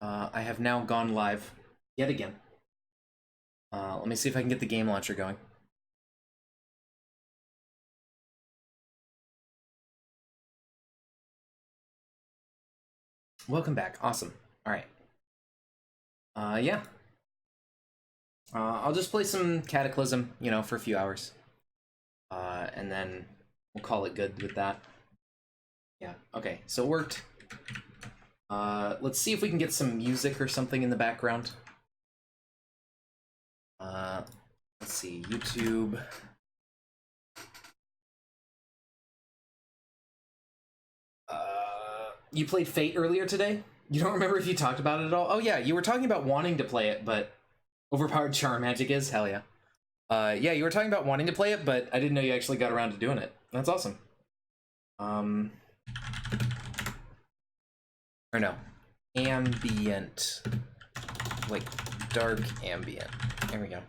I have now gone live yet again. Let me see if I can get the game launcher going. Welcome back. Awesome. All right. Yeah. I'll just play some Cataclysm, you know, for a few hours. And then we'll call it good with that. Yeah, okay, so it worked. Let's see if we can get some music or something in the background. Let's see, YouTube. You played Fate earlier today? You don't remember if you talked about it at all? Oh yeah, you were talking about wanting to play it, but overpowered charm magic is? Hell yeah. Yeah, you were talking about wanting to play it, but I didn't know you actually got around to doing it. That's awesome. Or no. Ambient. Like, dark ambient. There we go.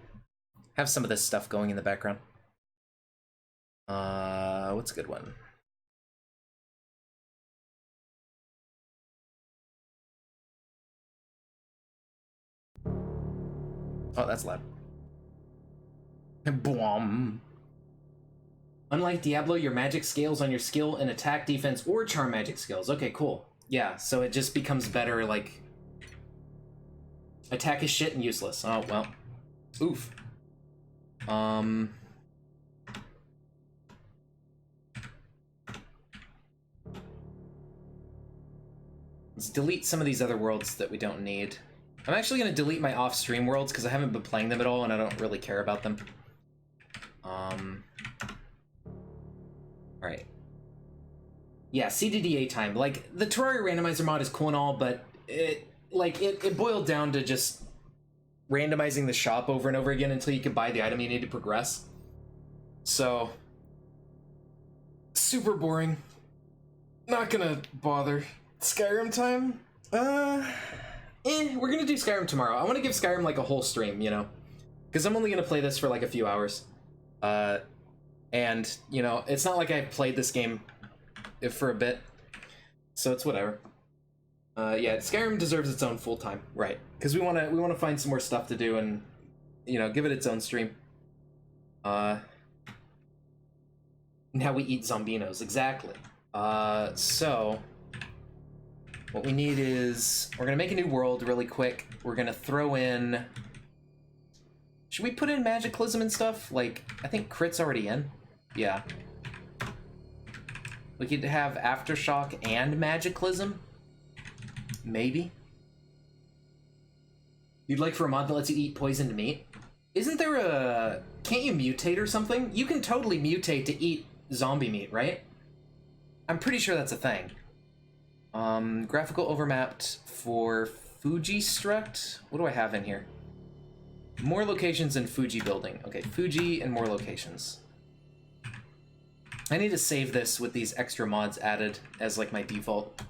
Have some of this stuff going in the background. What's a good one? Oh, that's loud. Boom. Unlike Diablo, your magic scales on your skill and attack, defense, or charm magic skills. Okay, cool. Yeah, so it just becomes better, like... Attack is shit and useless. Oh, well. Oof. Let's delete some of these other worlds that we don't need. I'm actually going to delete my off-stream worlds because I haven't been playing them at all and I don't really care about them. Alright. Yeah, CDDA time. Like, the Terraria randomizer mod is cool and all, but it boiled down to just randomizing the shop over and over again until you could buy the item you need to progress. So, super boring. Not gonna bother. Skyrim time? We're gonna do Skyrim tomorrow. I want to give Skyrim like a whole stream, you know? Because I'm only gonna play this for like a few hours. And, you know, it's not like I've played this game for a bit. So it's whatever. Yeah, Skyrim deserves its own full time, right? Because we wanna find some more stuff to do and, you know, give it its own stream. Now we eat zombinos, exactly. So what we need is we're gonna make a new world really quick. We're gonna throw in. Should we put in Magicalism and stuff? Like, I think Crit's already in. Yeah. We could have Aftershock and Magicalism. Maybe. You'd like for a mod that lets you eat poisoned meat? Isn't there a... Can't you mutate or something? You can totally mutate to eat zombie meat, right? I'm pretty sure that's a thing. Graphical overmapped for Fuji Struct? What do I have in here? More locations in Fuji building. Okay, Fuji and more locations. I need to save this with these extra mods added as like my default.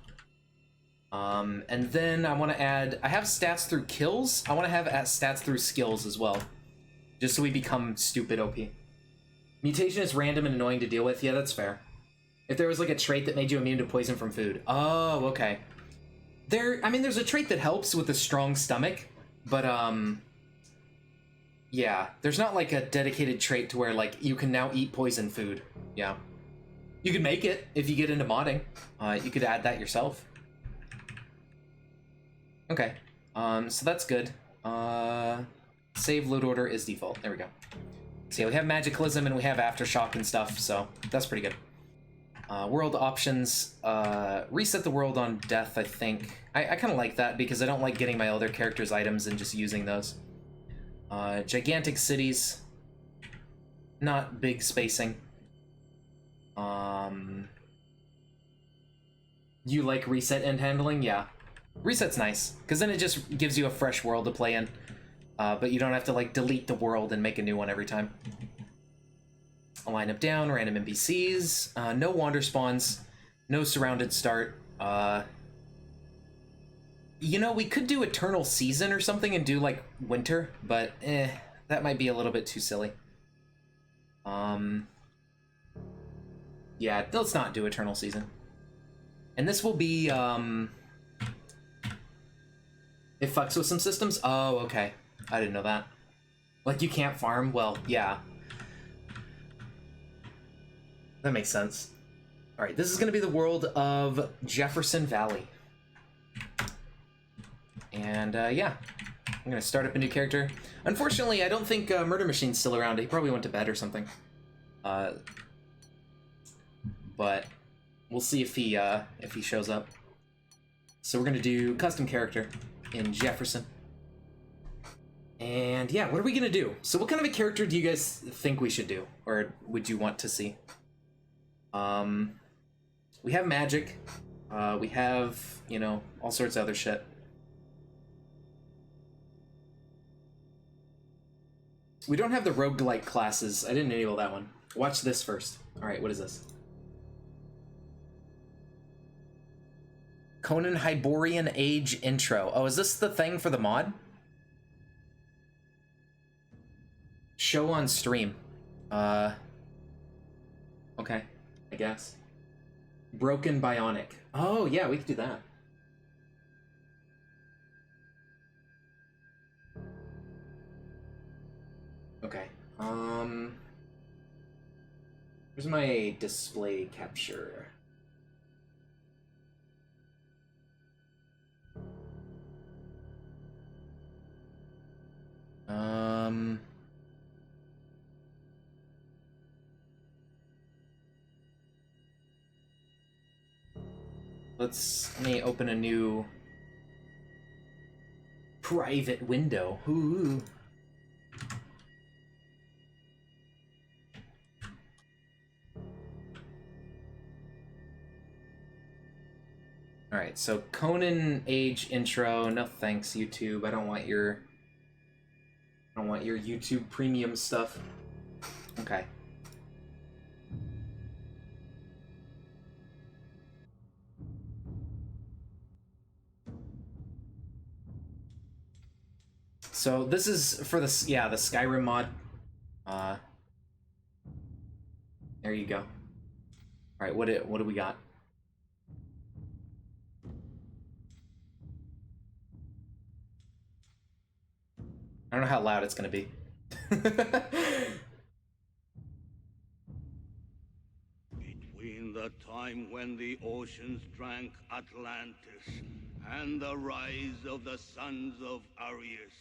And then I want to add, I have stats through kills. I want to have stats through skills as well. Just so we become stupid OP. Mutation is random and annoying to deal with. Yeah, that's fair. If there was like a trait that made you immune to poison from food. Oh, okay. I mean, there's a trait that helps with a strong stomach, but yeah, there's not like a dedicated trait to where like you can now eat poison food. Yeah. You can make it if you get into modding. You could add that yourself. Okay. So that's good. Save load order is default. There we go. So yeah, we have Magicalism and we have Aftershock and stuff, so that's pretty good. World options, reset the world on death, I think. I kind of like that because I don't like getting my other characters' items and just using those. Gigantic cities, not big spacing. You like reset end handling? Yeah. Reset's nice, because then it just gives you a fresh world to play in. But you don't have to like delete the world and make a new one every time. A lineup down, random NPCs, no wander spawns, no surrounded start. You know, we could do Eternal Season or something and do like winter, but that might be a little bit too silly. Yeah, let's not do Eternal Season. And this will be It fucks with some systems? Oh, okay. I didn't know that. Like, you can't farm? Well, yeah. That makes sense. Alright, this is going to be the world of Jefferson Valley. And, yeah. I'm going to start up a new character. Unfortunately, I don't think Murder Machine's still around. He probably went to bed or something. But we'll see if he shows up. So we're going to do custom character in Jefferson. And yeah, what are we going to do? So what kind of a character do you guys think we should do? Or would you want to see? We have magic. We have, you know, all sorts of other shit. We don't have the roguelike classes. I didn't enable that one. Watch this first. Alright, what is this? Conan Hyborian Age intro. Oh, is this the thing for the mod? Show on stream. Okay, I guess. Broken Bionic. Oh, yeah, we could do that. Okay, where's my display capture? Let me open a new private window. Ooh. Alright, so Conan Age intro. No thanks, YouTube. I don't want your YouTube premium stuff. Okay. So this is for the Skyrim mod. There you go. All right, what do we got? I don't know how loud it's gonna be. Between the time when the oceans drank Atlantis and the rise of the sons of Arius,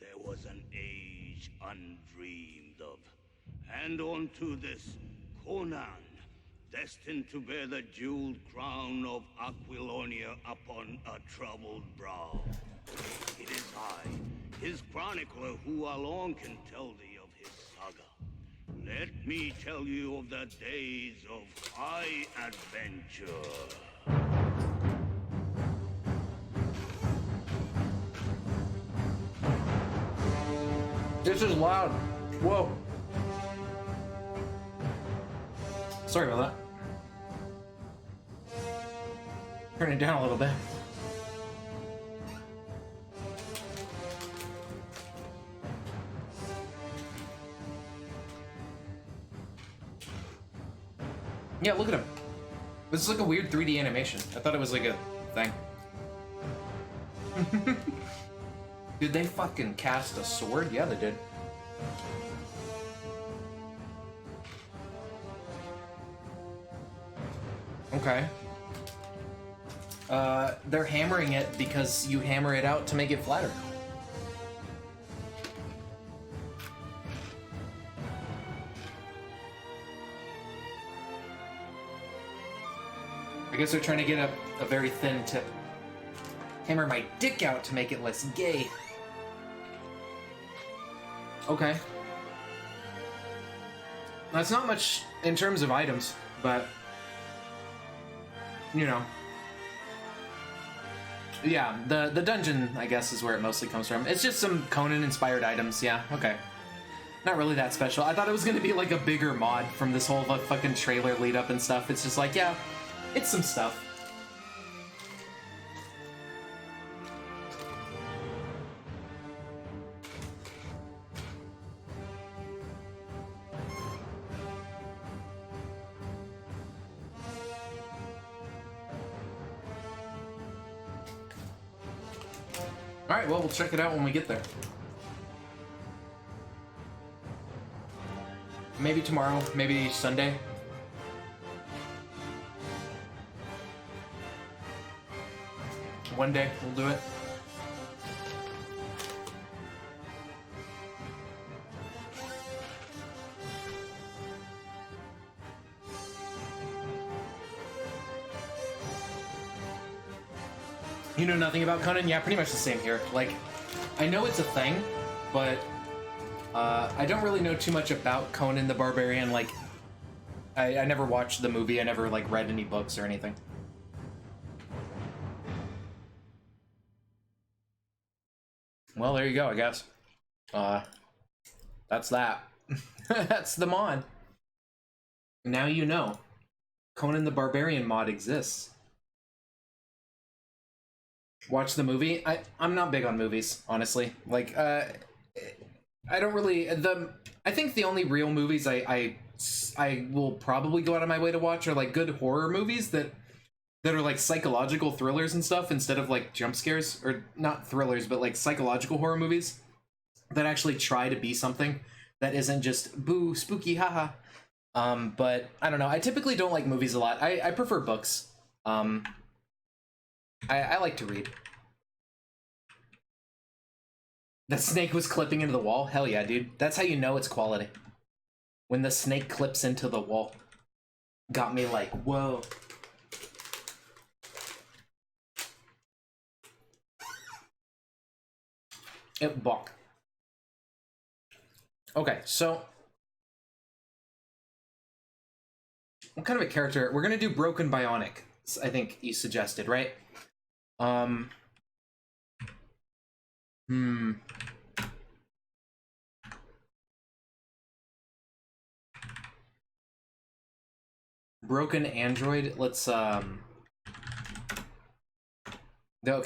there was an age undreamed of. And onto this, Conan, destined to bear the jeweled crown of Aquilonia upon a troubled brow. It is I, his chronicler, who alone can tell thee of his saga. Let me tell you of the days of high adventure. This is loud. Whoa. Sorry about that. Turn it down a little bit. Yeah, look at him. This is like a weird 3D animation. I thought it was like a thing. Did they fucking cast a sword? Yeah, they did. Okay. They're hammering it because you hammer it out to make it flatter. I guess they're trying to get a very thin tip. Hammer my dick out to make it less gay. Okay. That's not much in terms of items, but you know. Yeah, the dungeon, I guess, is where it mostly comes from. It's just some Conan-inspired items, yeah, okay. Not really that special. I thought it was gonna be like a bigger mod from this whole fucking trailer lead-up and stuff. It's just like, yeah, it's some stuff. Alright, well, we'll check it out when we get there. Maybe tomorrow, maybe Sunday. One day, we'll do it. You know nothing about Conan? Yeah, pretty much the same here. Like, I know it's a thing, but I don't really know too much about Conan the Barbarian. Like, I never watched the movie. I never, like, read any books or anything. Well, there you go, I guess. That's that. That's the mod. Now you know. Conan the Barbarian mod exists. Watch the movie. I'm not big on movies, honestly. Like, I don't really I think the only real movies I will probably go out of my way to watch are like good horror movies that are like psychological thrillers and stuff instead of like jump scares, or not thrillers, but like psychological horror movies that actually try to be something that isn't just boo spooky haha. But I don't know. I typically don't like movies a lot. I prefer books. I like to read. The snake was clipping into the wall? Hell yeah, dude. That's how you know it's quality. When the snake clips into the wall. Got me like, whoa. It balk. Okay, so what kind of a character? We're gonna do Broken Bionic, I think you suggested, right? Broken android. Let's okay,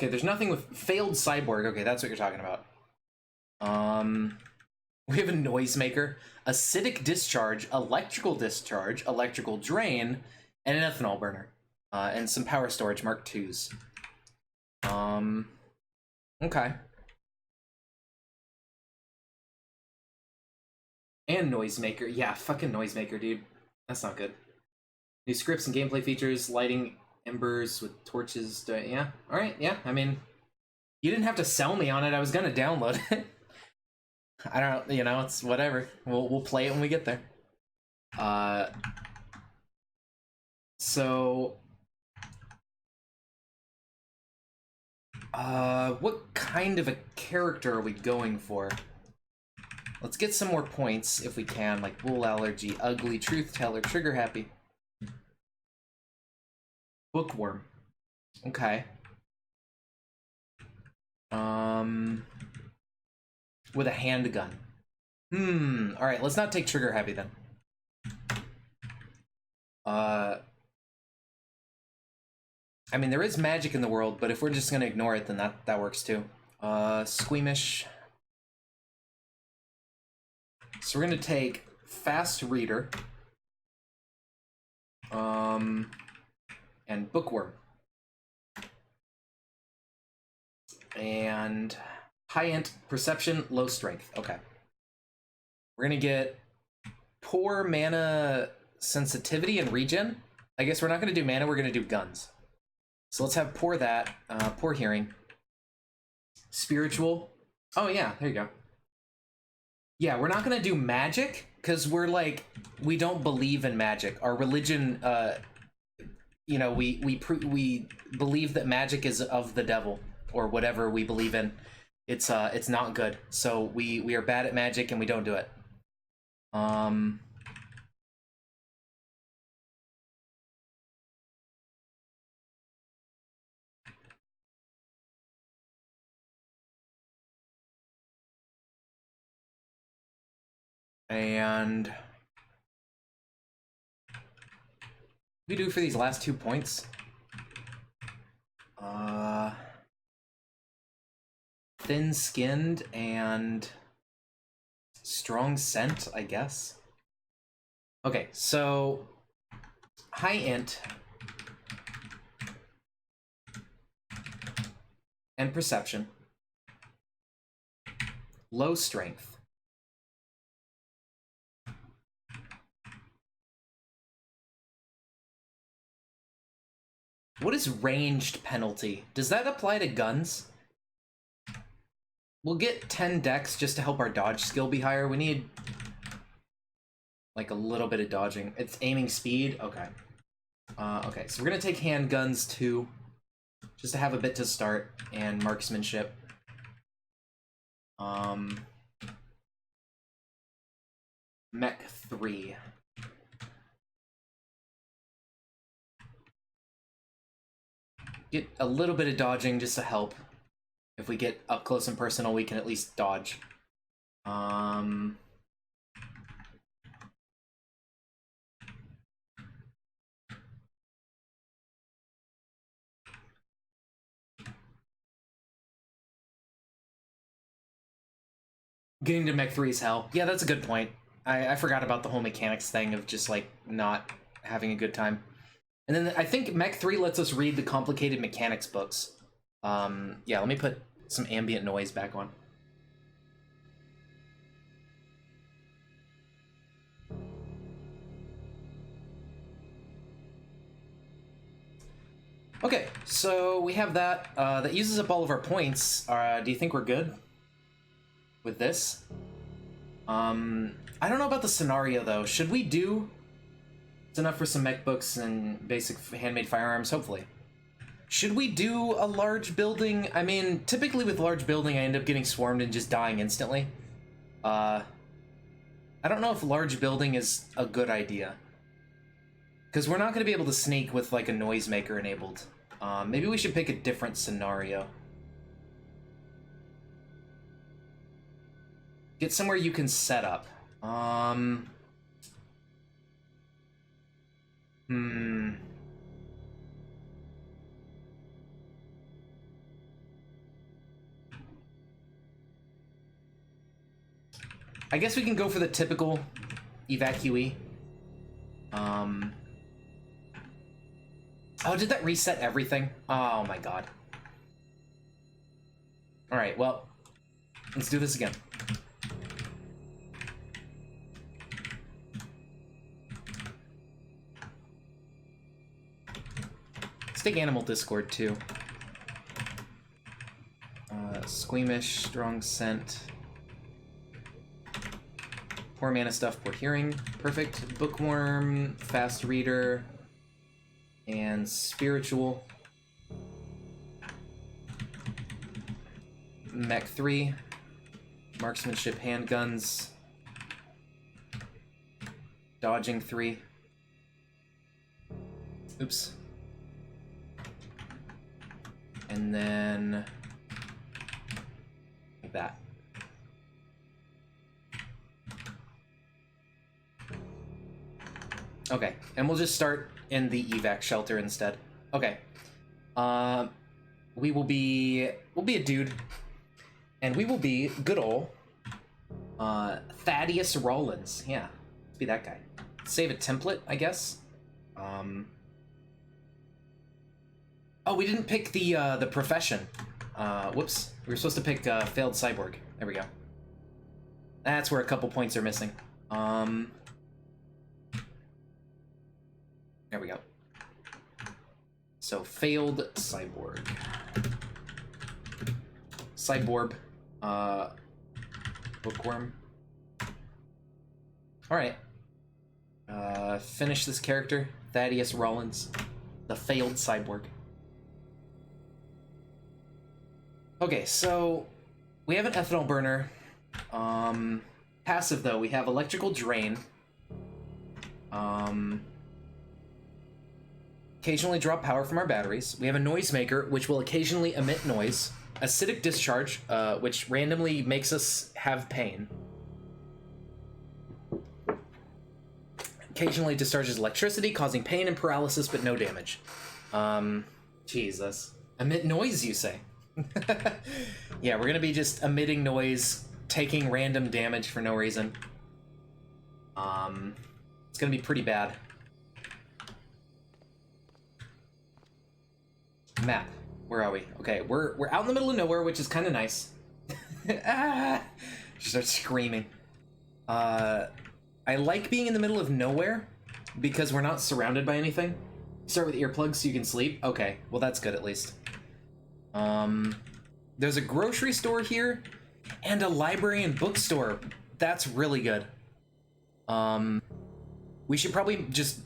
there's nothing with failed cyborg. Okay, that's what you're talking about. We have a noisemaker, acidic discharge, electrical drain, and an ethanol burner. And some power storage Mark IIs. Okay. And noisemaker. Yeah, fucking noisemaker, dude. That's not good. New scripts and gameplay features, lighting embers with torches. Yeah, alright, yeah. I mean, you didn't have to sell me on it. I was gonna download it. I don't, you know, it's whatever. We'll play it when we get there. So what kind of a character are we going for? Let's get some more points if we can, like wool allergy, ugly, truth teller, trigger happy. Bookworm. Okay. With a handgun. Alright, let's not take trigger happy then. I mean, there is magic in the world, but if we're just gonna ignore it, then that works too. Squeamish. So we're gonna take fast reader. And bookworm. And high int, perception, low strength. Okay. We're gonna get poor mana sensitivity and regen. I guess we're not gonna do mana, we're gonna do guns. So let's have poor that, poor hearing. Spiritual. Oh yeah, there you go. Yeah, we're not gonna do magic, because we're like, we don't believe in magic. Our religion, you know, we believe that magic is of the devil, or whatever we believe in. It's not good. So we are bad at magic and we don't do it. And we do for these last 2 points. Thin-skinned and strong scent, I guess. Okay, so high int and perception. Low strength. What is ranged penalty? Does that apply to guns? We'll get 10 dex just to help our dodge skill be higher. We need like a little bit of dodging. It's aiming speed. Okay. Okay, so we're gonna take handguns too, just to have a bit to start, and marksmanship. Mech 3. Get a little bit of dodging just to help. If we get up close and personal, we can at least dodge. Getting to Mech 3 is hell. Yeah, that's a good point. I forgot about the whole mechanics thing of just, like, not having a good time. And then I think Mech 3 lets us read the complicated mechanics books. Yeah, let me put some ambient noise back on. Okay, so we have that. That uses up all of our points. Do you think we're good with this? I don't know about the scenario, though. Should we do... It's enough for some mech books and basic handmade firearms, hopefully. Should we do a large building? I mean, typically with large building, I end up getting swarmed and just dying instantly. I don't know if large building is a good idea. Because we're not going to be able to sneak with, like, a noisemaker enabled. Maybe we should pick a different scenario. Get somewhere you can set up. I guess we can go for the typical evacuee. Oh, did that reset everything? Oh my god. Alright, well, let's do this again. Let's take Animal Discord, too. Squeamish, Strong Scent. Poor mana stuff, poor hearing. Perfect. Bookworm, Fast Reader, and Spiritual. Mech 3. Marksmanship, handguns. Dodging 3. Oops. And then... like that. Okay, and we'll just start in the evac shelter instead. Okay. We'll be a dude. And we will be good ol' Thaddeus Rollins. Yeah, let's be that guy. Save a template, I guess. Oh, we didn't pick the profession. Whoops. We were supposed to pick failed cyborg. There we go. That's where a couple points are missing. There we go. So, failed cyborg. Cyborg. Bookworm. Alright. Finish this character. Thaddeus Rollins. The failed cyborg. Okay, so we have an ethanol burner. Passive, though, we have electrical drain. Occasionally draw power from our batteries. We have a noisemaker, which will occasionally emit noise. Acidic discharge, which randomly makes us have pain. Occasionally discharges electricity, causing pain and paralysis, but no damage. Jesus. Emit noise, you say? Yeah, we're gonna be just emitting noise, taking random damage for no reason. It's gonna be pretty bad. Map. Where are we? Okay, we're out in the middle of nowhere, which is kind of nice. Ah! She starts screaming. I like being in the middle of nowhere because we're not surrounded by anything. Start with earplugs so you can sleep. Okay, well that's good at least. There's a grocery store here and a library and bookstore. That's really good. We should probably just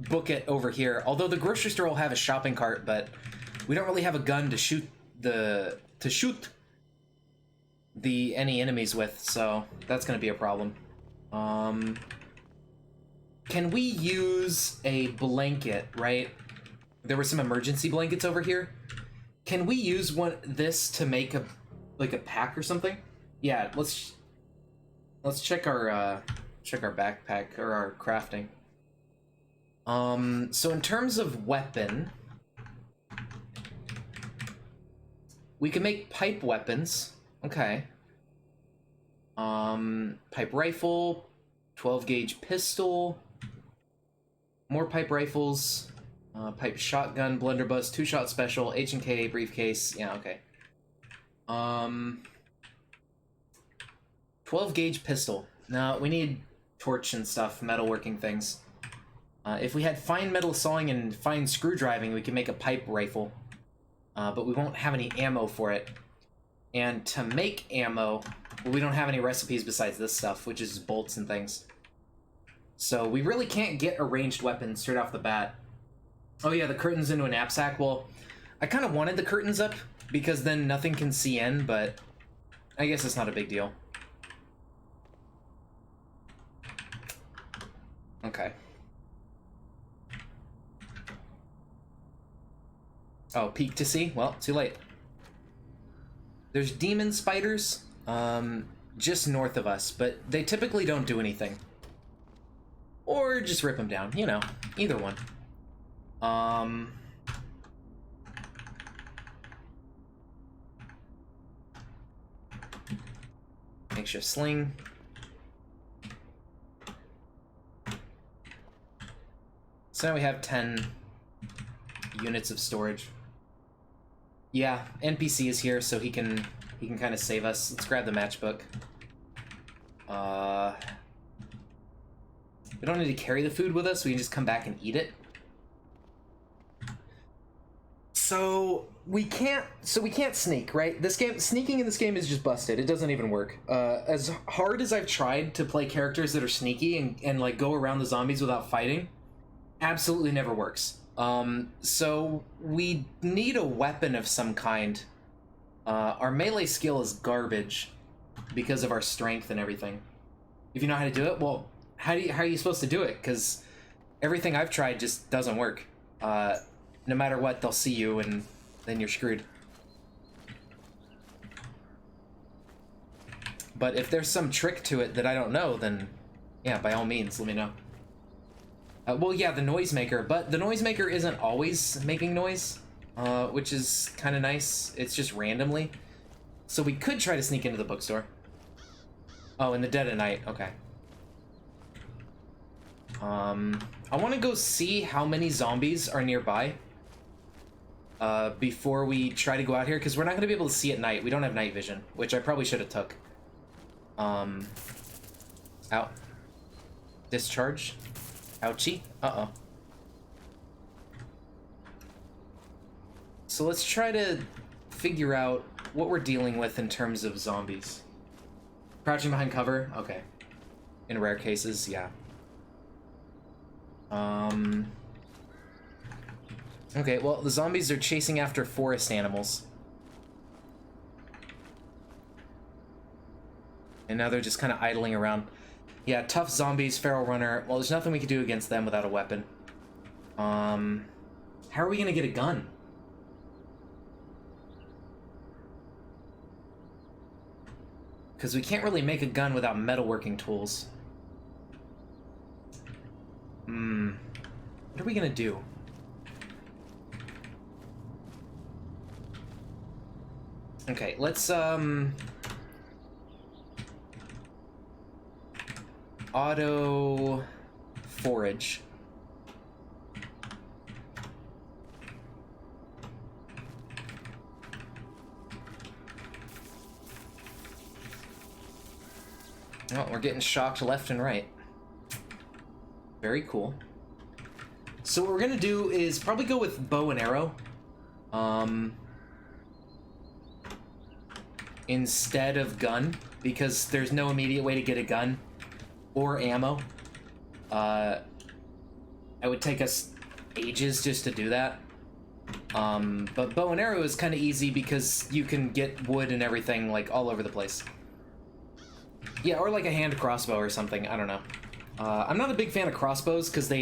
book it over here. Although the grocery store will have a shopping cart, but we don't really have a gun to shoot any enemies with, so that's gonna be a problem. Can we use a blanket, right? There were some emergency blankets over here. Can we use this to make a pack or something? Yeah, let's check our backpack or our crafting. So in terms of weapon, we can make pipe weapons. Okay. Pipe rifle, 12 gauge pistol, more pipe rifles, pipe shotgun, blunderbuss, 2-shot special, H&K, briefcase. Yeah, okay. 12 gauge pistol. Now we need torch and stuff, metalworking things. If we had fine metal sawing and fine screw driving, we can make a pipe rifle. But we won't have any ammo for it. And to make ammo, well, we don't have any recipes besides this stuff, which is bolts and things. So we really can't get a ranged weapon straight off the bat. Oh yeah, the curtains into a knapsack. Well, I kind of wanted the curtains up because then nothing can see in, but I guess it's not a big deal. Okay. Oh, peek to see? Well, too late. There's demon spiders, just north of us, but they typically don't do anything. Or just rip them down, you know, either one. Makeshift sling. So now we have 10 units of storage. Yeah, NPC is here, so he can kind of save us. Let's grab the matchbook. We don't need to carry the food with us. We can just come back and eat it. So we can't sneak, right? Sneaking in this game is just busted. It doesn't even work. As hard as I've tried to play characters that are sneaky and like go around the zombies without fighting, absolutely never works. So we need a weapon of some kind. Our melee skill is garbage because of our strength and everything. If you know how to do it, well, how are you supposed to do it? Because everything I've tried just doesn't work. No matter what, they'll see you and then you're screwed. But if there's some trick to it that I don't know, then yeah, by all means, let me know. Well, yeah, the noisemaker, but the noisemaker isn't always making noise, which is kind of nice. It's just randomly. So we could try to sneak into the bookstore. Oh, in the dead of night, okay. I want to go see how many zombies are nearby before we try to go out here, because we're not going to be able to see at night. We don't have night vision, which I probably should have took. Out. Discharge. Ouchie. Uh-oh. So let's try to figure out what we're dealing with in terms of zombies. Crouching behind cover? Okay. In rare cases, yeah. Okay, well, the zombies are chasing after forest animals. And now they're just kind of idling around. Yeah, tough zombies, feral runner. Well, there's nothing we can do against them without a weapon. How are we gonna get a gun? Because we can't really make a gun without metalworking tools. What are we gonna do? Okay, let's, auto forage. Well, we're getting shocked left and right. Very cool. So what we're gonna do is probably go with bow and arrow. Instead of gun, because there's no immediate way to get a gun or ammo. It would take us ages just to do that. But bow and arrow is kind of easy because you can get wood and everything like all over the place. Yeah, or like a hand crossbow or something, I don't know. I'm not a big fan of crossbows because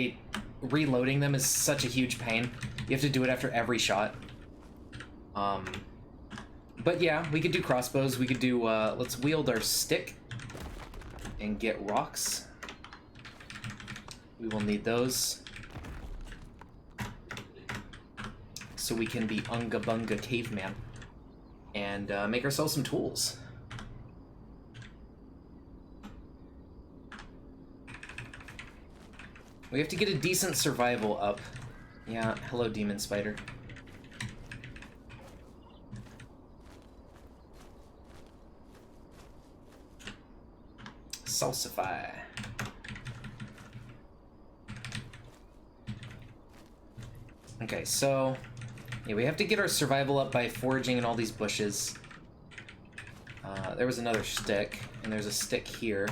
reloading them is such a huge pain. You have to do it after every shot. But yeah, we could do crossbows. We could do, let's wield our stick and get rocks. We will need those. So we can be Unga Bunga Caveman and make ourselves some tools. We have to get a decent survival up. Yeah, hello, demon spider. Salsify. Okay, so yeah, we have to get our survival up by foraging in all these bushes. There was another stick, and there's a stick here.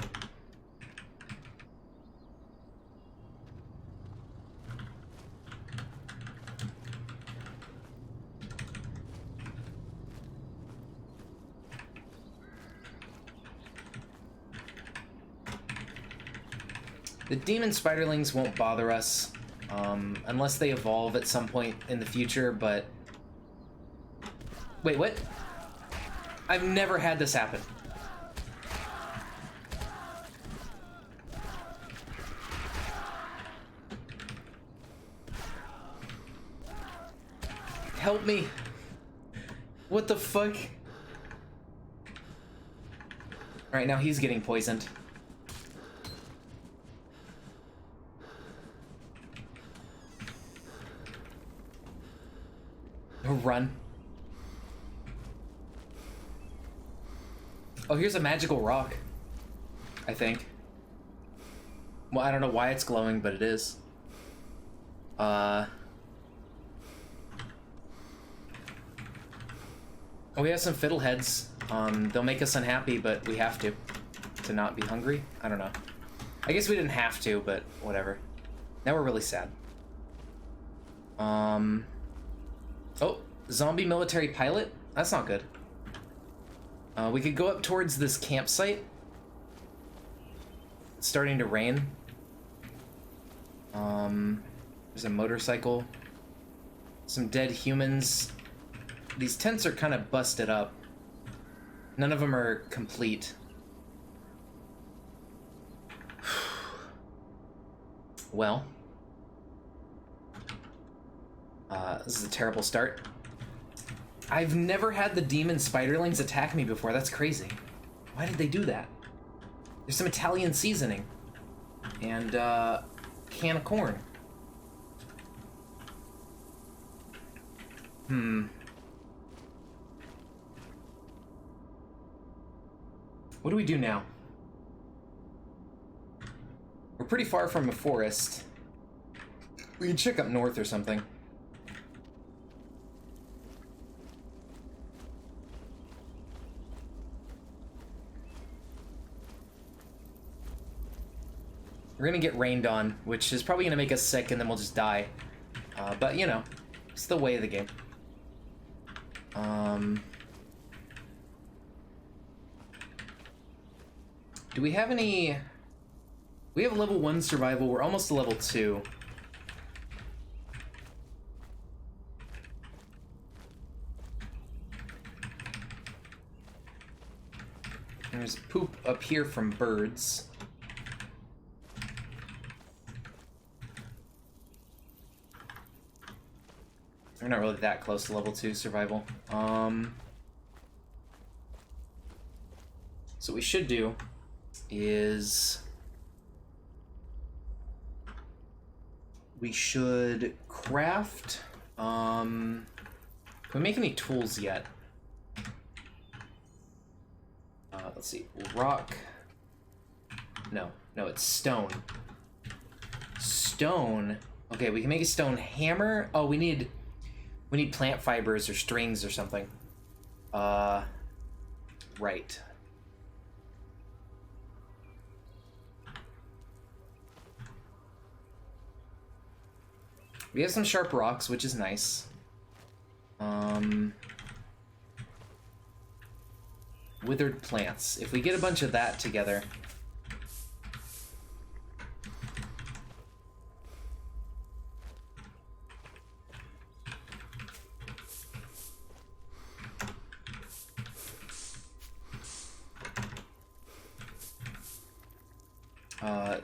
The demon spiderlings won't bother us, unless they evolve at some point in the future, but... Wait, what? I've never had this happen. Help me. What the fuck? Alright, now he's getting poisoned. Run. Oh, here's a magical rock, I think. Well, I don't know why it's glowing, but it is. Oh, we have some fiddleheads. They'll make us unhappy, but we have to not be hungry. I don't know. I guess we didn't have to, but whatever. Now we're really sad. Oh, zombie military pilot? That's not good. We could go up towards this campsite. It's starting to rain. There's a motorcycle. Some dead humans. These tents are kind of busted up. None of them are complete. Well. This is a terrible start. I've never had the demon spiderlings attack me before. That's crazy. Why did they do that? There's some Italian seasoning. And, can of corn. What do we do now? We're pretty far from a forest. We can check up north or something. We're gonna get rained on, which is probably gonna make us sick, and then we'll just die. But, you know, it's the way of the game. Do we have any... We have level 1 survival. We're almost to level 2. There's poop up here from birds. We're not really that close to level 2 survival. So what we should do is we should craft. Can we make any tools yet? Let's see. Rock, No, it's stone. Stone. Okay, we can make a stone hammer. Oh, we need plant fibers or strings or something. Right. We have some sharp rocks, which is nice. Withered plants. If we get a bunch of that together.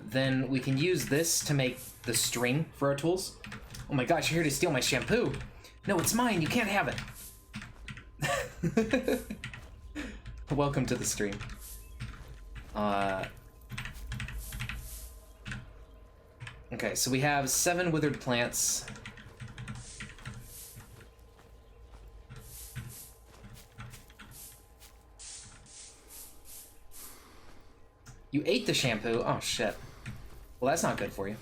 Then we can use this to make the string for our tools. Oh my gosh, you're here to steal my shampoo. No, it's mine. You can't have it. Welcome to the stream. Okay, so we have 7 withered plants. You ate the shampoo? Oh, shit. Well, that's not good for you.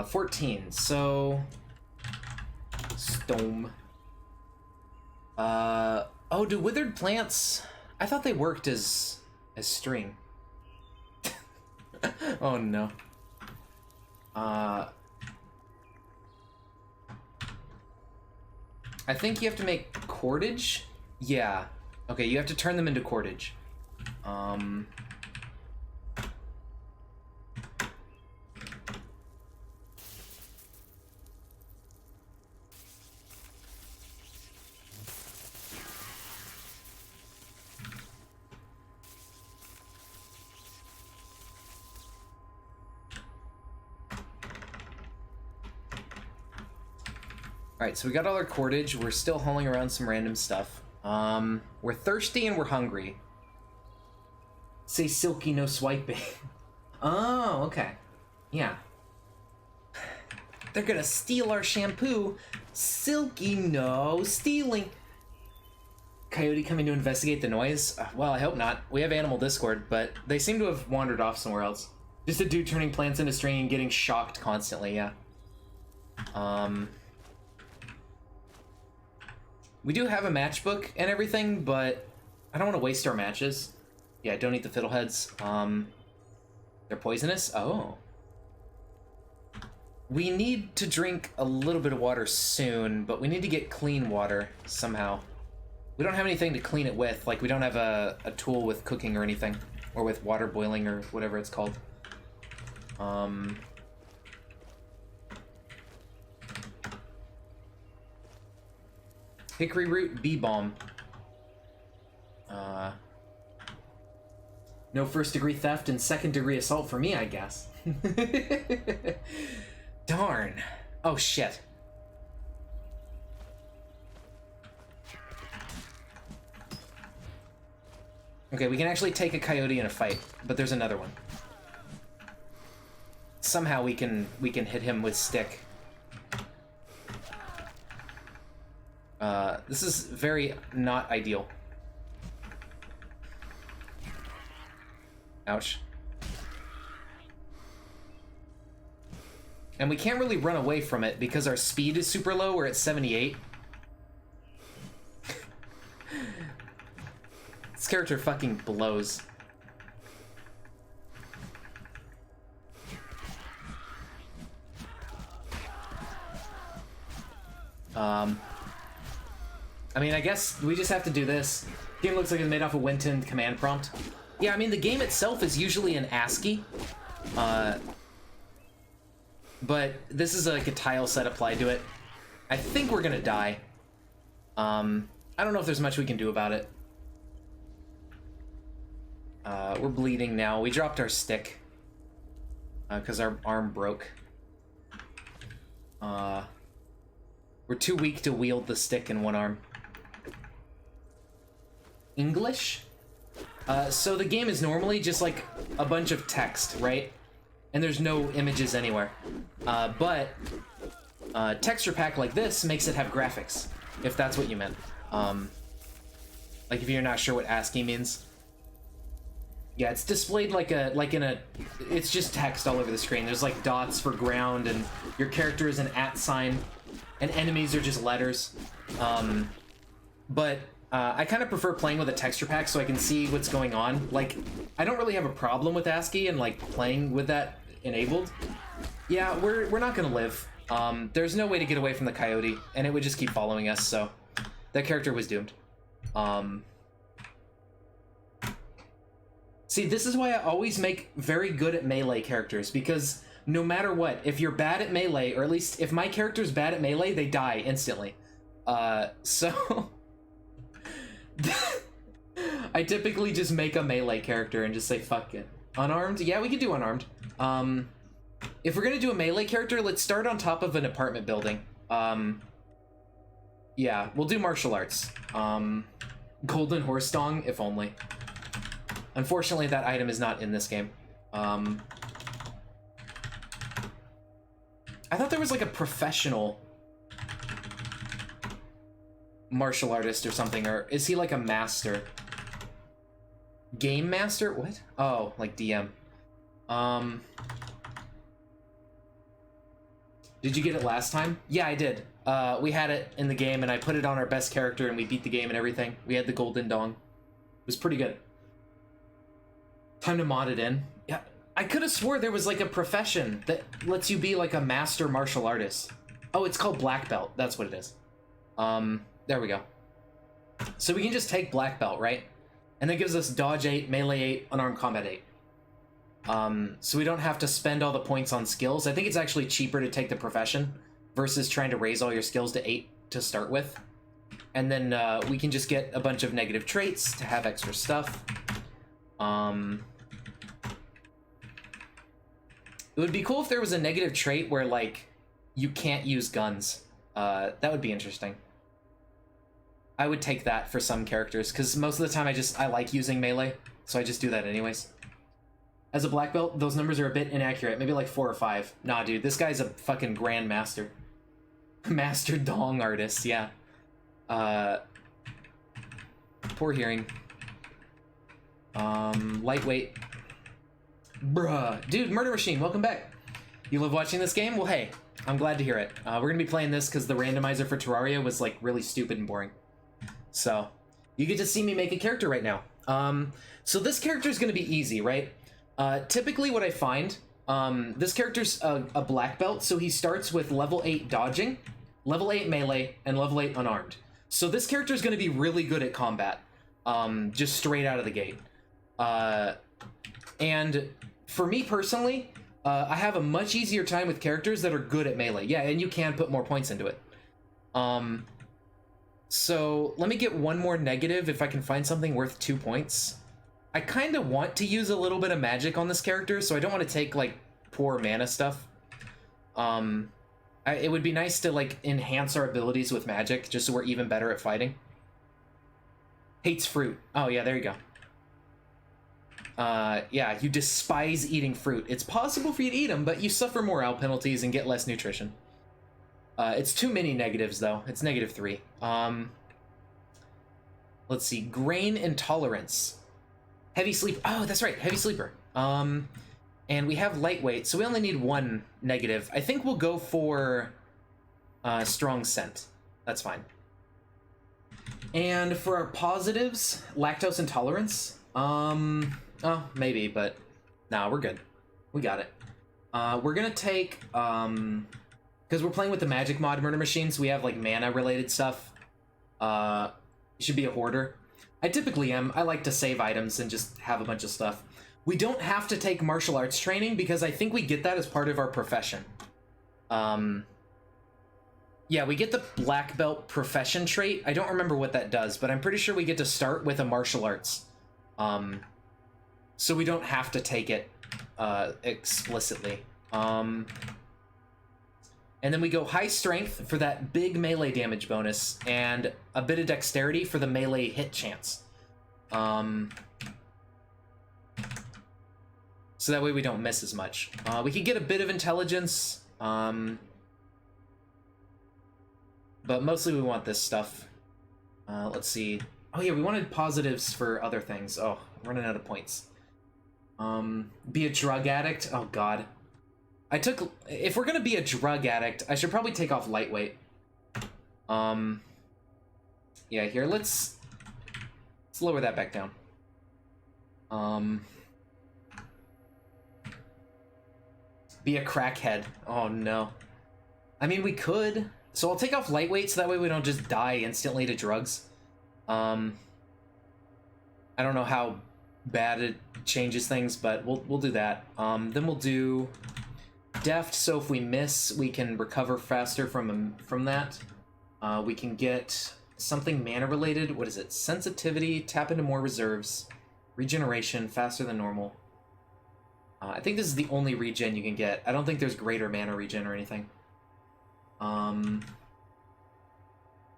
14, so... Stone. Oh, do withered plants... I thought they worked as string. Oh, no. I think you have to make cordage? Yeah. Okay, you have to turn them into cordage. Alright, so we got all our cordage. We're still hauling around some random stuff. We're thirsty and we're hungry. Say Silky, no swiping. Oh, okay. Yeah. They're gonna steal our shampoo. Silky, no stealing. Coyote coming to investigate the noise? Well, I hope not. We have Animal Discord, but they seem to have wandered off somewhere else. Just a dude turning plants into string and getting shocked constantly, yeah. We do have a matchbook and everything, but I don't want to waste our matches. Yeah, don't eat the fiddleheads. They're poisonous? Oh. We need to drink a little bit of water soon, but we need to get clean water somehow. We don't have anything to clean it with. Like, we don't have a tool with cooking or anything. Or with water boiling or whatever it's called. Hickory root, bee balm. No first-degree theft and second-degree assault for me, I guess. Darn. Oh, shit. Okay, we can actually take a coyote in a fight, but there's another one. Somehow we can hit him with stick. This is very not ideal. Ouch. And we can't really run away from it because our speed is super low. We're at 78. This character fucking blows. I mean, I guess we just have to do this. Game looks like it's made off a Winton command prompt. Yeah, I mean, the game itself is usually in ASCII. But this is like a tile set applied to it. I think we're gonna die. I don't know if there's much we can do about it. We're bleeding now. We dropped our stick. Because our arm broke. We're too weak to wield the stick in one arm. English? So the game is normally just like a bunch of text, right? And there's no images anywhere. But texture pack like this makes it have graphics, if that's what you meant. Like if you're not sure what ASCII means. Yeah, it's displayed like it's just text all over the screen. There's like dots for ground, and your character is an @ sign, and enemies are just letters. But I kind of prefer playing with a texture pack so I can see what's going on. Like, I don't really have a problem with ASCII and like playing with that enabled. Yeah, we're not gonna live. There's no way to get away from the coyote, and it would just keep following us, so that character was doomed. See, this is why I always make very good at melee characters, because no matter what, if you're bad at melee, or at least if my character's bad at melee, they die instantly. So I typically just make a melee character and just say, fuck it. Unarmed? Yeah, we can do unarmed. If we're gonna do a melee character, let's start on top of an apartment building. Yeah, we'll do martial arts. Golden Horse Dong, if only. Unfortunately, that item is not in this game. I thought there was like a professional martial artist or something, or is he like a master? Game master? What? Oh, like DM. Did you get it last time? Yeah, I did. We had it in the game, and I put it on our best character, and we beat the game and everything. We had the golden dong. It was pretty good. Time to mod it in. Yeah, I could have swore there was like a profession that lets you be like a master martial artist. Oh, it's called black belt. That's what it is. There we go. So we can just take black belt, right? And that gives us dodge 8, melee 8, unarmed combat 8. So we don't have to spend all the points on skills. I think it's actually cheaper to take the profession versus trying to raise all your skills to 8 to start with. And then we can just get a bunch of negative traits to have extra stuff. It would be cool if there was a negative trait where, like, you can't use guns. That would be interesting. I would take that for some characters, because most of the time I like using melee, so I just do that anyways. As a black belt, those numbers are a bit inaccurate, maybe like 4 or 5. Nah, dude, this guy's a fucking grand master. Master dong artist, yeah. Poor hearing. Lightweight. Bruh. Dude, Murder Machine, welcome back. You love watching this game? Well, hey, I'm glad to hear it. We're gonna be playing this because the randomizer for Terraria was, like, really stupid and boring. So, you get to see me make a character right now. So this character is gonna be easy, right? Typically what I find, this character's a black belt, so he starts with level 8 dodging, level 8 melee, and level 8 unarmed. So this character is gonna be really good at combat, just straight out of the gate. And for me personally, I have a much easier time with characters that are good at melee. Yeah, and you can put more points into it. So let me get one more negative if I can find something worth 2 points. I kind of want to use a little bit of magic on this character, so I don't want to take, like, poor mana stuff. It would be nice to, like, enhance our abilities with magic, just so we're even better at fighting. Hates fruit. Oh, yeah, there you go. Yeah, you despise eating fruit. It's possible for you to eat them, but you suffer morale penalties and get less nutrition. It's too many negatives, though. It's -3. Let's see. Grain intolerance. Heavy sleep. Oh, that's right. Heavy sleeper. And we have lightweight, so we only need 1 negative. I think we'll go for strong scent. That's fine. And for our positives, lactose intolerance. Oh, maybe, but nah, we're good. We got it. We're gonna take, because we're playing with the magic mod Murder Machines, we have, like, mana-related stuff. Should be a hoarder. I typically am. I like to save items and just have a bunch of stuff. We don't have to take martial arts training, because I think we get that as part of our profession. Yeah, we get the black belt profession trait. I don't remember what that does, but I'm pretty sure we get to start with a martial arts. So we don't have to take it explicitly. And then we go high strength for that big melee damage bonus, and a bit of dexterity for the melee hit chance. So that way we don't miss as much. We could get a bit of intelligence, but mostly we want this stuff. Let's see. Oh yeah, we wanted positives for other things. Oh, I'm running out of points. Be a drug addict? Oh god. If we're gonna be a drug addict, I should probably take off lightweight. Yeah, here, let's lower that back down. Be a crackhead. Oh no. I mean, we could. So I'll take off lightweight so that way we don't just die instantly to drugs. I don't know how bad it changes things, but we'll do that. Then we'll do deft, so if we miss, we can recover faster from that. We can get something mana related. What is it? Sensitivity, tap into more reserves, regeneration, faster than normal. I think this is the only regen you can get. I don't think there's greater mana regen or anything.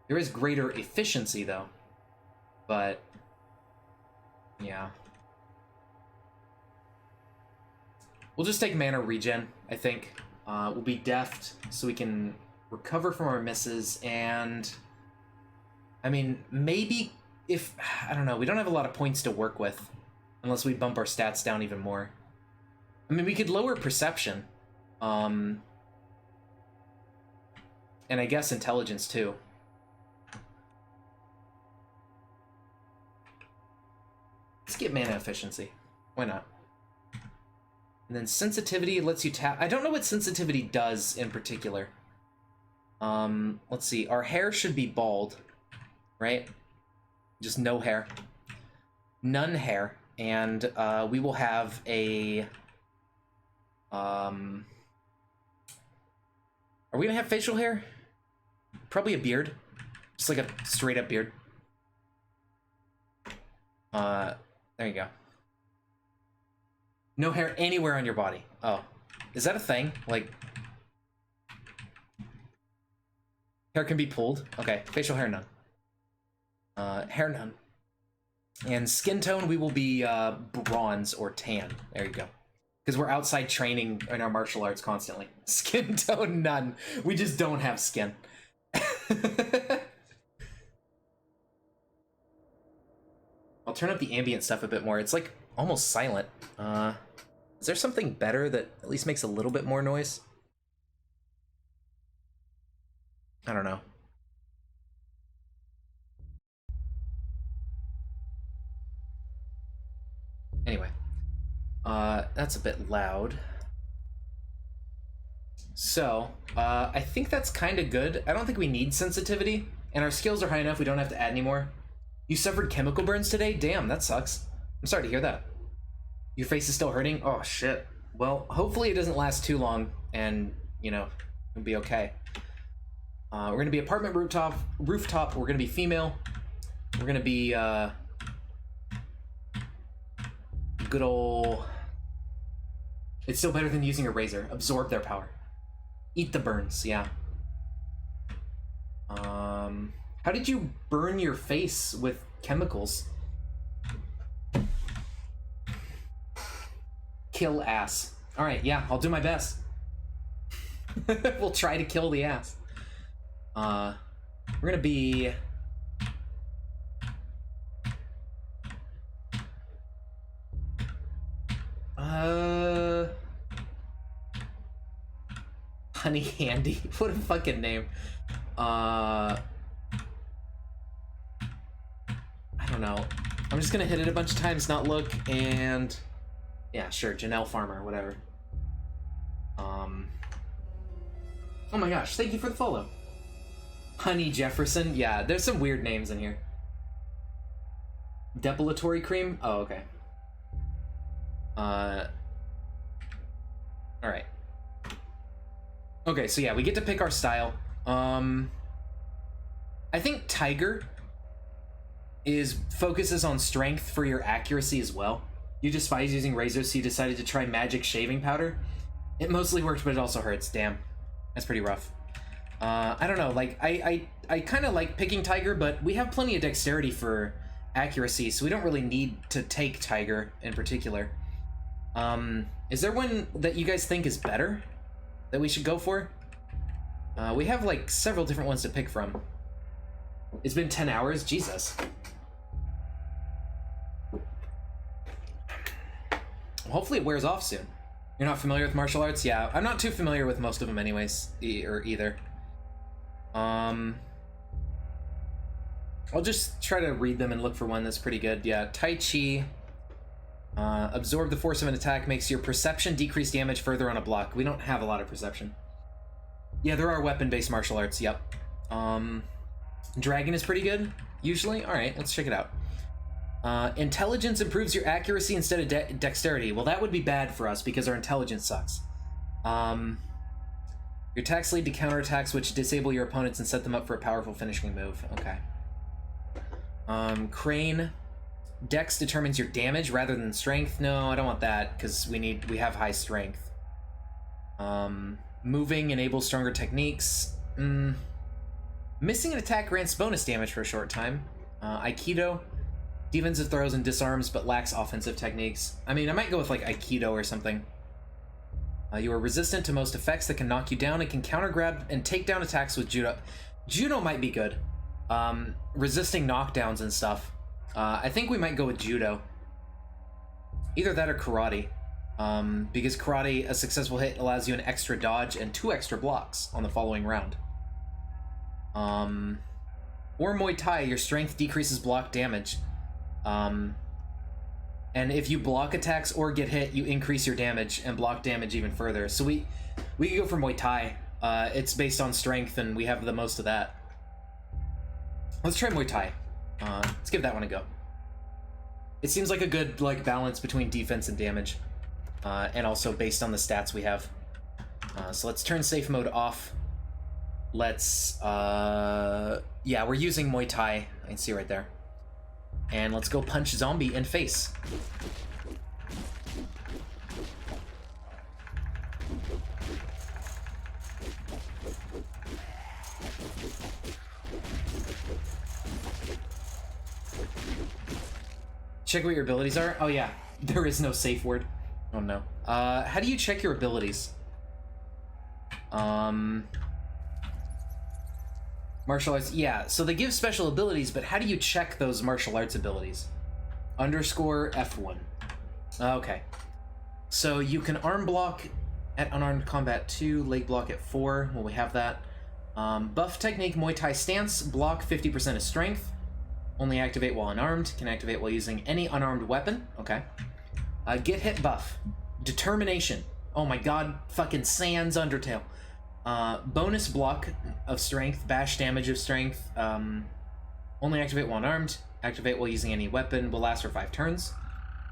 There is greater efficiency though, but yeah. We'll just take mana regen, I think. We'll be deft so we can recover from our misses, and I mean, maybe if, I don't know, we don't have a lot of points to work with unless we bump our stats down even more. I mean, we could lower perception, and I guess intelligence too. Let's get mana efficiency. Why not? And then sensitivity lets you tap. I don't know what sensitivity does in particular. Let's see. Our hair should be bald, right? Just no hair. None hair. And we will have a... Are we gonna have facial hair? Probably a beard. Just like a straight up beard. There you go. No hair anywhere on your body. Oh. Is that a thing? Like... Hair can be pulled? Okay. Facial hair, none. Hair, none. And skin tone, we will be bronze or tan. There you go. Because we're outside training in our martial arts constantly. Skin tone, none. We just don't have skin. I'll turn up the ambient stuff a bit more. It's like almost silent. Is there something better that at least makes a little bit more noise? I don't know. Anyway, that's a bit loud. So, I think that's kind of good. I don't think we need sensitivity, and our skills are high enough we don't have to add any more. You suffered chemical burns today? Damn, that sucks. I'm sorry to hear that. Your face is still hurting? Oh, shit. Well, hopefully it doesn't last too long, and, you know, it'll be okay. We're gonna be apartment rooftop. We're gonna be female. We're gonna be, good ol'... It's still better than using a razor. Absorb their power. Eat the burns, yeah. How did you burn your face with chemicals? Kill ass. Alright, yeah, I'll do my best. We'll try to kill the ass. We're gonna be... Honey Handy. What a fucking name. I don't know. I'm just gonna hit it a bunch of times, not look, and... Yeah, sure, Janelle Farmer, whatever. Oh my gosh, thank you for the follow. Honey Jefferson? Yeah, there's some weird names in here. Depilatory cream? Oh, okay. Alright. Okay, so yeah, we get to pick our style. I think Tiger focuses on strength for your accuracy as well. You despise using razors, so you decided to try magic shaving powder. It mostly works, but it also hurts. Damn. That's pretty rough. I don't know, like, I kind of like picking Tiger, but we have plenty of dexterity for accuracy, so we don't really need to take Tiger in particular. Is there one that you guys think is better that we should go for? We have, like, several different ones to pick from. It's been 10 hours? Jesus. Hopefully it wears off soon. You're not familiar with martial arts? Yeah, I'm not too familiar with most of them anyways, or either. I'll just try to read them and look for one that's pretty good. Yeah, Tai Chi. Absorb the force of an attack makes your perception decrease damage further on a block. We don't have a lot of perception. Yeah, there are weapon-based martial arts, yep. Dragon is pretty good, usually. Alright, let's check it out. Intelligence improves your accuracy instead of dexterity. Well, that would be bad for us because our intelligence sucks. Your attacks lead to counterattacks which disable your opponents and set them up for a powerful finishing move. Okay. Crane. Dex determines your damage rather than strength. No, I don't want that because we have high strength. Moving enables stronger techniques. Missing an attack grants bonus damage for a short time. Aikido. Defensive throws and disarms, but lacks offensive techniques. I mean, I might go with like Aikido or something. You are resistant to most effects that can knock you down and can counter grab and take down attacks with Judo. Judo might be good. Resisting knockdowns and stuff. I think we might go with Judo. Either that or Karate. Because Karate, a successful hit allows you an extra dodge and 2 extra blocks on the following round. Or Muay Thai, your strength decreases block damage. And if you block attacks or get hit, you increase your damage and block damage even further. So we could go for Muay Thai. It's based on strength, and we have the most of that. Let's try Muay Thai. Let's give that one a go. It seems like a good balance between defense and damage, and also based on the stats we have. So let's turn safe mode off. Let's yeah, we're using Muay Thai. I can see right there. And let's go punch zombie in face. Check what your abilities are? Oh yeah, there is no safe word. Oh no. How do you check your abilities? Martial arts, yeah, so they give special abilities, but how do you check those martial arts abilities? Underscore F1. Okay. So you can arm block at unarmed combat 2, leg block at 4, well we have that. Buff technique, Muay Thai stance, block 50% of strength. Only activate while unarmed, can activate while using any unarmed weapon, okay. Get hit buff, determination, oh my god, fucking sans Undertale. Bonus block of strength, bash damage of strength, only activate while unarmed, activate while using any weapon, will last for 5 turns.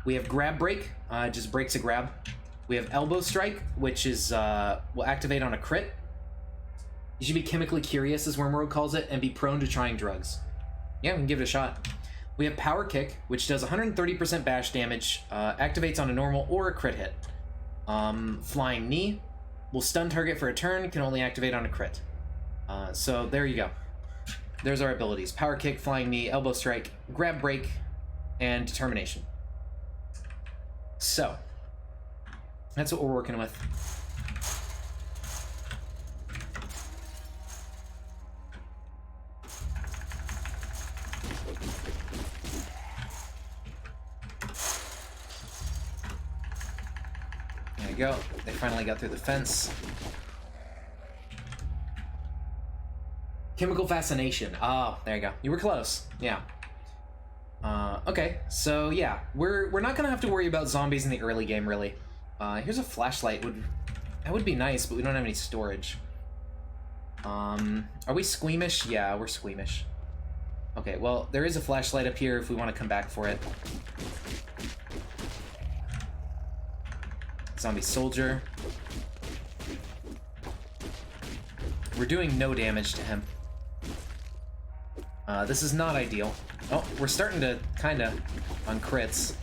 We have grab break, just breaks a grab. We have elbow strike, which is, will activate on a crit. You should be chemically curious, as Wormworld calls it, and be prone to trying drugs. Yeah, we can give it a shot. We have power kick, which does 130% bash damage, activates on a normal or a crit hit. Flying knee. Will stun target for a turn, can only activate on a crit. So there you go. There's our abilities. Power kick, flying knee, elbow strike, grab break, and determination. So, that's what we're working with. There you go. They finally got through the fence. Chemical fascination. Oh, there you go. You were close. Yeah. Okay, so yeah, we're not gonna have to worry about zombies in the early game, really. Here's a flashlight. That would be nice, but we don't have any storage. Are we squeamish? Yeah, we're squeamish. Okay, well, there is a flashlight up here if we want to come back for it. Zombie soldier. We're doing no damage to him. This is not ideal. Oh, we're starting to kinda on crits.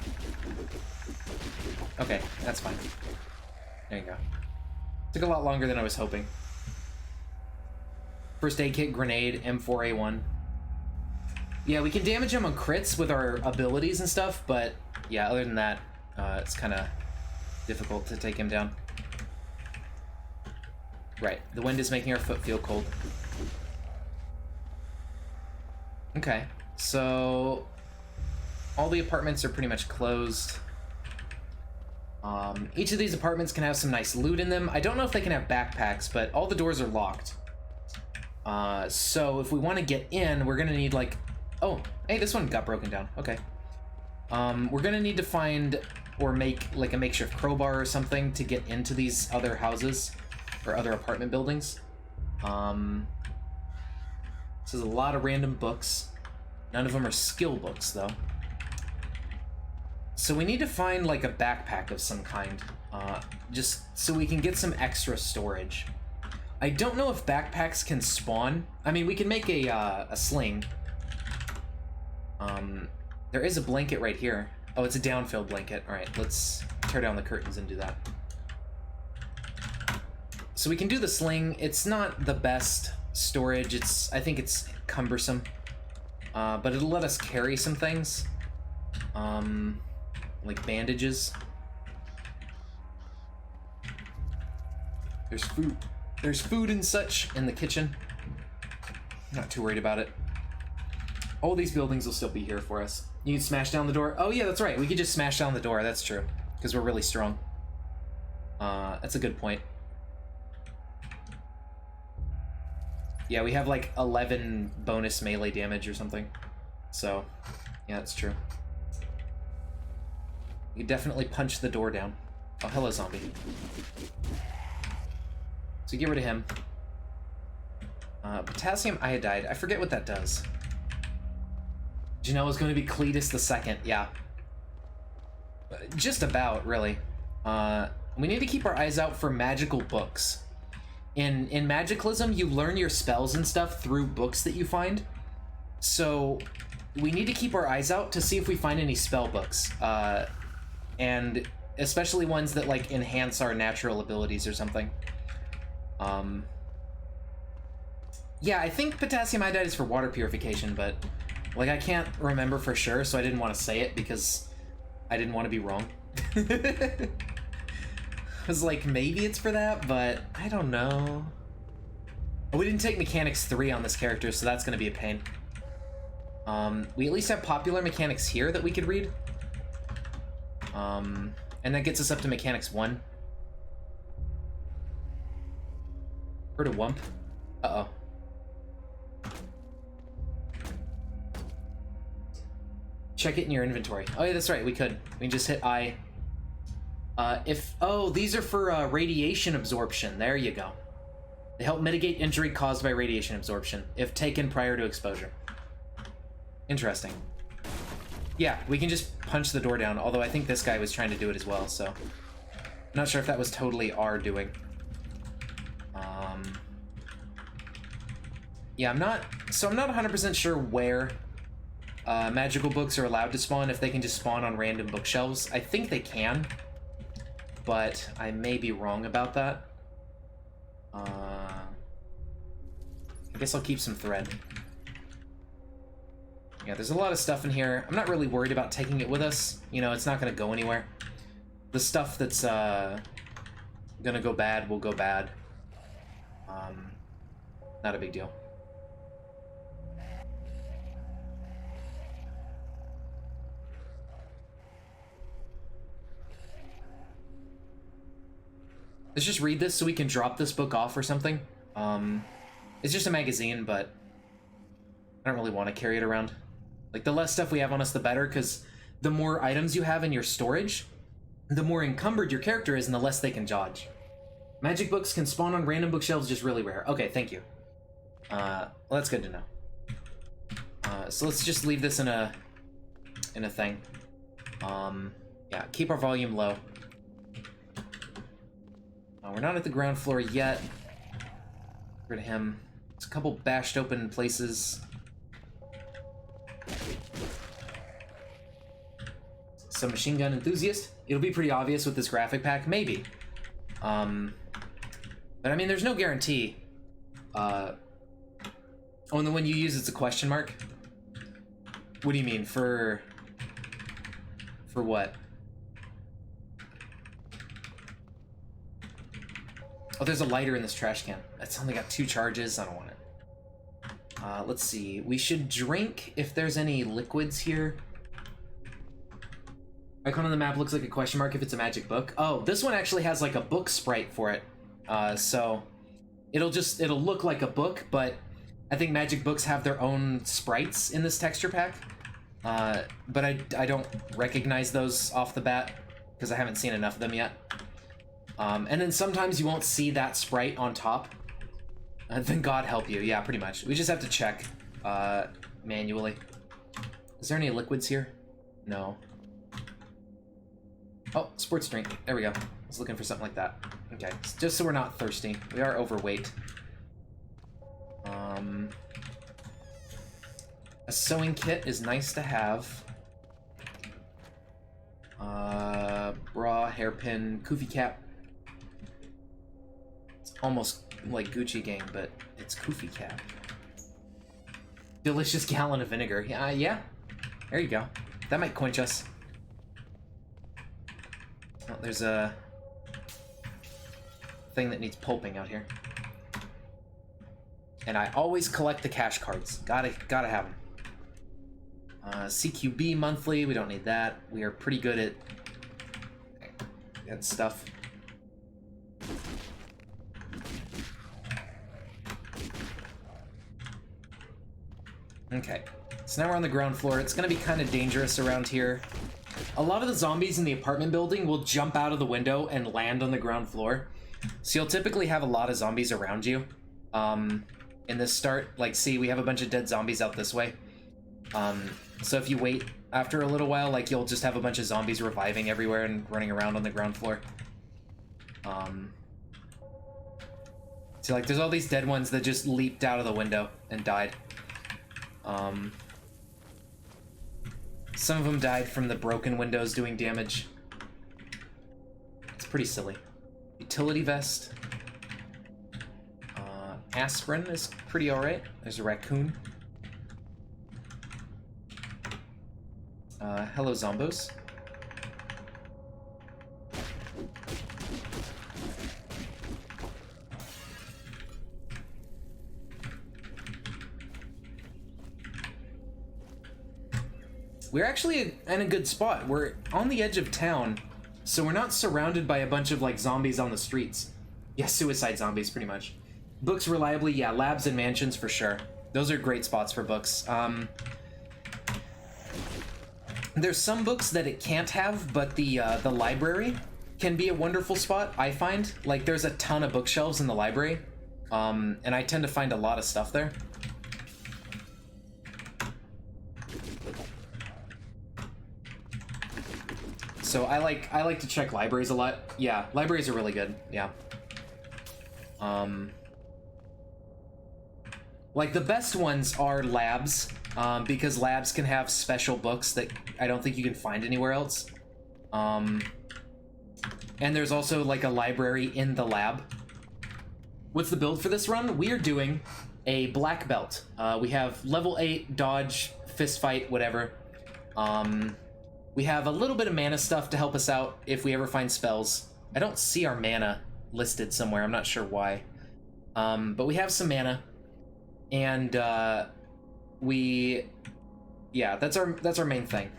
Okay, that's fine. There you go. Took a lot longer than I was hoping. First aid kit, grenade, M4A1. Yeah, we can damage him on crits with our abilities and stuff, but yeah, other than that, it's kinda difficult to take him down. Right, the wind is making our foot feel cold. Okay, so all the apartments are pretty much closed. Each of these apartments can have some nice loot in them. I don't know if they can have backpacks, but all the doors are locked. So if we want to get in, we're gonna need like... Oh, hey, this one got broken down. Okay. We're gonna need to find or make like a makeshift crowbar or something to get into these other houses or other apartment buildings. This is a lot of random books. None of them are skill books, though. So we need to find like a backpack of some kind, just so we can get some extra storage. I don't know if backpacks can spawn. I mean, we can make a sling. There is a blanket right here. Oh, it's a downfill blanket. All right, let's tear down the curtains and do that. So we can do the sling. It's not the best storage. I think it's cumbersome, but it'll let us carry some things, like bandages. There's food. There's food and such in the kitchen. Not too worried about it. All these buildings will still be here for us. You can smash down the door. Oh yeah, that's right. We could just smash down the door. That's true, because we're really strong. That's a good point. Yeah, we have like 11 bonus melee damage or something. So, yeah, that's true. You definitely punch the door down. Oh, hello, zombie. So get rid of him. Potassium iodide. I forget what that does. Did you know it was going to be Cletus II? Yeah. Just about, really. We need to keep our eyes out for magical books. In Magicalism, you learn your spells and stuff through books that you find. So we need to keep our eyes out to see if we find any spell books. And especially ones that like enhance our natural abilities or something. Yeah, I think potassium iodide is for water purification, but like I can't remember for sure, so I didn't want to say it because I didn't want to be wrong. I was like, maybe it's for that, but I don't know. Oh, we didn't take Mechanics 3 on this character, so that's going to be a pain. We at least have popular mechanics here that we could read. And that gets us up to Mechanics 1. Heard a wump. Uh-oh. Check it in your inventory. Oh yeah, that's right, we could. We can just hit I. Oh, these are for radiation absorption. There you go. They help mitigate injury caused by radiation absorption, if taken prior to exposure. Interesting. Yeah, we can just punch the door down, although I think this guy was trying to do it as well, so... I'm not sure if that was totally our doing. Yeah, I'm not 100% sure where magical books are allowed to spawn, if they can just spawn on random bookshelves. I think they can, but I may be wrong about that. I guess I'll keep some thread. Yeah, there's a lot of stuff in here. I'm not really worried about taking it with us. You know, it's not going to go anywhere. The stuff that's going to go bad will go bad. Not a big deal. Let's just read this so we can drop this book off or something. It's just a magazine, but I don't really want to carry it around. Like, the less stuff we have on us, the better, because the more items you have in your storage, the more encumbered your character is and the less they can dodge. Magic books can spawn on random bookshelves, just really rare. Okay, thank you. Well, that's good to know. So let's just leave this in a thing. Yeah, keep our volume low. We're not at the ground floor yet. Get rid of him. There's a couple bashed open places. Some machine gun enthusiast. It'll be pretty obvious with this graphic pack, maybe. But I mean, there's no guarantee. Oh, and the one you use, it's a question mark? What do you mean, for what? Oh, there's a lighter in this trash can. It's only got 2 charges. I don't want it. Let's see. We should drink if there's any liquids here. Icon on the map looks like a question mark if it's a magic book. Oh, this one actually has like a book sprite for it. So it'll look like a book, but I think magic books have their own sprites in this texture pack. But I don't recognize those off the bat because I haven't seen enough of them yet. And then sometimes you won't see that sprite on top. Then God help you. Yeah, pretty much. We just have to check manually. Is there any liquids here? No. Oh, sports drink. There we go. I was looking for something like that. Okay, just so we're not thirsty. We are overweight. A sewing kit is nice to have. Bra, hairpin, kufi cap. It's almost like Gucci Gang, but it's kufi cap. Delicious gallon of vinegar. Yeah. There you go. That might quench us. Oh, there's a thing that needs pulping out here. And I always collect the cash cards. Gotta have them. CQB monthly, we don't need that. We are pretty good at stuff. Okay, so now we're on the ground floor. It's gonna be kind of dangerous around here. A lot of the zombies in the apartment building will jump out of the window and land on the ground floor. So you'll typically have a lot of zombies around you. In this start, like, see, we have a bunch of dead zombies out this way. So if you wait after a little while, like, you'll just have a bunch of zombies reviving everywhere and running around on the ground floor. So, like, there's all these dead ones that just leaped out of the window and died. Some of them died from the broken windows doing damage. It's pretty silly. Utility vest. Aspirin is pretty alright. There's a raccoon. Hello, zombos. We're actually in a good spot. We're on the edge of town, so we're not surrounded by a bunch of, like, zombies on the streets. Yeah, suicide zombies, pretty much. Books reliably, yeah, labs and mansions for sure. Those are great spots for books. There's some books that it can't have, but the library can be a wonderful spot, I find. Like, there's a ton of bookshelves in the library, and I tend to find a lot of stuff there. So I like to check libraries a lot. Yeah, libraries are really good, yeah. Like, the best ones are labs, because labs can have special books that I don't think you can find anywhere else. And there's also, like, a library in the lab. What's the build for this run? We are doing a black belt. We have level 8, dodge, fist fight, whatever. We have a little bit of mana stuff to help us out if we ever find spells. I don't see our mana listed somewhere, I'm not sure why. But we have some mana. And yeah, that's our main thing.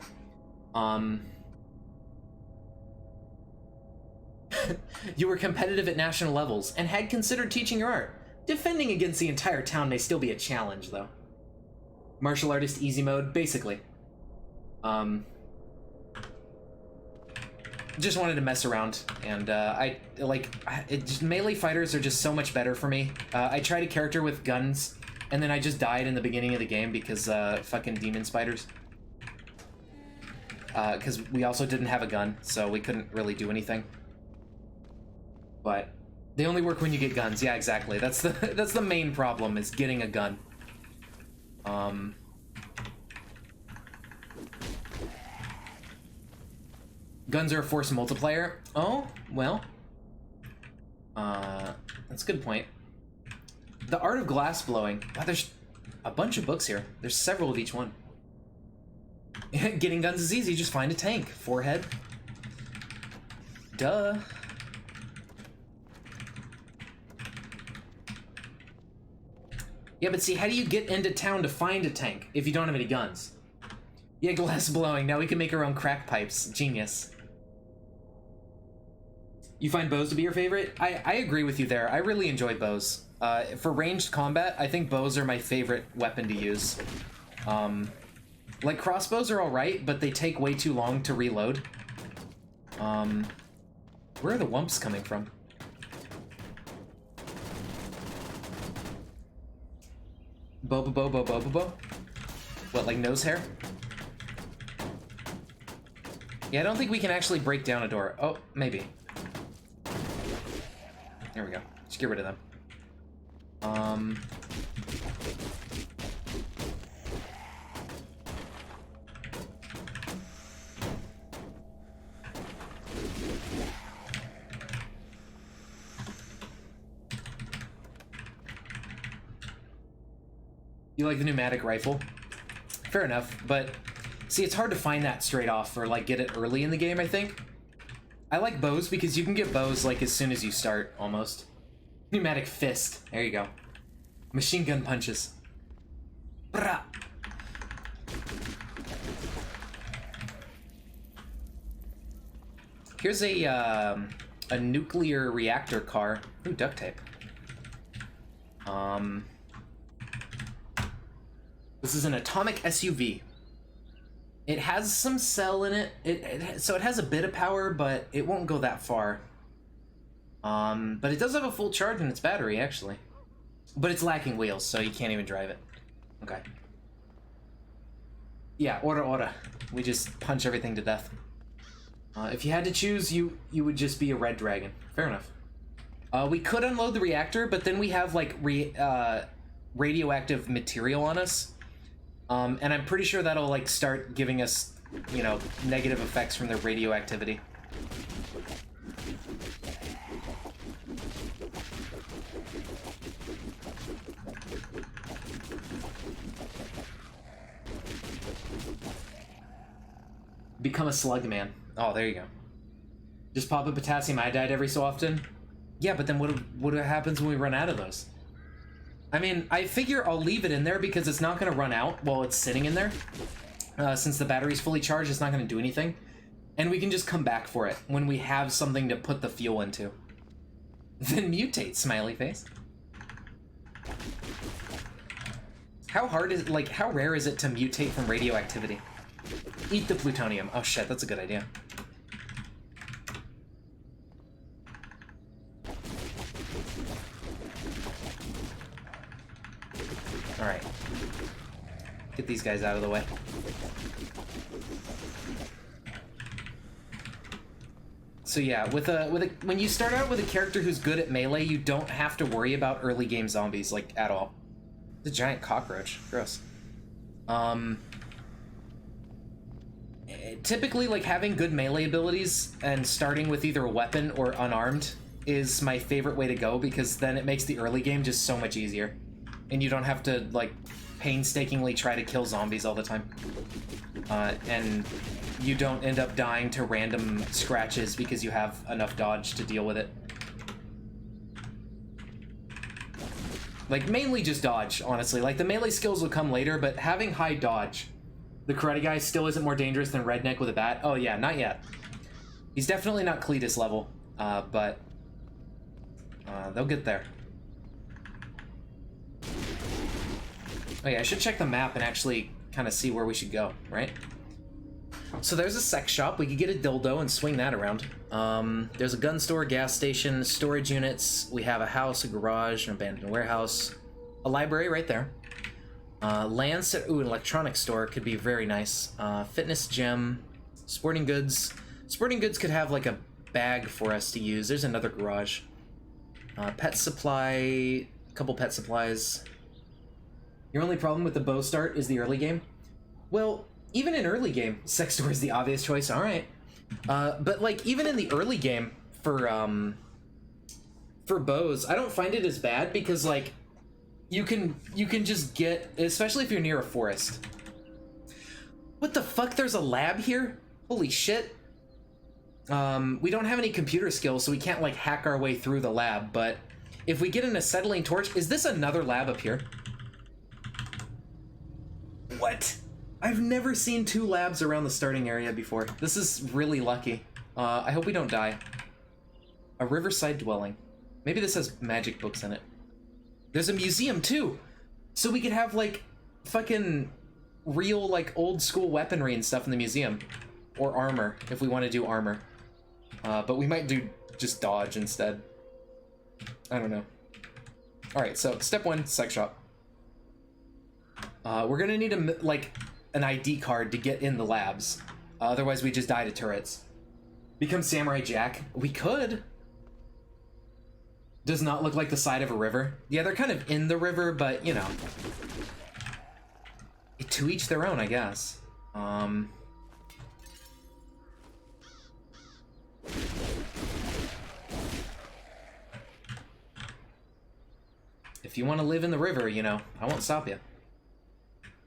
You were competitive at national levels and had considered teaching your art. Defending against the entire town may still be a challenge, though. Martial artist easy mode, basically. Just wanted to mess around, and melee fighters are just so much better for me. I tried a character with guns, and then I just died in the beginning of the game because fucking demon spiders. Because we also didn't have a gun, so we couldn't really do anything. But they only work when you get guns. Yeah, exactly. That's the main problem, is getting a gun. Guns are a force multiplier. Oh, well. That's a good point. The Art of Glass Blowing. Wow, there's a bunch of books here. There's several of each one. Getting guns is easy. Just find a tank. Forehead. Duh. Yeah, but see, how do you get into town to find a tank if you don't have any guns? Yeah, glass blowing. Now we can make our own crack pipes. Genius. You find bows to be your favorite? I agree with you there. I really enjoy bows. For ranged combat, I think bows are my favorite weapon to use. Like, crossbows are alright, but they take way too long to reload. Where are the wumps coming from? Bo. What, like nose hair? Yeah, I don't think we can actually break down a door. Oh, maybe. There we go. Just get rid of them. You like the pneumatic rifle? Fair enough, but see, it's hard to find that straight off or like get it early in the game, I think. I like bows because you can get bows like as soon as you start, almost. Pneumatic fist. There you go. Machine gun punches. Brah. Here's a nuclear reactor car. Ooh, duct tape. This is an atomic SUV. It has some cell in it. So it has a bit of power, but it won't go that far. But it does have a full charge in its battery, actually. But it's lacking wheels, so you can't even drive it. Okay. Yeah, ora. We just punch everything to death. If you had to choose, you would just be a red dragon. Fair enough. We could unload the reactor, but then we have, like, radioactive material on us. And I'm pretty sure that'll, like, start giving us, you know, negative effects from the radioactivity. Become a slug man. Oh, there you go. Just pop a potassium iodide every so often? Yeah, but then what happens when we run out of those? I mean, I figure I'll leave it in there because it's not going to run out while it's sitting in there. Since the battery's fully charged, it's not going to do anything. And we can just come back for it when we have something to put the fuel into. Then mutate, smiley face. How hard is it, like, how rare is it to mutate from radioactivity? Eat the plutonium. Oh shit, that's a good idea. Alright. Get these guys out of the way. So yeah, when you start out with a character who's good at melee, you don't have to worry about early game zombies, like, at all. The giant cockroach. Gross. Typically, like, having good melee abilities and starting with either a weapon or unarmed is my favorite way to go, because then it makes the early game just so much easier. And you don't have to, like, painstakingly try to kill zombies all the time. And you don't end up dying to random scratches because you have enough dodge to deal with it. Like, mainly just dodge, honestly. Like, the melee skills will come later, but having high dodge... The karate guy still isn't more dangerous than Redneck with a bat? Oh yeah, not yet. He's definitely not Cletus level, but they'll get there. Oh yeah, I should check the map and actually kind of see where we should go, right? So there's a sex shop. We could get a dildo and swing that around. There's a gun store, gas station, storage units. We have a house, a garage, an abandoned warehouse, a library right there. Land set. Ooh, an electronics store could be very nice. Fitness gym, sporting goods. Sporting goods could have like a bag for us to use. There's another garage. Pet supply, couple pet supplies. Your only problem with the bow start is the early game? Well, even in early game, sex store is the obvious choice. All right, but like even in the early game for bows, I don't find it as bad because like. You can just get, especially if you're near a forest. What the fuck? There's a lab here? Holy shit. We don't have any computer skills, so we can't like hack our way through the lab, but if we get an acetylene torch, is this another lab up here? What? I've never seen 2 labs around the starting area before. This is really lucky. I hope we don't die. A riverside dwelling. Maybe this has magic books in it. There's a museum too! So we could have like fucking real like old school weaponry and stuff in the museum. Or armor, if we want to do armor. But we might do just dodge instead. I don't know. Alright, so step 1, sex shop. We're gonna need an ID card to get in the labs. Otherwise we just die to turrets. Become Samurai Jack? We could. Does not look like the side of a river. Yeah, they're kind of in the river, but you know. To each their own, I guess. If you want to live in the river, you know, I won't stop you.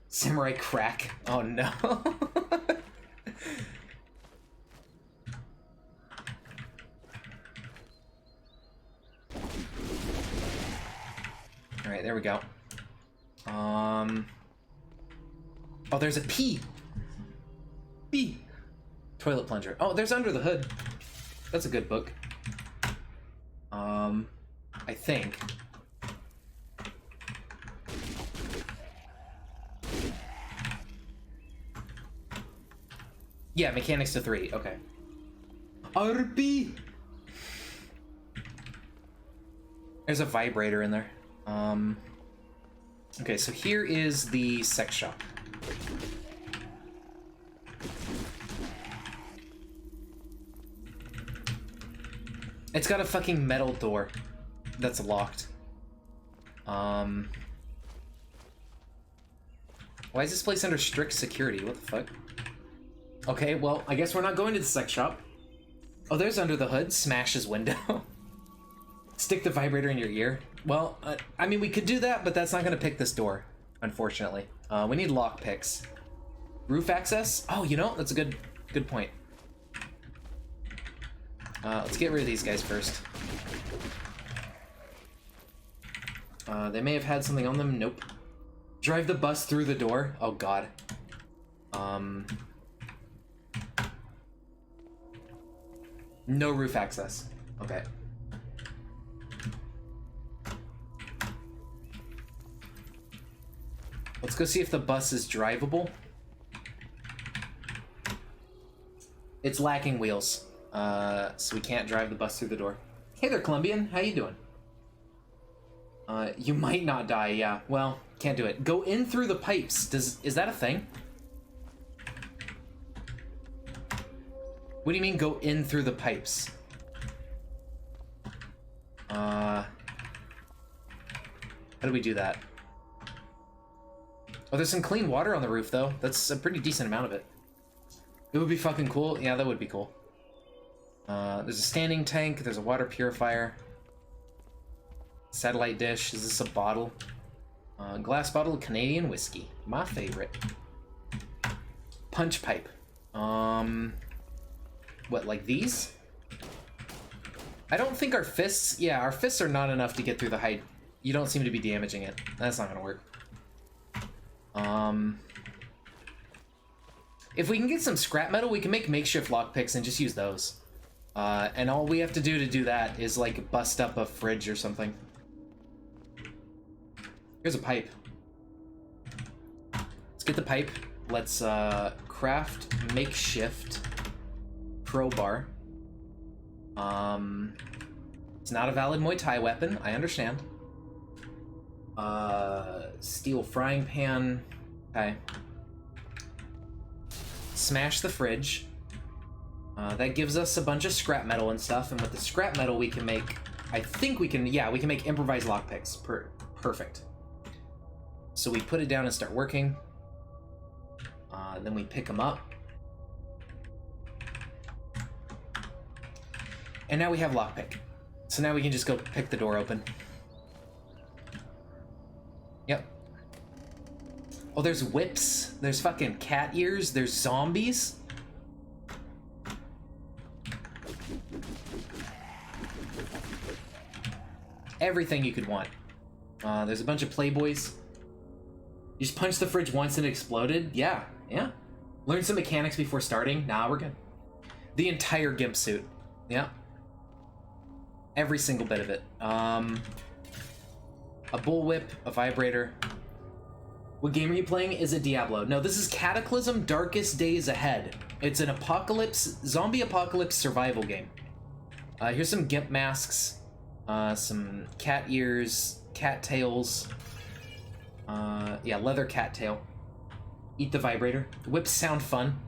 Samurai crack. Oh no. Alright, there we go. Oh, there's a P. P. Toilet plunger. Oh, there's Under the Hood. That's a good book. I think. Yeah, mechanics to 3. Okay. RP. There's a vibrator in there. Okay, so here is the sex shop. It's got a fucking metal door that's locked. Why is this place under strict security? What the fuck? Okay, well, I guess we're not going to the sex shop. Oh, there's Under the Hood. Smash his window. Stick the vibrator in your ear. Well, I mean, we could do that, but that's not going to pick this door, unfortunately. We need lock picks. Roof access? Oh, you know, that's a good point. Let's get rid of these guys first. They may have had something on them. Nope. Drive the bus through the door. Oh, God. No roof access. Okay. Let's go see if the bus is drivable. It's lacking wheels, so we can't drive the bus through the door. Hey there, Colombian. How you doing? You might not die, yeah. Well, can't do it. Go in through the pipes. Is that a thing? What do you mean, go in through the pipes? How do we do that? Oh, there's some clean water on the roof, though. That's a pretty decent amount of it. It would be fucking cool. Yeah, that would be cool. There's a standing tank. There's a water purifier. Satellite dish. Is this a bottle? Glass bottle of Canadian whiskey. My favorite. Punch pipe. What, like these? I don't think our fists... Yeah, our fists are not enough to get through the height. You don't seem to be damaging it. That's not gonna work. If we can get some scrap metal, we can make makeshift lockpicks and just use those. And all we have to do that is, like, bust up a fridge or something. Here's a pipe. Let's get the pipe. Let's, craft makeshift crowbar. It's not a valid Muay Thai weapon, I understand. Steel frying pan. Okay. Smash the fridge. That gives us a bunch of scrap metal and stuff, and with the scrap metal we can make... I think we can... Yeah, we can make improvised lockpicks. Perfect. So we put it down and start working. Then we pick them up. And now we have lockpick. So now we can just go pick the door open. Yep. Oh, there's whips. There's fucking cat ears. There's zombies. Everything you could want. There's a bunch of playboys. You just punched the fridge once and it exploded? Yeah. Yeah. Learn some mechanics before starting. Nah, we're good. The entire GIMP suit. Yeah. Every single bit of it. A bullwhip, a vibrator. What game are you playing? Is it Diablo? No, this is Cataclysm Darkest Days Ahead. It's an zombie apocalypse survival game. Here's some GIMP masks. Some cat ears, cat tails. Yeah, leather cat tail. Eat the vibrator. The whips sound fun.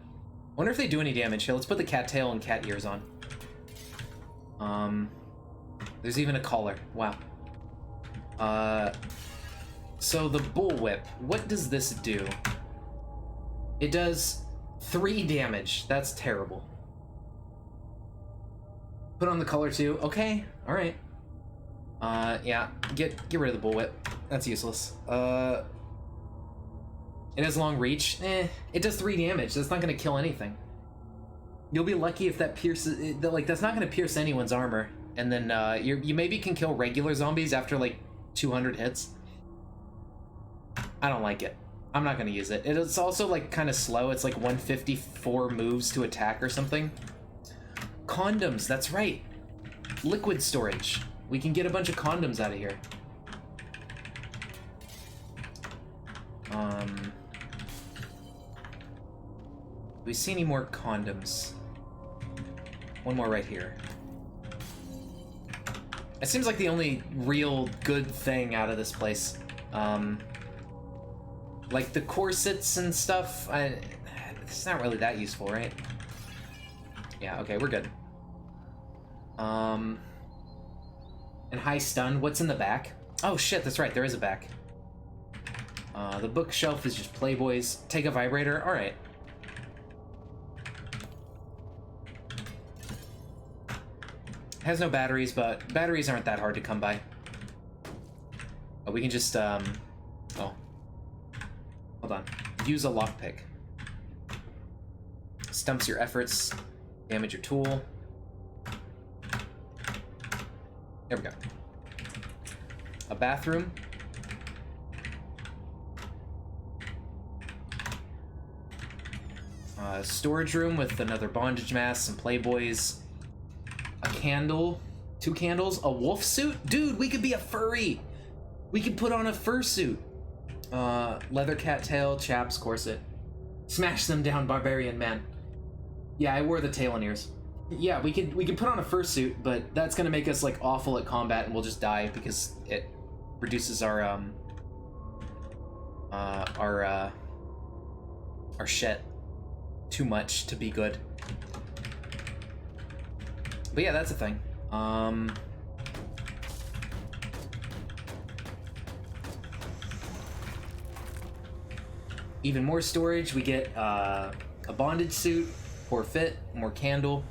Wonder if they do any damage. Here, let's put the cat tail and cat ears on. There's even a collar. Wow. So the bullwhip, what does this do? It does 3 damage. That's terrible. Put on the collar too. Okay, all right. Yeah, get rid of the bullwhip. That's useless. It has long reach. It does 3 damage. That's not gonna kill anything. You'll be lucky if that pierces. That's not gonna pierce anyone's armor. And then you maybe can kill regular zombies after like 200 hits. I don't like it. I'm not gonna use it. It's also like kind of slow. It's like 154 moves to attack or something. Condoms, that's right. Liquid storage. We can get a bunch of condoms out of here. Do we see any more condoms? One more right here. It seems like the only real good thing out of this place. Like the corsets and stuff, it's not really that useful, right? Yeah, okay, we're good. And high stun, what's in the back? Oh shit, that's right, there is a back. The bookshelf is just Playboys. Take a vibrator, alright. Has no batteries, but batteries aren't that hard to come by. Oh, we can just, oh. Hold on. Use a lockpick. Stumps your efforts. Damage your tool. There we go. A bathroom. Storage room with another bondage mask, some Playboys. A candle. 2 candles. A wolf suit? Dude, we could be a furry! We could put on a fursuit. Leather cattail, chaps, corset. Smash them down, barbarian man. Yeah, I wore the tail and ears. Yeah, we could put on a fursuit, but that's gonna make us like awful at combat, and we'll just die because it reduces our shit too much to be good. But yeah, that's a thing. Even more storage. We get a bondage suit, poor fit, more candle,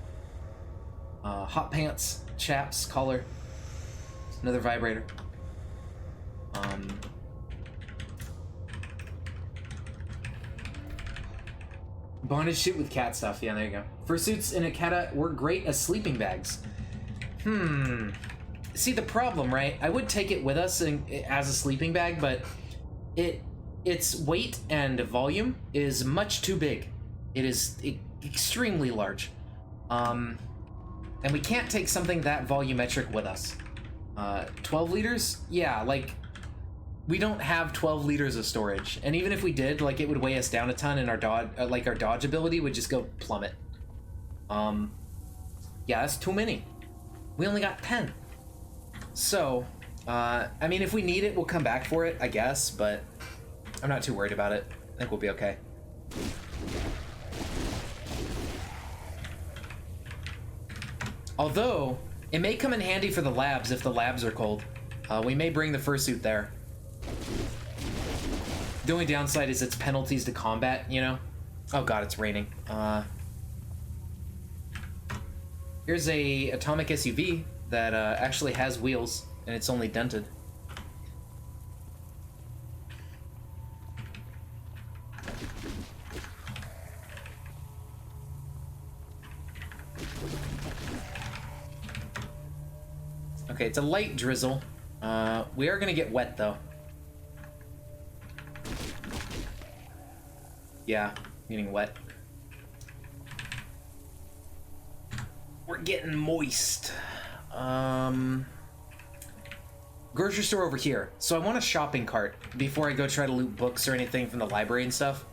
hot pants, chaps, collar, another vibrator. Bondage suit with cat stuff. Yeah, there you go. Fursuits in a cat work great as sleeping bags. See the problem, right? I would take it with us as a sleeping bag, but its weight and volume is much too big. It is extremely large. And we can't take something that volumetric with us. 12 liters? Yeah, like, we don't have 12 liters of storage. And even if we did, like, it would weigh us down a ton, and our dodge ability would just go plummet. Yeah, that's too many. We only got 10. So, I mean, if we need it, we'll come back for it, I guess, but I'm not too worried about it. I think we'll be okay. Although, it may come in handy for the labs if the labs are cold. We may bring the fursuit there. The only downside is its penalties to combat, you know? Oh god, it's raining. Here's a atomic SUV that actually has wheels, and it's only dented. Okay, it's a light drizzle. We are gonna get wet, though. Yeah, Getting wet. We're getting moist. Grocery store over here. So I want a shopping cart before I go try to loot books or anything from the library and stuff.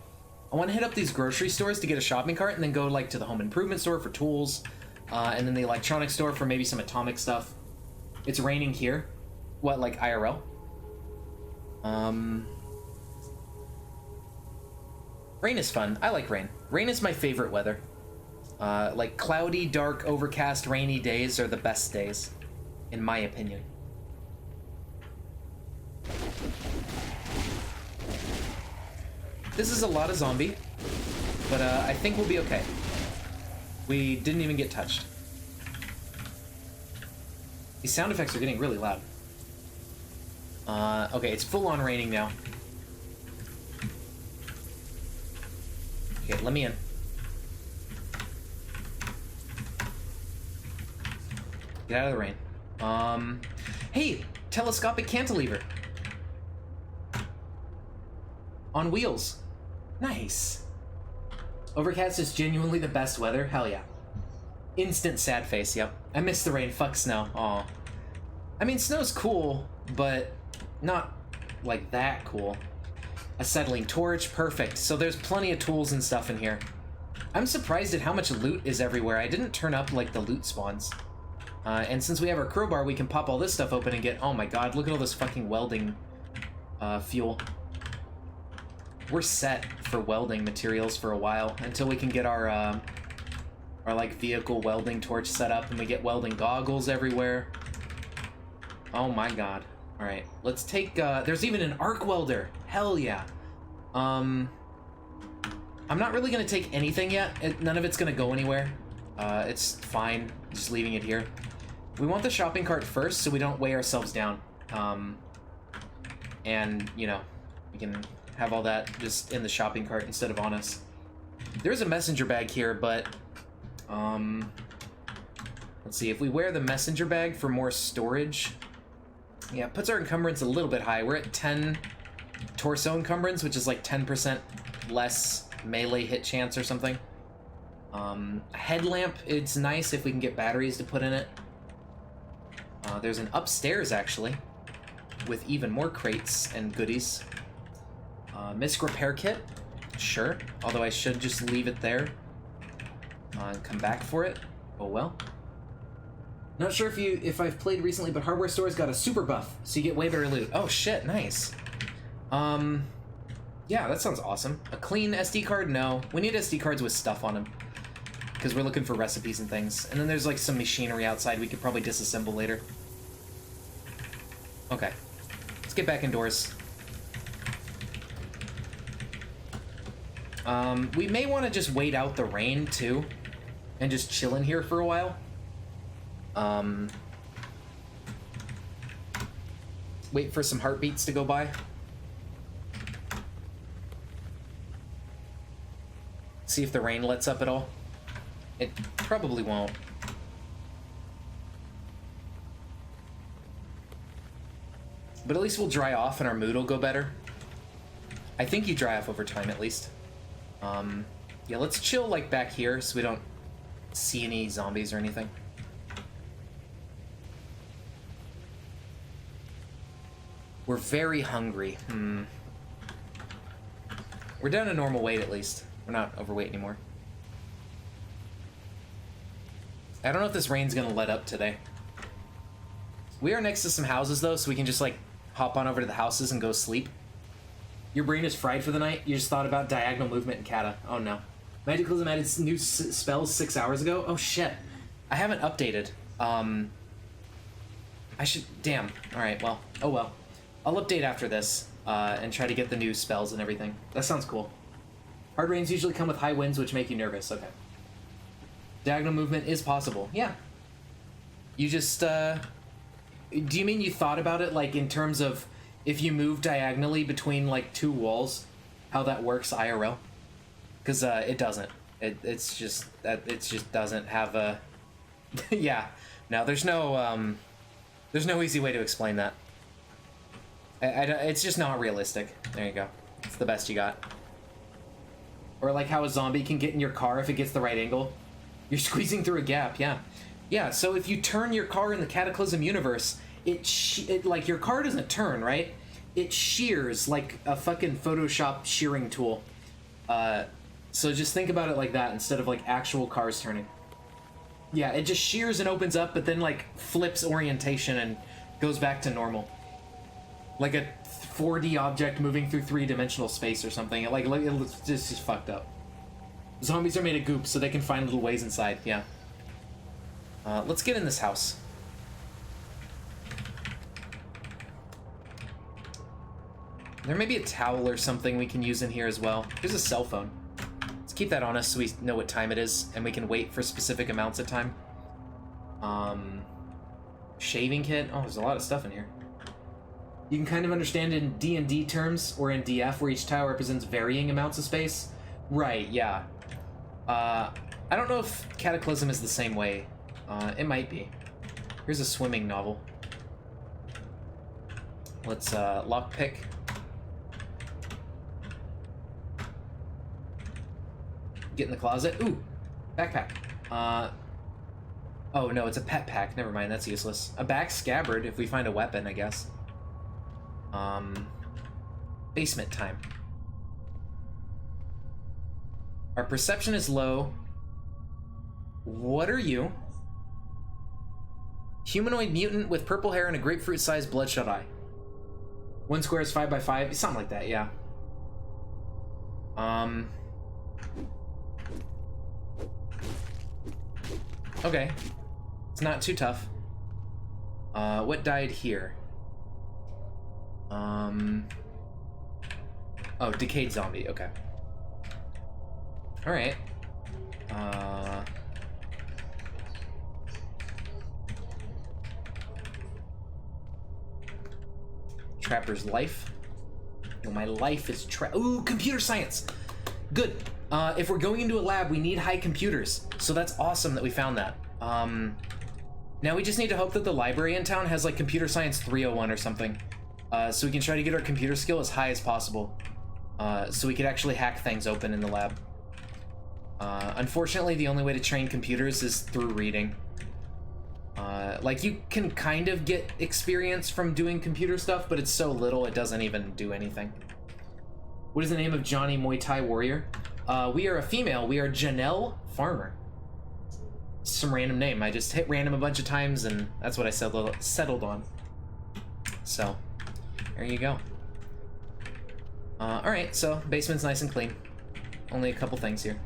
I want to hit up these grocery stores to get a shopping cart and then go like to the home improvement store for tools, and then the electronics store for maybe some atomic stuff. It's raining here. What, like IRL? Rain is fun. I like rain. Rain is my favorite weather. Like cloudy, dark, overcast, rainy days are the best days, in my opinion. This is a lot of zombie, but I think we'll be okay. We didn't even get touched. These sound effects are getting really loud. Okay, it's full on raining now. Okay, let me in. Get out of the rain. Hey, telescopic cantilever. On wheels. Nice. Overcast is genuinely the best weather. Hell yeah. Instant sad face, yep. I miss the rain, fuck snow. Aw. I mean, snow's cool, but not like that cool. Acetylene torch, perfect. So there's plenty of tools and stuff in here. I'm surprised at how much loot is everywhere. I didn't turn up like the loot spawns. And since we have our crowbar, we can pop all this stuff open and get, oh my god, look at all this fucking welding fuel. We're set for welding materials for a while until we can get our like vehicle welding torch set up and we get welding goggles everywhere. Oh my god. All right, let's take, there's even an arc welder. Hell yeah. I'm not really gonna take anything yet. None of it's gonna go anywhere. It's fine, just leaving it here. We want the shopping cart first so we don't weigh ourselves down. And, you know, we can have all that just in the shopping cart instead of on us. There's a messenger bag here, but, let's see, if we wear the messenger bag for more storage, yeah, it puts our encumbrance a little bit high. We're at 10 torso encumbrance, which is like 10% less melee hit chance or something. A headlamp, it's nice if we can get batteries to put in it. There's an upstairs, actually, with even more crates and goodies. Misc repair kit, sure, although I should just leave it there and come back for it. Oh well. Not sure if I've played recently, but hardware stores got a super buff, so you get way better loot. Oh shit, nice. Yeah, that sounds awesome. A clean SD card? No. We need SD cards with stuff on them, because we're looking for recipes and things. And then there's like some machinery outside we could probably disassemble later. Okay, let's get back indoors. We may want to just wait out the rain too, and just chill in here for a while. Wait for some heartbeats to go by. See if the rain lets up at all. It probably won't. But at least we'll dry off and our mood will go better. I think you dry off over time at least. Yeah, let's chill like back here so we don't see any zombies or anything. We're very hungry. We're down to normal weight at least. We're not overweight anymore. I don't know if this rain's gonna let up today. We are next to some houses though, so we can just like hop on over to the houses and go sleep. Your brain is fried for the night? You just thought about diagonal movement and kata. Oh no. Magicalism added new spells 6 hours ago? Oh shit. I haven't updated. I should... Damn. Alright, well. Oh well. I'll update after this, and try to get the new spells and everything. That sounds cool. Hard rains usually come with high winds, which make you nervous. Okay. Diagonal movement is possible. Yeah. You just, do you mean you thought about it, like, in terms of if you move diagonally between, like, two walls, how that works IRL? Because, it doesn't. It just doesn't have a... Yeah. No, there's no easy way to explain that. It's just not realistic. There you go. It's the best you got. Or like how a zombie can get in your car if it gets the right angle. You're squeezing through a gap, yeah. Yeah, so if you turn your car in the Cataclysm universe, it like, your car doesn't turn, right? It shears like a fucking Photoshop shearing tool. So just think about it like that instead of like actual cars turning. Yeah, it just shears and opens up, but then like flips orientation and goes back to normal. Like a 4D object moving through 3-dimensional space or something. It's just fucked up. Zombies are made of goop, so they can find little ways inside, yeah. Let's get in this house. There may be a towel or something we can use in here as well. Here's a cell phone. Let's keep that on us so we know what time it is, and we can wait for specific amounts of time. Shaving kit. Oh, there's a lot of stuff in here. You can kind of understand in D&D terms, or in DF, where each tile represents varying amounts of space. Right, yeah. I don't know if Cataclysm is the same way. It might be. Here's a swimming novel. Let's, lockpick. Get in the closet. Ooh! Backpack. Oh, no, it's a pet pack. Never mind, that's useless. A back scabbard, if we find a weapon, I guess. Basement time. Our perception is low. What are you? Humanoid mutant with purple hair and a grapefruit-sized bloodshot eye. 1 square is 5 by 5. Something like that, yeah. Okay. It's not too tough. What died here? Oh, decayed zombie, okay. Alright. Trapper's life. Oh, my life is ooh, computer science! Good. If we're going into a lab, we need high computers. So that's awesome that we found that. Now we just need to hope that the library in town has like computer science 301 or something. So we can try to get our computer skill as high as possible. So we could actually hack things open in the lab. Unfortunately, the only way to train computers is through reading. Like, you can kind of get experience from doing computer stuff, but it's so little it doesn't even do anything. What is the name of Johnny Muay Thai Warrior? We are a female. We are Janelle Farmer. Some random name. I just hit random a bunch of times, and that's what I settled on. So, there you go. Alright, so basement's nice and clean. Only a couple things here.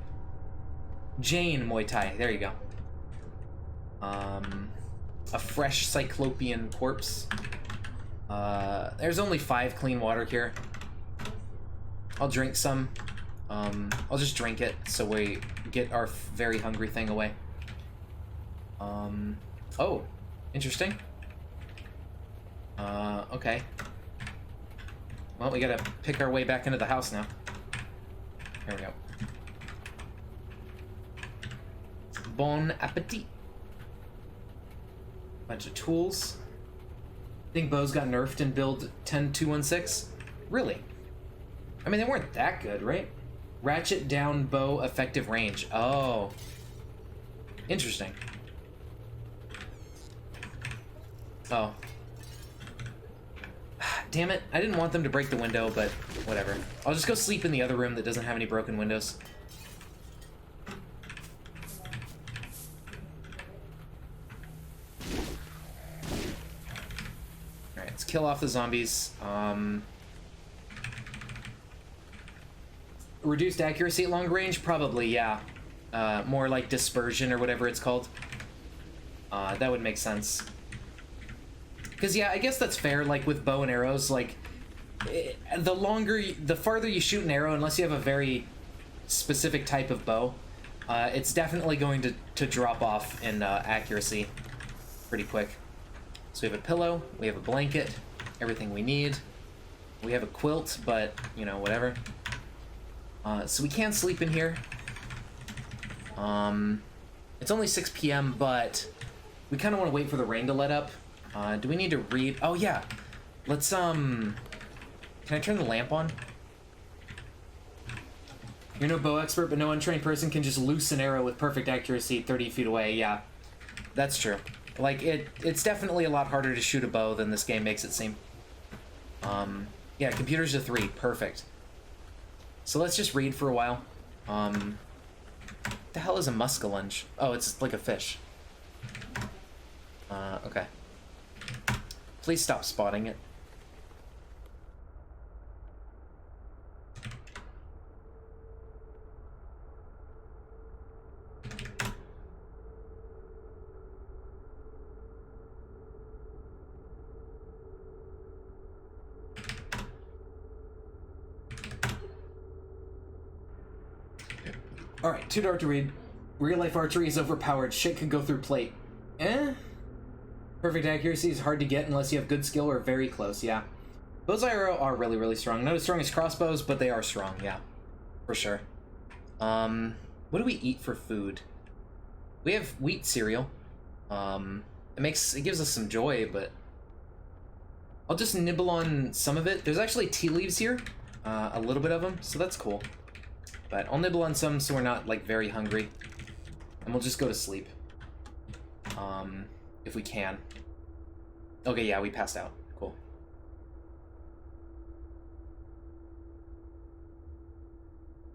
Jane Muay Thai. There you go. A fresh cyclopean corpse. There's only 5 clean water here. I'll drink some. I'll just drink it so we get our very hungry thing away. Oh, interesting. Okay. Well, we gotta pick our way back into the house now. Here we go. Bon appetit. Bunch of tools. I think bows got nerfed in build 10.216. Really? I mean, they weren't that good, right? Ratchet down bow effective range. Oh. Interesting. Oh. Damn it. I didn't want them to break the window, but whatever. I'll just go sleep in the other room that doesn't have any broken windows. Alright, let's kill off the zombies. Reduced accuracy at long range? Probably, yeah. More like dispersion or whatever it's called. That would make sense. Because, yeah, I guess that's fair, like, with bow and arrows, like, the farther you shoot an arrow, unless you have a very specific type of bow, it's definitely going to drop off in accuracy pretty quick. So we have a pillow, we have a blanket, everything we need. We have a quilt, but, you know, whatever. So we can sleep in here. It's only 6 p.m., but we kind of want to wait for the rain to let up. Do we need to read? Oh, yeah. Let's, can I turn the lamp on? You're no bow expert, but no untrained person can just loose an arrow with perfect accuracy 30 feet away. Yeah, that's true. Like, it's definitely a lot harder to shoot a bow than this game makes it seem. Yeah, computer's a 3. Perfect. So let's just read for a while. What the hell is a muskellunge? Oh, it's like a fish. Okay. Please stop spotting it. Alright, too dark to read. Real life archery is overpowered. Shit can go through plate. Eh? Perfect accuracy is hard to get unless you have good skill or very close, yeah. Bows arrow are really, really strong. Not as strong as crossbows, but they are strong, yeah. For sure. What do we eat for food? We have wheat cereal. It gives us some joy, but I'll just nibble on some of it. There's actually tea leaves here. A little bit of them, so that's cool. But I'll nibble on some so we're not, like, very hungry. And we'll just go to sleep. If we can. Okay, yeah, we passed out. Cool.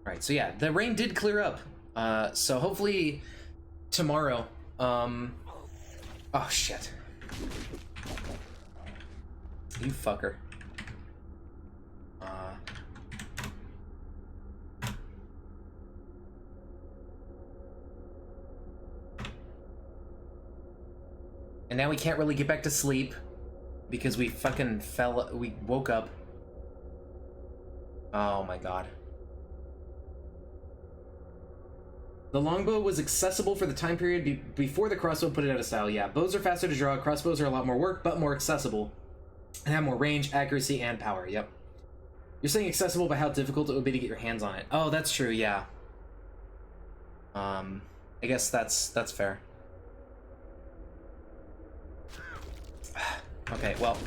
Alright, so yeah, the rain did clear up. So hopefully tomorrow, oh, shit. You fucker. And now we can't really get back to sleep because we fucking we woke up. Oh my god. The longbow was accessible for the time period before the crossbow put it out of style. Yeah, bows are faster to draw, crossbows are a lot more work, but more accessible. And have more range, accuracy, and power, yep. You're saying accessible by how difficult it would be to get your hands on it. Oh, that's true, yeah. I guess that's fair. Okay, well,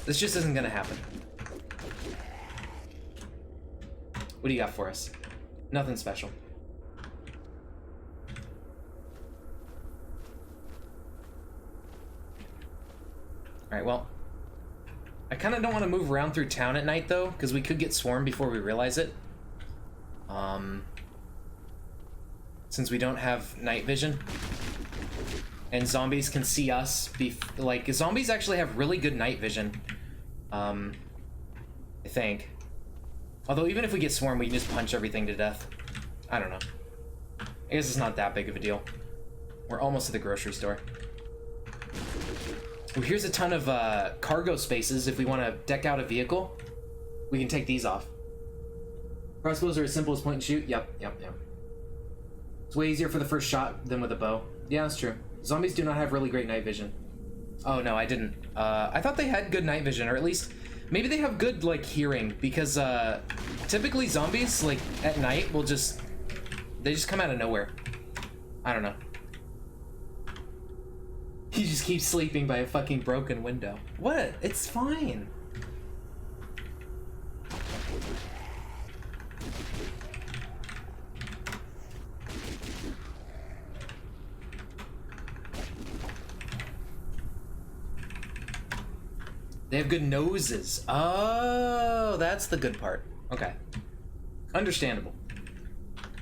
this just isn't gonna happen. What do you got for us? Nothing special. Alright, well, I kind of don't want to move around through town at night, though, because we could get swarmed before we realize it. Since we don't have night vision. And zombies can see us. Like, zombies actually have really good night vision. I think. Although, even if we get swarmed, we can just punch everything to death. I don't know. I guess it's not that big of a deal. We're almost at the grocery store. Ooh, here's a ton of cargo spaces if we want to deck out a vehicle. We can take these off. Crossbows are as simple as point and shoot. Yep. It's way easier for the first shot than with a bow. Yeah, that's true. Zombies do not have really great night vision. Oh, no, I didn't. I thought they had good night vision, or at least maybe they have good, like, hearing, because typically zombies, like, at night they just come out of nowhere. I don't know. He just keeps sleeping by a fucking broken window. What? It's fine. They have good noses. Oh, that's the good part. Okay. Understandable.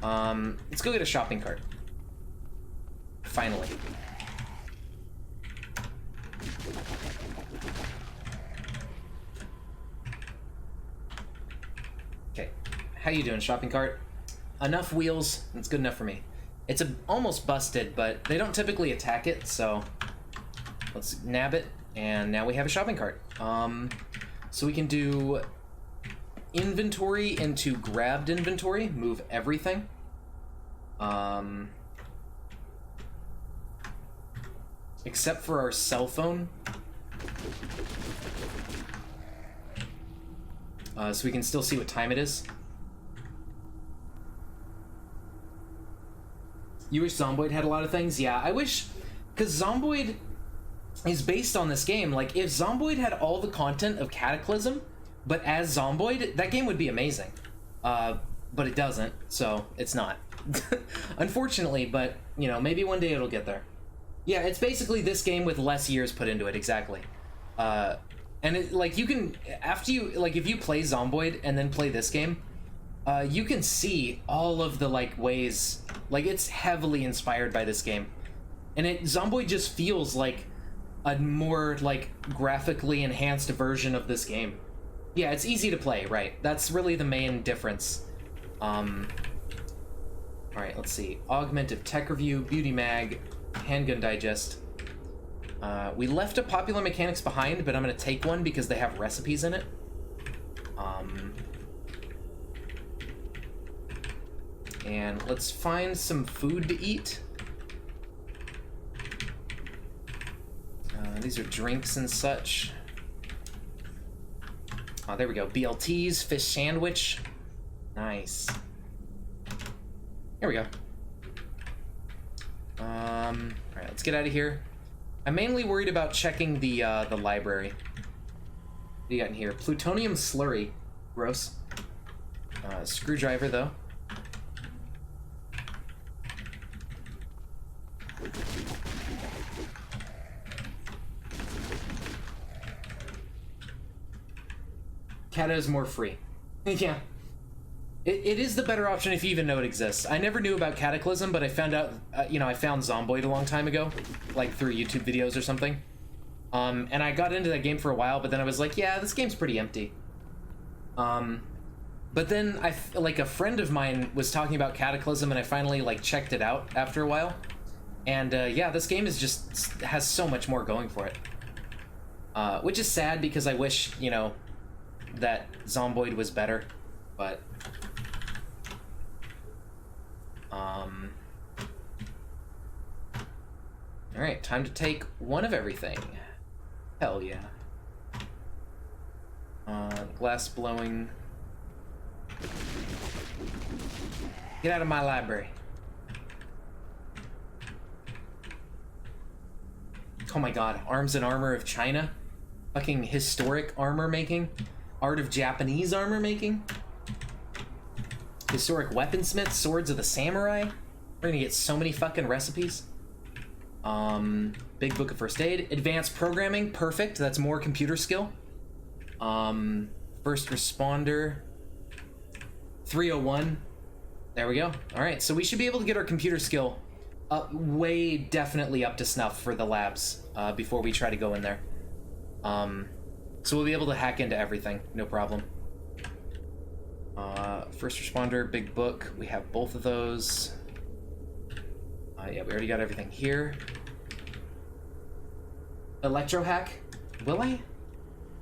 Let's go get a shopping cart. Finally. Okay. How you doing, shopping cart? Enough wheels. That's good enough for me. It's almost busted, but they don't typically attack it, so let's nab it. And now we have a shopping cart. So we can do inventory into grabbed inventory, move everything. Except for our cell phone. So we can still see what time it is. You wish Zomboid had a lot of things? Yeah, I wish, because Zomboid is based on this game. Like, if Zomboid had all the content of Cataclysm, but as Zomboid, that game would be amazing. but it doesn't, so it's not. Unfortunately, but, you know, maybe one day it'll get there. Yeah, it's basically this game with less years put into it, exactly. And it, like, you can, after you, like, if you play Zomboid and then play this game, you can see all of the, like, ways, like, it's heavily inspired by this game. And Zomboid just feels like a more, like, graphically enhanced version of this game. Yeah, it's easy to play, right. That's really the main difference. Alright, let's see. Augmented Tech Review, Beauty Mag, Handgun Digest. We left a Popular Mechanics behind, but I'm going to take one because they have recipes in it. And let's find some food to eat. These are drinks and such. Oh, there we go. BLTs, fish sandwich. Nice. Here we go. Alright, let's get out of here. I'm mainly worried about checking the library. What do you got in here? Plutonium slurry. Gross. Screwdriver, though. Kata is more free. Yeah. It is the better option if you even know it exists. I never knew about Cataclysm, but I found out, you know, I found Zomboid a long time ago, like through YouTube videos or something. And I got into that game for a while, but then I was like, yeah, this game's pretty empty. But then like a friend of mine was talking about Cataclysm, and I finally like checked it out after a while. And yeah, this game is just has so much more going for it. Which is sad because I wish, you know, that Zomboid was better, but alright, time to take one of everything. Hell yeah. Glass blowing. Get out of my library. Oh my god, Arms and Armor of China? Fucking historic armor making? Art of Japanese armor making? Historic weaponsmith, Swords of the Samurai? We're gonna get so many fucking recipes. Big Book of First Aid. Advanced Programming, perfect. That's more computer skill. First Responder. 301. There we go. Alright, so we should be able to get our computer skill up, definitely up to snuff for the labs, before we try to go in there. So we'll be able to hack into everything, no problem. First Responder, Big Book, we have both of those. Yeah, we already got everything here. Electro hack? Will I?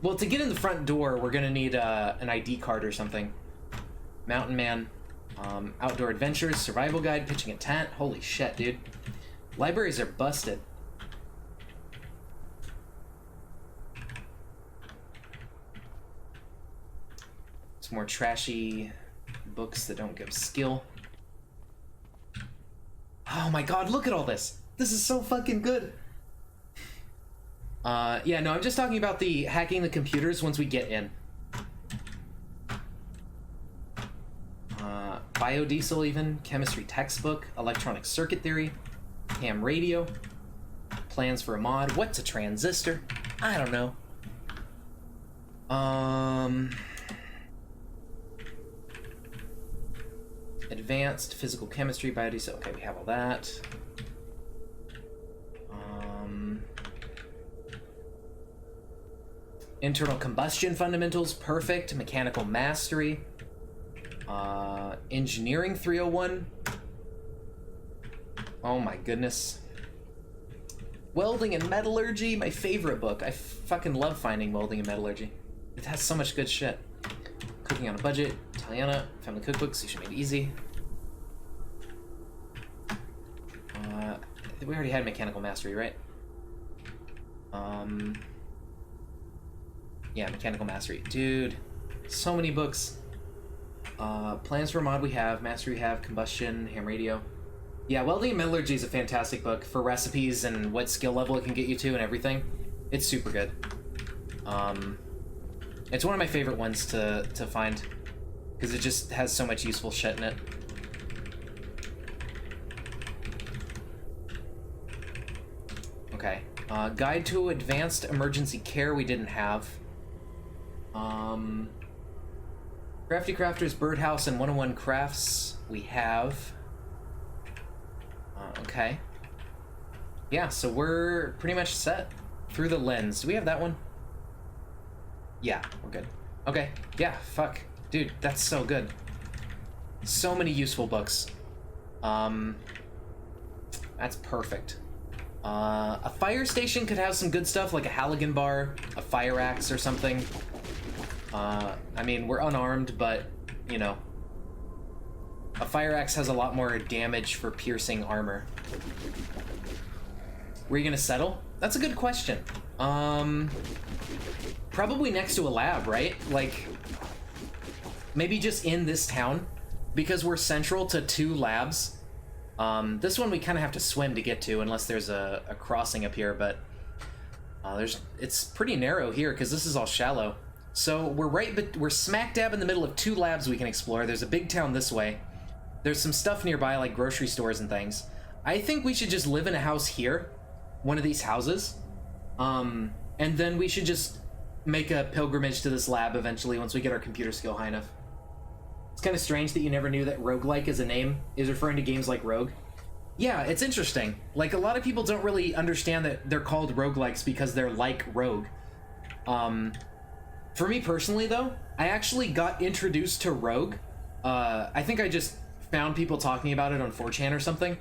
Well, to get in the front door, we're gonna need an ID card or something. Mountain Man, Outdoor Adventures, Survival Guide, Pitching a Tent. Holy shit, dude. Libraries are busted. Some more trashy books that don't give skill. Oh my god, look at all this! This is so fucking good! Yeah, no, I'm just talking about the hacking the computers once we get in. Biodiesel even, chemistry textbook, electronic circuit theory, ham radio, plans for a mod, what's a transistor? I don't know. Advanced physical chemistry, biodiesel, okay, we have all that. Internal combustion fundamentals, perfect. Mechanical mastery. Engineering 301. Oh my goodness. Welding and metallurgy, my favorite book. I fucking love finding welding and metallurgy. It has so much good shit. Cooking on a budget, Italiana, family cookbooks, you should make it easy. We already had mechanical mastery, right? Yeah, mechanical mastery. Dude, so many books. Plans for a mod we have, mastery we have, combustion, ham radio. Yeah, welding and metallurgy is a fantastic book for recipes and what skill level it can get you to and everything. It's super good. It's one of my favorite ones to find. because it just has so much useful shit in it. Okay. Guide to Advanced Emergency Care we didn't have. Crafty Crafter's Birdhouse and 101 Crafts we have. Okay. Yeah, so we're pretty much set. Through the Lens. Do we have that one? Yeah, we're good. Okay, yeah, fuck. Dude, that's so good. So many useful books. That's perfect. A fire station could have some good stuff, like a Halligan bar, a fire axe or something. I mean, we're unarmed, but, you know. A fire axe has a lot more damage for piercing armor. Where are you gonna settle? That's a good question. Probably next to a lab, right? Like, maybe just in this town, because we're central to 2 labs. This one we kind of have to swim to get to, unless there's a crossing up here, but it's pretty narrow here, because this is all shallow. So we're smack dab in the middle of 2 labs we can explore. There's a big town this way. There's some stuff nearby, like grocery stores and things. I think we should just live in a house here, one of these houses, and then we should just make a pilgrimage to this lab eventually once we get our computer skill high enough. It's kind of strange that you never knew that roguelike as a name is referring to games like Rogue. Yeah, it's interesting. Like, a lot of people don't really understand that they're called roguelikes because they're like Rogue. For me personally, though, I actually got introduced to Rogue. I think I just found people talking about it on 4chan or something.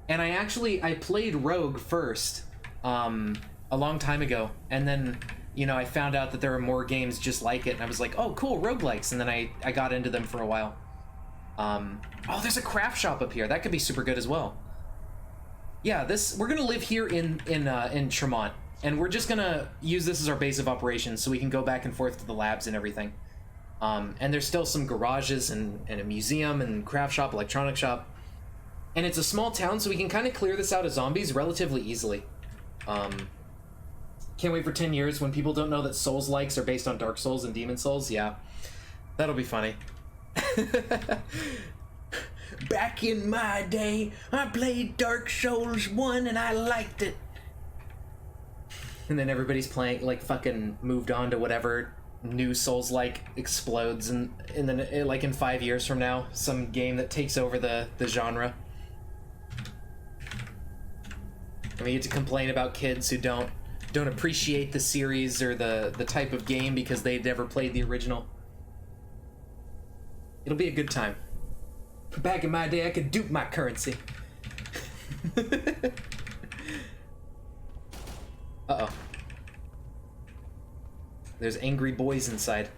And I played Rogue first, a long time ago. And then, you know, I found out that there were more games just like it. And I was like, oh, cool, roguelikes. And then I got into them for a while. Oh, there's a craft shop up here. That could be super good as well. Yeah, we're gonna live here in Tremont. And we're just gonna use this as our base of operations so we can go back and forth to the labs and everything. And there's still some garages and a museum and craft shop, electronic shop. And it's a small town, so we can kind of clear this out of zombies relatively easily. Can't wait for 10 years when people don't know that Souls-likes are based on Dark Souls and Demon Souls. Yeah, that'll be funny. Back in my day, I played Dark Souls 1 and I liked it. And then everybody's playing, like, fucking moved on to whatever new Souls-like explodes and then, like, in 5 years from now, some game that takes over the genre. And we get to complain about kids who don't appreciate the series or the type of game because they'd never played the original. It'll be a good time. Back in my day, I could dupe my currency. Uh-oh. There's angry boys inside.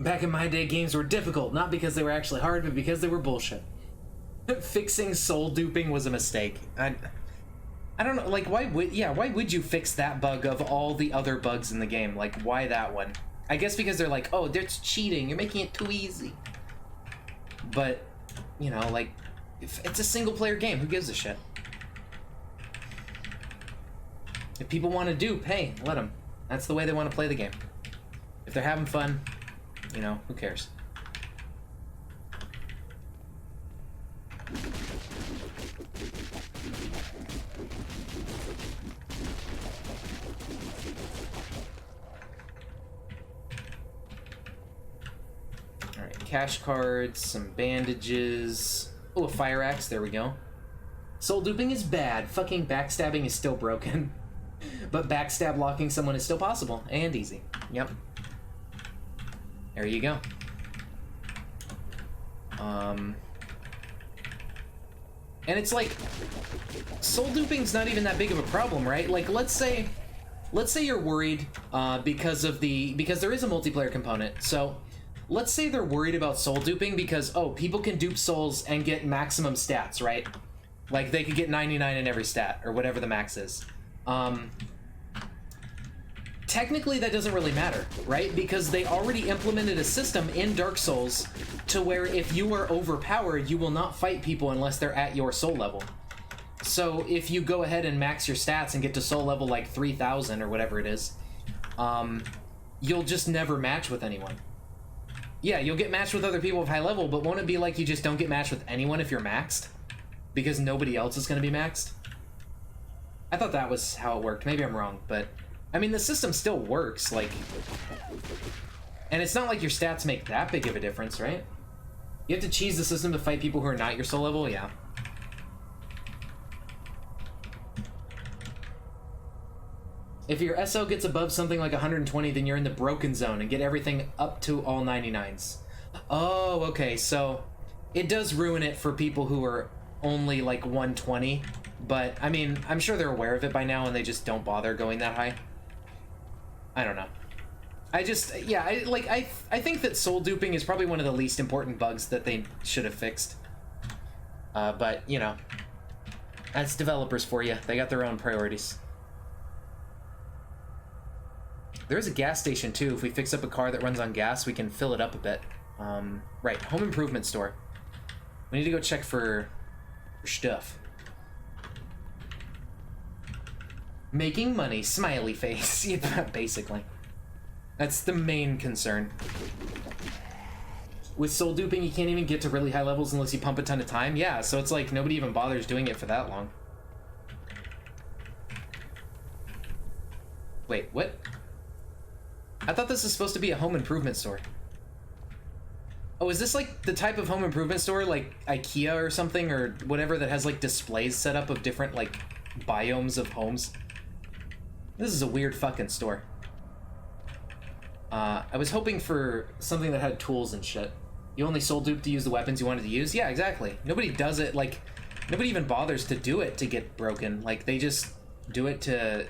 Back in my day, games were difficult, not because they were actually hard, but because they were bullshit. Fixing soul duping was a mistake. I don't know, like, why would you fix that bug of all the other bugs in the game? Like, why that one? I guess because they're like, oh, that's cheating, you're making it too easy. But, you know, like, if it's a single-player game, who gives a shit? If people want to dupe, hey, let them. That's the way they want to play the game. If they're having fun, you know, who cares? Alright, cash cards, some bandages. Oh, a fire axe, there we go. Soul duping is bad. Fucking backstabbing is still broken. But backstab locking someone is still possible and easy. Yep. There you go. And it's like, soul duping's not even that big of a problem, right? Like, let's say you're worried because there is a multiplayer component. So let's say they're worried about soul duping because, oh, people can dupe souls and get maximum stats, right? Like, they could get 99 in every stat, or whatever the max is. Technically, that doesn't really matter, right? Because they already implemented a system in Dark Souls to where if you are overpowered, you will not fight people unless they're at your soul level. So if you go ahead and max your stats and get to soul level like 3,000 or whatever it is, you'll just never match with anyone. Yeah, you'll get matched with other people of high level, but won't it be like you just don't get matched with anyone if you're maxed? Because nobody else is going to be maxed? I thought that was how it worked. Maybe I'm wrong, but... I mean, the system still works, like... And it's not like your stats make that big of a difference, right? You have to cheese the system to fight people who are not your soul level? Yeah. If your SO gets above something like 120, then you're in the broken zone and get everything up to all 99s. Oh, okay, so... It does ruin it for people who are only, like, 120. But, I mean, I'm sure they're aware of it by now and they just don't bother going that high. I don't know. I think that soul duping is probably one of the least important bugs that they should have fixed. But, you know, that's developers for you. They got their own priorities. There is a gas station, too. If we fix up a car that runs on gas, we can fill it up a bit. Right, home improvement store. We need to go check for stuff. Making money, smiley face. Yeah, basically. That's the main concern. With soul duping, you can't even get to really high levels unless you pump a ton of time. Yeah, so it's like nobody even bothers doing it for that long. Wait, what? I thought this was supposed to be a home improvement store. Oh, is this like the type of home improvement store like IKEA or something or whatever that has like displays set up of different like biomes of homes? This is a weird fucking store. I was hoping for something that had tools and shit. You only soul dupe to use the weapons you wanted to use? Yeah, exactly. Nobody does it, like, nobody even bothers to do it to get broken. Like, they just do it to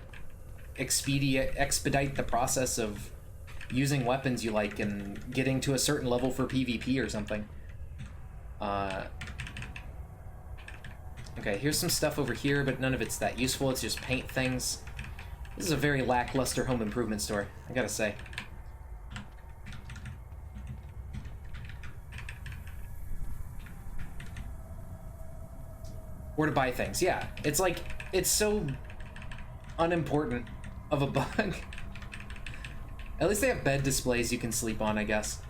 expedite the process of using weapons you like and getting to a certain level for PvP or something. Okay, here's some stuff over here, but none of it's that useful. It's just paint things. This is a very lackluster home improvement store, I gotta say. Or to buy things, yeah. It's like, it's so unimportant of a bug. At least they have bed displays you can sleep on, I guess.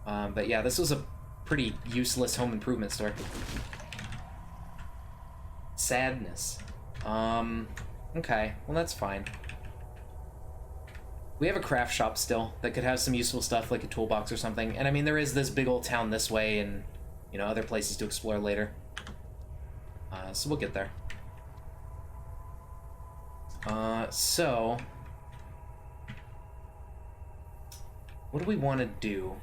But yeah, this was a pretty useless home improvement store. Sadness. Okay, well that's fine. We have a craft shop still that could have some useful stuff like a toolbox or something. And I mean, there is this big old town this way and, you know, other places to explore later. So we'll get there. So... what do we want to do?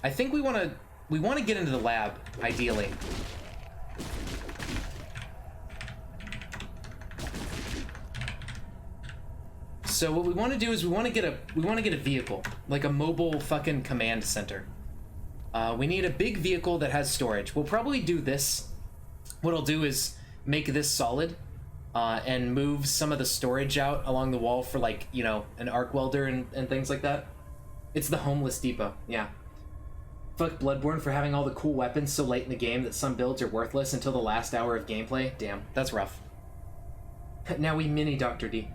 I think we want to get into the lab, ideally. So what we want to do is we want to get a vehicle, like a mobile fucking command center. We need a big vehicle that has storage. We'll probably do this. What I'll do is make this solid, and move some of the storage out along the wall for, like, you know, an arc welder and things like that. It's the homeless depot, yeah. Fuck Bloodborne for having all the cool weapons so late in the game that some builds are worthless until the last hour of gameplay. Damn, that's rough. Now we mini Dr. D.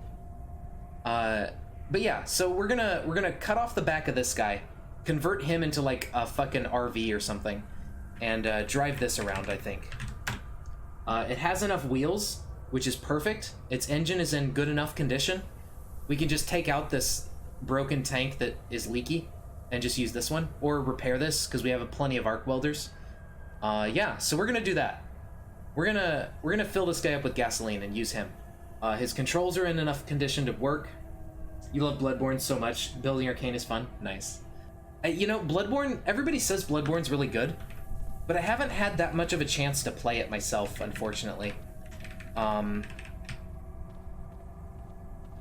But yeah, so we're gonna cut off the back of this guy, convert him into like a fucking RV or something, and drive this around, I think. It has enough wheels, which is perfect. Its engine is in good enough condition. We can just take out this broken tank that is leaky and just use this one, or repair this because we have plenty of arc welders. Yeah, so we're gonna do that. We're gonna fill this guy up with gasoline and use him. His controls are in enough condition to work. You love Bloodborne so much. Building Arcane is fun. Nice. You know, Bloodborne, everybody says Bloodborne's really good. but I haven't had that much of a chance to play it myself, unfortunately. Yeah,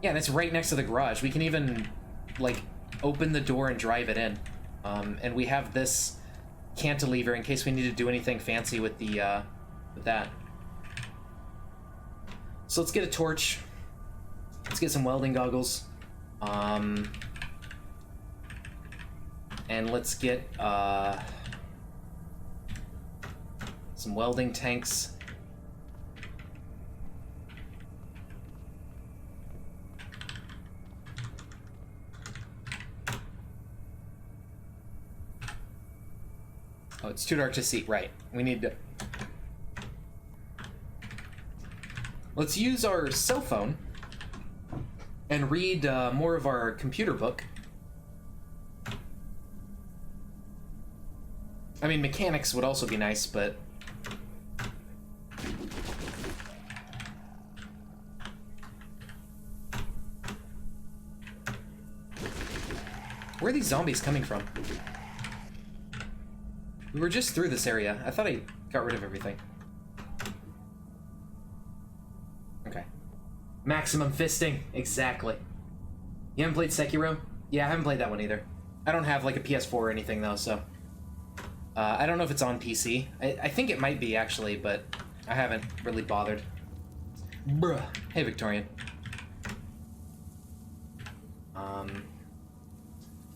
and it's right next to the garage. We can even, like, open the door and drive it in. And we have this cantilever in case we need to do anything fancy with the, with that. So let's get a torch. Let's get some welding goggles. And let's get, some welding tanks. Oh, it's too dark to see. Right. We need to... Let's use our cell phone and read more of our computer book. I mean, mechanics would also be nice, but... Where are these zombies coming from? We were just through this area. I thought I got rid of everything. Okay. Maximum fisting. Exactly. You haven't played Sekiro? Yeah, I haven't played that one either. I don't have like a PS4 or anything though, so... I don't know if it's on PC. I think it might be actually, but I haven't really bothered. Bruh. Hey, Victorian.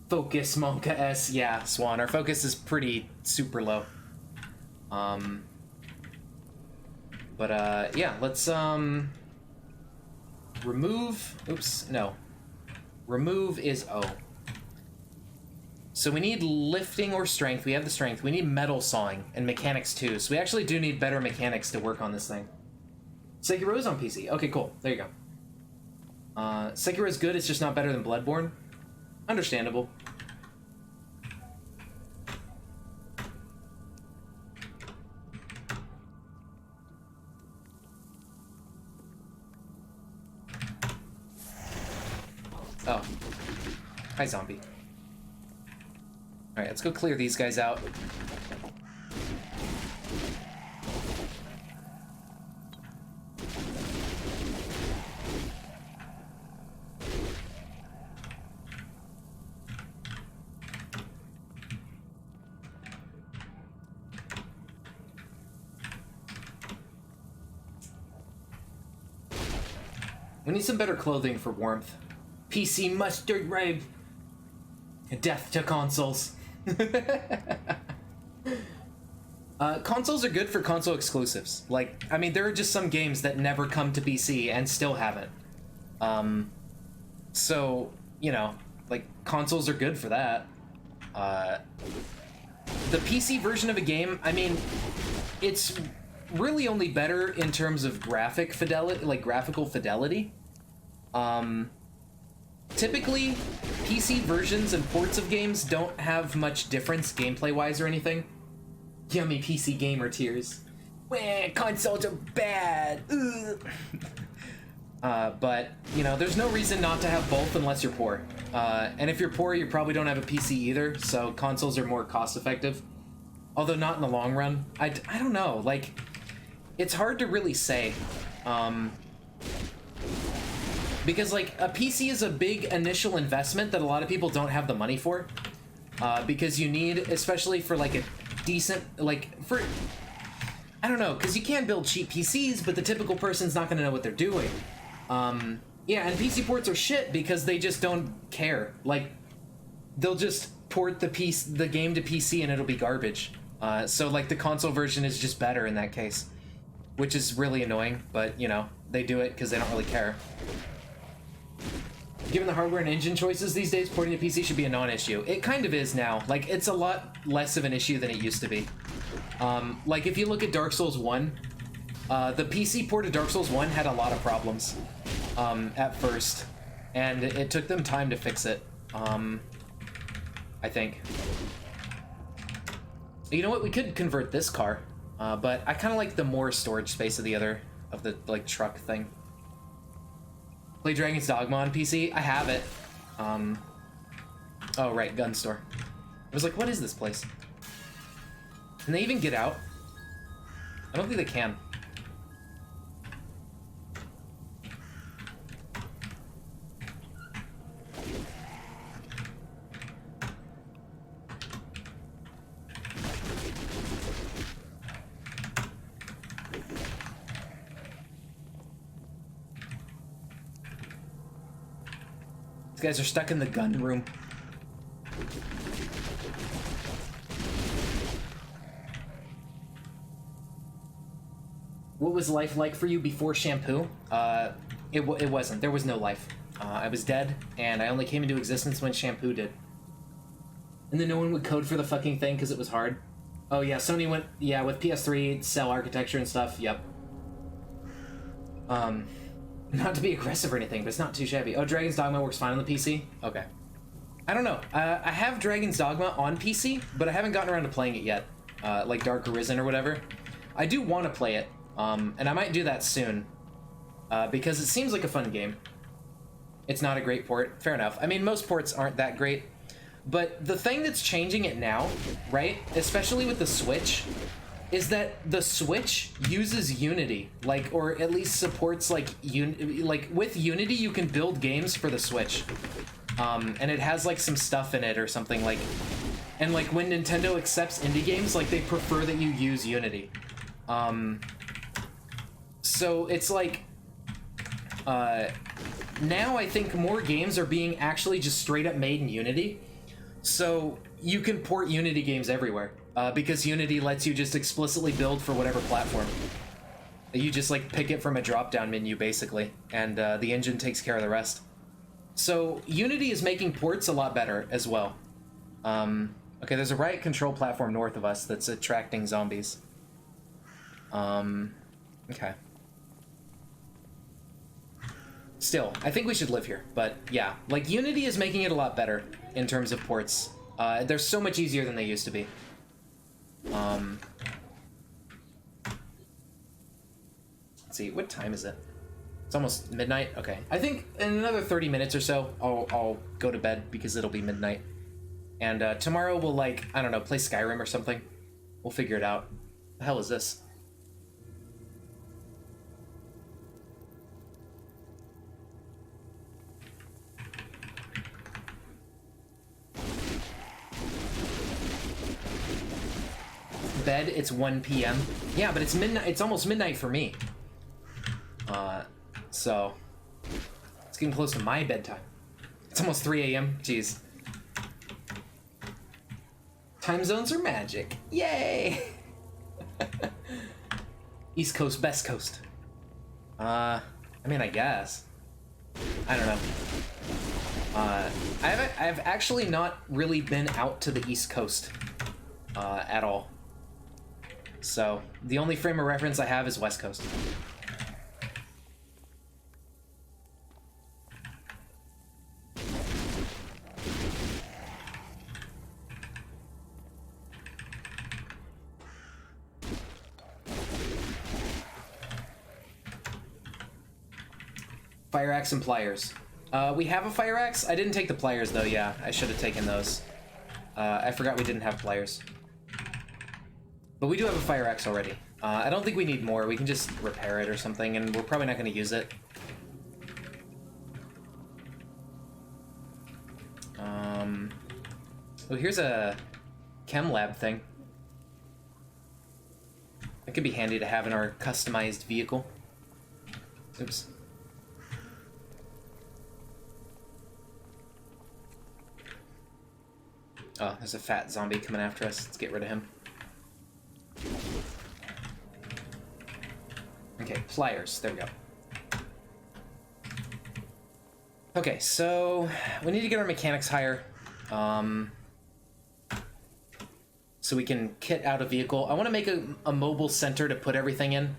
Focus, Monka S. Yeah, Swan. Our focus is pretty super low. Yeah, let's, remove... Oops, no. Remove is O. So we need lifting or strength. We have the strength. We need metal sawing and mechanics too. So we actually do need better mechanics to work on this thing. Sekiro is on PC. Okay, cool. There you go. Sekiro is good. It's just not better than Bloodborne. Understandable. Oh. Hi, zombie. Alright, let's go clear these guys out. We need some better clothing for warmth. PC mustard rave. Death to consoles. Consoles are good for console exclusives. Like, I mean, there are just some games that never come to PC and still haven't. So, you know, like, consoles are good for that. The PC version of a game, I mean, it's really only better in terms of graphic fidelity, like graphical fidelity. Typically, PC versions and ports of games don't have much difference gameplay-wise or anything. Yummy PC gamer tears. Wah, consoles are bad. But, you know, there's no reason not to have both unless you're poor. And if you're poor, you probably don't have a PC either, so consoles are more cost-effective. Although not in the long run. I don't know, like, it's hard to really say. Because, like, a PC is a big initial investment that a lot of people don't have the money for. Because you need, especially for, like, a decent, like, for... I don't know, because you can build cheap PCs, but the typical person's not going to know what they're doing. Yeah, and PC ports are shit because they just don't care. Like, they'll just port the game to PC and it'll be garbage. So, like, the console version is just better in that case. Which is really annoying, but, you know, they do it because they don't really care. Given the hardware and engine choices these days, porting to PC should be a non-issue. It kind of is now. Like, it's a lot less of an issue than it used to be. Like, if you look at Dark Souls 1, the PC port of Dark Souls 1 had a lot of problems at first, and it took them time to fix it, I think. You know what? We could convert this car, but I kind of like the more storage space of the other, of the, like, truck thing. Play Dragon's Dogma on PC? I have it. Oh, right, gun store. I was like, what is this place? Can they even get out? I don't think they can. These guys are stuck in the gun room. What was life like for you before shampoo? It wasn't. There was no life. I was dead, and I only came into existence when shampoo did. And then no one would code for the fucking thing because it was hard. Oh yeah, Sony went, yeah, with PS3, cell architecture and stuff, yep. Not to be aggressive or anything, but it's not too shabby. Oh, Dragon's Dogma works fine on the PC? Okay. I don't know. I have Dragon's Dogma on PC, but I haven't gotten around to playing it yet. Like Dark Arisen or whatever. I do want to play it, and I might do that soon. Because it seems like a fun game. It's not a great port. Fair enough. I mean, most ports aren't that great. But the thing that's changing it now, right, especially with the Switch, is that the Switch uses Unity, like, or at least supports, like, with Unity you can build games for the Switch. And it has, like, some stuff in it or something, like, and, like, when Nintendo accepts indie games, like, they prefer that you use Unity. So it's like, now I think more games are being actually just straight up made in Unity. So you can port Unity games everywhere, because Unity lets you just explicitly build for whatever platform. You just like pick it from a drop-down menu basically, and the engine takes care of the rest. So Unity is making ports a lot better as well. Okay, there's a riot control platform north of us that's attracting zombies. Okay. Still, I think we should live here, but yeah, like Unity is making it a lot better in terms of ports. They're so much easier than they used to be. Let's see, what time is it? It's almost midnight? Okay. I think in another 30 minutes or so, I'll go to bed because it'll be midnight. And tomorrow we'll, like, I don't know, play Skyrim or something. We'll figure it out. The hell is this? Bed, it's 1 p.m. Yeah, but it's midnight. It's almost midnight for me. So it's getting close to my bedtime. It's almost 3 a.m. Jeez. Time zones are magic. Yay! East Coast, Best Coast. I mean, I guess. I don't know. I've actually not really been out to the East Coast at all. So the only frame of reference I have is West Coast. Fire axe and pliers. We have a fire axe. I didn't take the pliers though. Yeah, I should have taken those. I forgot we didn't have pliers. But we do have a fire axe already. I don't think we need more. We can just repair it or something, and we're probably not going to use it. Oh, here's a chem lab thing. It could be handy to have in our customized vehicle. Oops. Oh, there's a fat zombie coming after us. Let's get rid of him. Okay, pliers. There we go. Okay, so we need to get our mechanics higher. So we can kit out a vehicle. I want to make a mobile center to put everything in.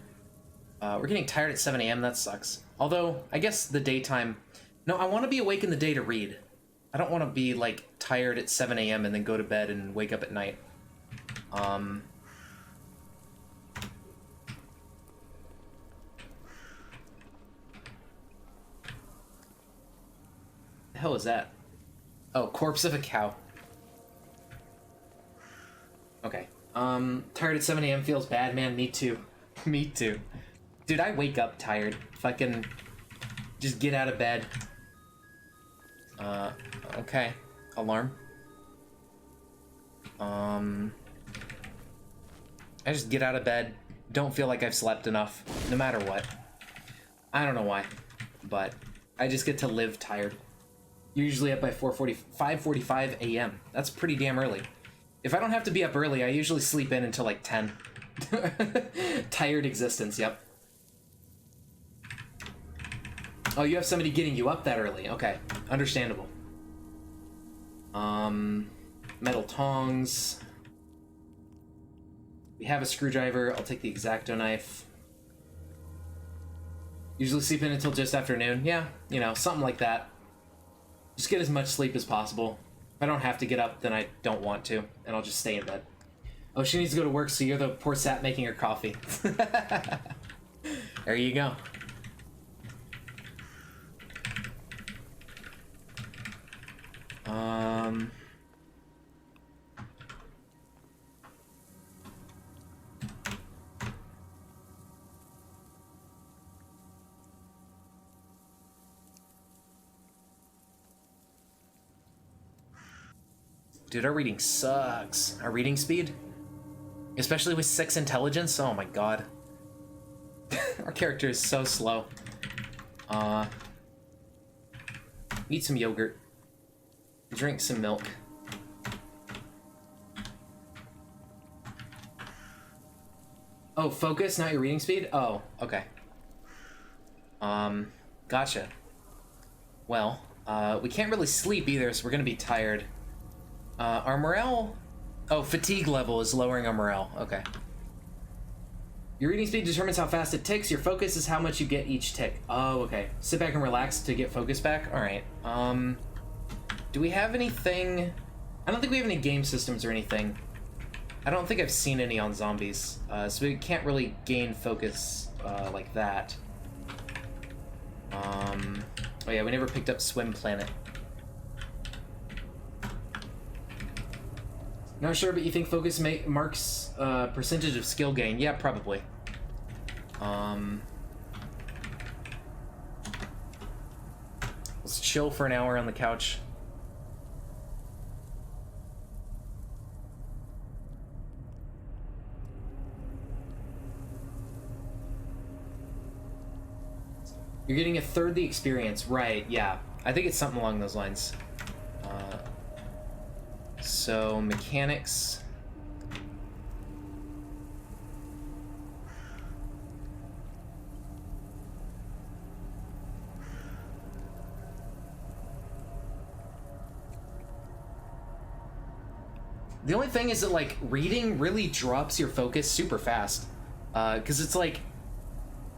We're getting tired at 7 a.m. That sucks. Although, I guess the daytime... No, I want to be awake in the day to read. I don't want to be, like, tired at 7 a.m. and then go to bed and wake up at night. The hell is that? Oh, corpse of a cow. Okay. Tired at 7 a.m. feels bad, man. Me too. Me too. Dude, I wake up tired. Fucking just get out of bed. Okay. Alarm. I just get out of bed. Don't feel like I've slept enough, no matter what. I don't know why, but I just get to live tired. Usually up by 5:45 a.m. That's pretty damn early. If I don't have to be up early, I usually sleep in until like 10. Tired existence, yep. Oh, you have somebody getting you up that early. Okay, understandable. Metal tongs. We have a screwdriver. I'll take the X-Acto knife. Usually sleep in until just after noon. Yeah, you know, something like that. Just get as much sleep as possible. If I don't have to get up, then I don't want to, and I'll just stay in bed. Oh, she needs to go to work, so you're the poor sap making her coffee. There you go. Dude, our reading sucks. Our reading speed? Especially with 6 intelligence? Oh my god. Our character is so slow. Eat some yogurt. Drink some milk. Oh, focus, not your reading speed? Oh, okay. Gotcha. Well, we can't really sleep either, so we're gonna be tired. Our morale... Oh, fatigue level is lowering our morale. Okay. Your reading speed determines how fast it ticks. Your focus is how much you get each tick. Oh, okay. Sit back and relax to get focus back? Alright. Do we have anything... I don't think we have any game systems or anything. I don't think I've seen any on zombies. So we can't really gain focus like that. Oh yeah, we never picked up Swim Planet. Not sure, but you think focus marks percentage of skill gain? Yeah, probably. Let's chill for an hour on the couch. You're getting a third the experience, right? Yeah, I think it's something along those lines. So, mechanics. The only thing is that, like, reading really drops your focus super fast. Because it's like,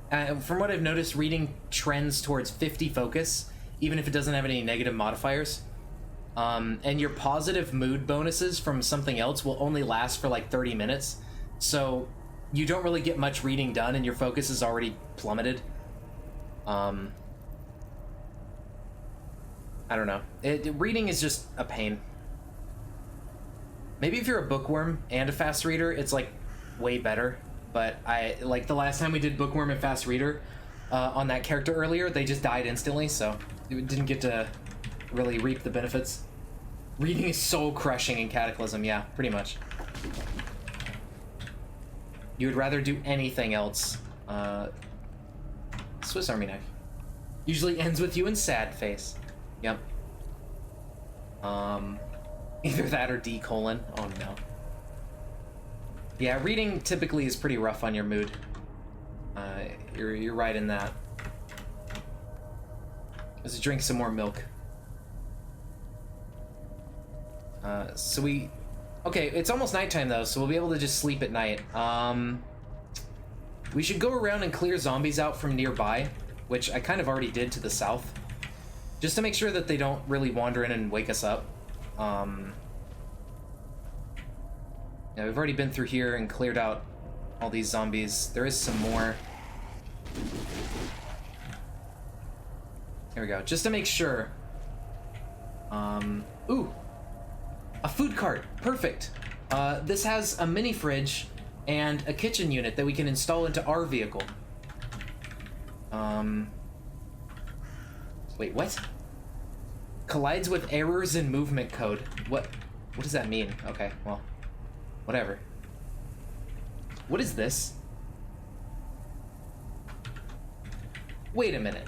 from what I've noticed, reading trends towards 50 focus, even if it doesn't have any negative modifiers. And your positive mood bonuses from something else will only last for like 30 minutes. So you don't really get much reading done and your focus is already plummeted. I don't know. Reading is just a pain. Maybe if you're a bookworm and a fast reader, it's like way better. But like the last time we did bookworm and fast reader on that character earlier, they just died instantly, so it didn't get to really reap the benefits. Reading is so crushing in Cataclysm, yeah, pretty much. You would rather do anything else. Swiss Army knife. Usually ends with you in sad face. Yep. Either that or D:. Oh no. Yeah, reading typically is pretty rough on your mood. You're right in that. Let's drink some more milk. Okay, it's almost nighttime though, so we'll be able to just sleep at night. We should go around and clear zombies out from nearby, which I kind of already did to the south, just to make sure that they don't really wander in and wake us up. Yeah, we've already been through here and cleared out all these zombies. There is some more. Here we go, just to make sure. Ooh! A food cart! Perfect! This has a mini fridge and a kitchen unit that we can install into our vehicle. Wait, what? Collides with errors in movement code. What does that mean? Okay, well, whatever. What is this? Wait a minute.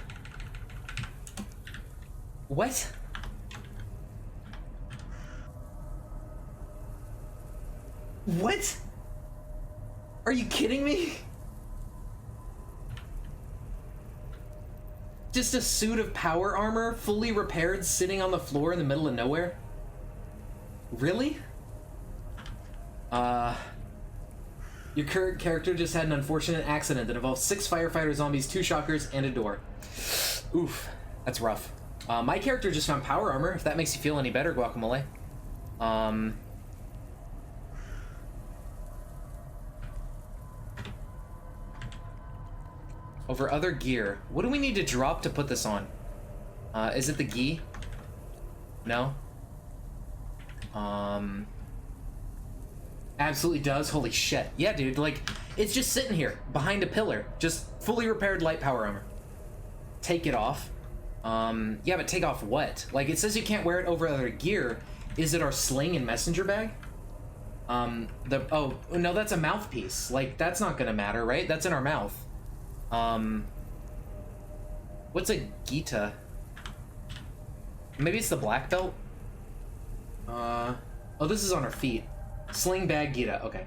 What? What? Are you kidding me? Just a suit of power armor, fully repaired, sitting on the floor in the middle of nowhere? Really? Your current character just had an unfortunate accident that involved 6 firefighter zombies, 2 shockers, and a door. Oof, that's rough. My character just found power armor, if that makes you feel any better, Guacamole. Over other gear. What do we need to drop to put this on? Is it the gi? No? Absolutely does. Holy shit. Yeah, dude, like, it's just sitting here, behind a pillar. Just fully repaired light power armor. Take it off. Yeah, but take off what? Like, it says you can't wear it over other gear. Is it our sling and messenger bag? Oh, no, that's a mouthpiece. Like, that's not gonna matter, right? That's in our mouth. What's a Gita? Maybe it's the black belt? Oh, this is on our feet. Sling bag Gita, okay.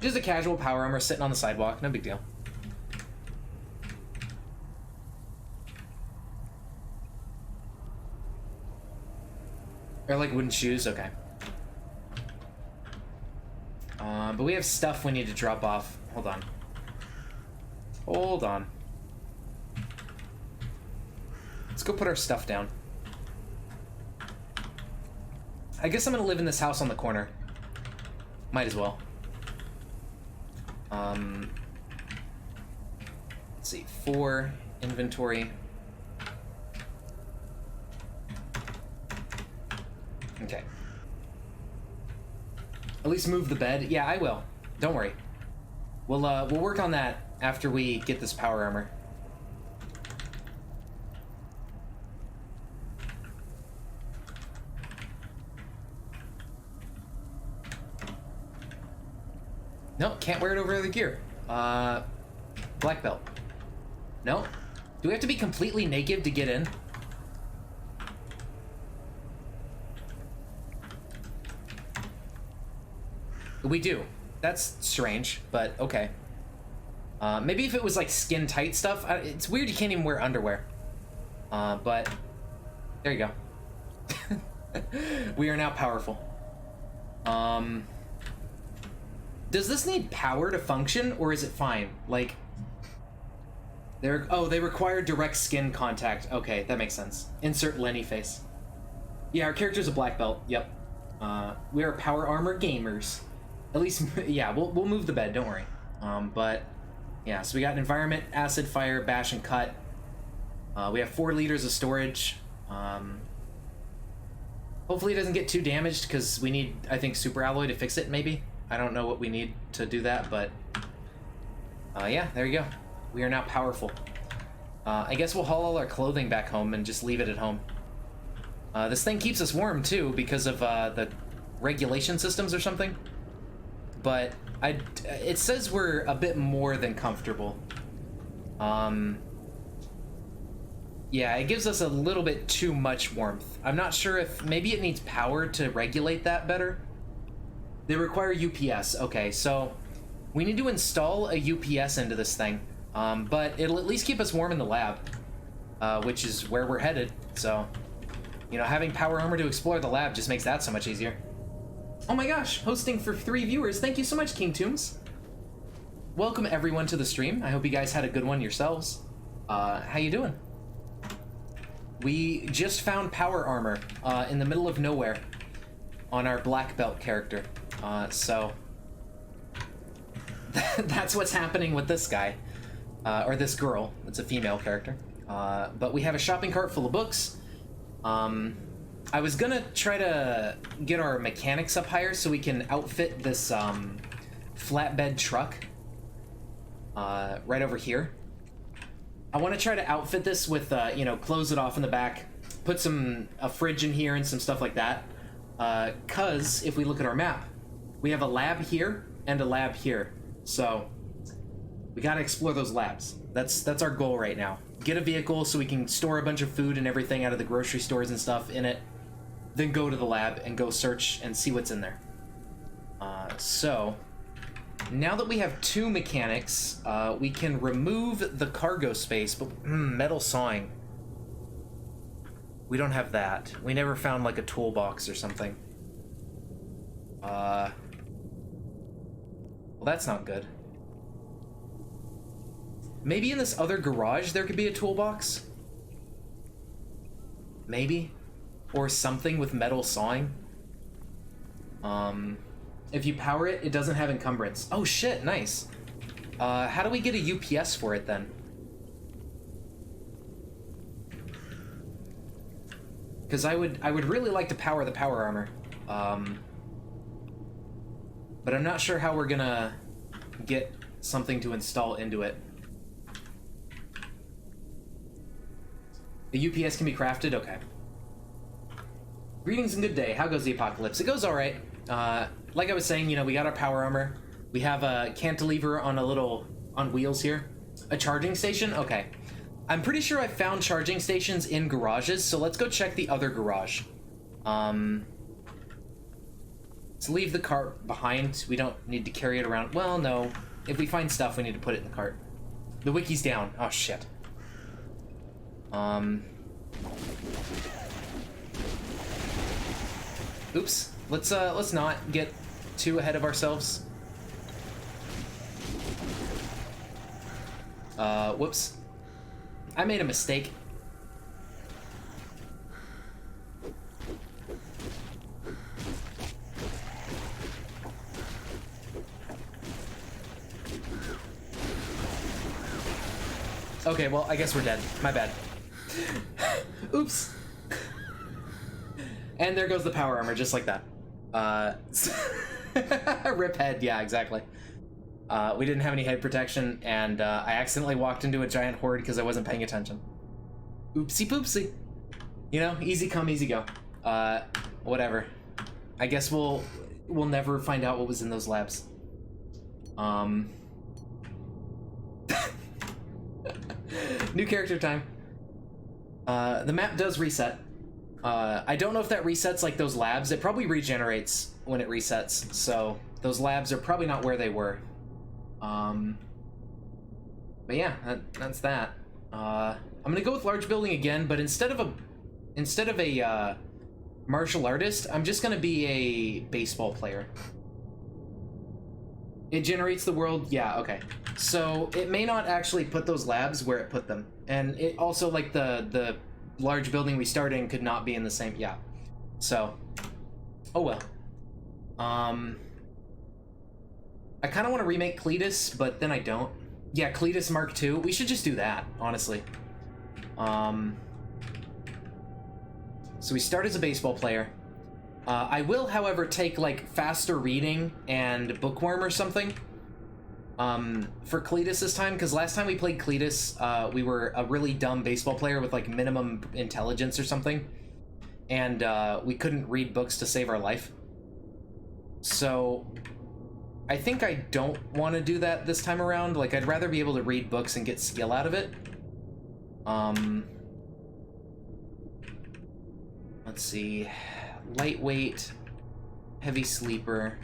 Just a casual power armor sitting on the sidewalk, no big deal. Or like wooden shoes, okay. But we have stuff we need to drop off. Hold on. Hold on. Let's go put our stuff down. I guess I'm gonna live in this house on the corner. Might as well. Let's see, 4 inventory. Okay. At least move the bed. Yeah, I will. Don't worry. We'll work on that after we get this power armor. No, can't wear it over other gear. Black belt. No? Do we have to be completely naked to get in? We do. That's strange, but okay. Maybe if it was like skin tight stuff. It's weird you can't even wear underwear. But there you go. We are now powerful. Does this need power to function, or is it fine? Like, they require direct skin contact. Okay, that makes sense. Insert Lenny face. Yeah, our character's a black belt. Yep. We are power armor gamers. At least, yeah, we'll move the bed, don't worry. But, yeah, so we got environment, acid, fire, bash, and cut. We have 4 liters of storage. Hopefully it doesn't get too damaged, because we need, I think, super alloy to fix it, maybe. I don't know what we need to do that, but... yeah, there you go. We are now powerful. I guess we'll haul all our clothing back home and just leave it at home. This thing keeps us warm, too, because of the regulation systems or something. But it says we're a bit more than comfortable. Yeah, it gives us a little bit too much warmth. I'm not sure if maybe it needs power to regulate that better. They require UPS. Okay, so we need to install a UPS into this thing. But it'll at least keep us warm in the lab, which is where we're headed. So, you know, having power armor to explore the lab just makes that so much easier. Oh my gosh, hosting for 3 viewers. Thank you so much, King Tombs. Welcome everyone to the stream. I hope you guys had a good one yourselves. How you doing? We just found power armor in the middle of nowhere on our black belt character. So that's what's happening with this guy, or this girl. It's a female character. But we have a shopping cart full of books. I was gonna try to get our mechanics up higher so we can outfit this flatbed truck right over here. I want to try to outfit this with, you know, close it off in the back, put a fridge in here and some stuff like that. Cause if we look at our map, we have a lab here and a lab here. So we gotta explore those labs. That's our goal right now. Get a vehicle so we can store a bunch of food and everything out of the grocery stores and stuff in it. Then go to the lab and go search and see what's in there. So now that we have 2 mechanics, we can remove the cargo space, but metal sawing. We don't have that. We never found like a toolbox or something. Well, that's not good. Maybe in this other garage there could be a toolbox? Maybe? Or something with metal sawing? If you power it, it doesn't have encumbrance. Oh shit, nice. How do we get a UPS for it then? Because I would really like to power the power armor. But I'm not sure how we're gonna get something to install into it. The UPS can be crafted? Okay. Greetings and good day. How goes the apocalypse? It goes alright. Like I was saying, you know, we got our power armor. We have a cantilever on wheels here. A charging station? Okay. I'm pretty sure I found charging stations in garages, so let's go check the other garage. Let's leave the cart behind. We don't need to carry it around. Well, no. If we find stuff, we need to put it in the cart. The wiki's down. Oh, shit. Oops. Let's not get too ahead of ourselves. Whoops. I made a mistake. Okay, well, I guess we're dead. My bad. Oops. And there goes the power armor, just like that. Rip head, yeah, exactly. We didn't have any head protection, and I accidentally walked into a giant horde because I wasn't paying attention. Oopsie poopsie. You know, easy come, easy go. Whatever. I guess we'll never find out what was in those labs. New character time. The map does reset. I don't know if that resets like those labs. It probably regenerates when it resets, so those labs are probably not where they were. But yeah, that's that. I'm gonna go with large building again, but instead of a martial artist, I'm just gonna be a baseball player. It generates the world, yeah, okay. So it may not actually put those labs where it put them, and it also, like, the large building we start in could not be in the same, yeah. So, oh well. I kind of want to remake Cletus, but then I don't. Yeah, Cletus Mark II. We should just do that, honestly. So we start as a baseball player. I will, however, take, like, faster reading and bookworm or something for Cletus this time, because last time we played Cletus, we were a really dumb baseball player with, like, minimum intelligence or something, and we couldn't read books to save our life. So I think I don't want to do that this time around. Like, I'd rather be able to read books and get skill out of it. Let's see. Lightweight, heavy sleeper.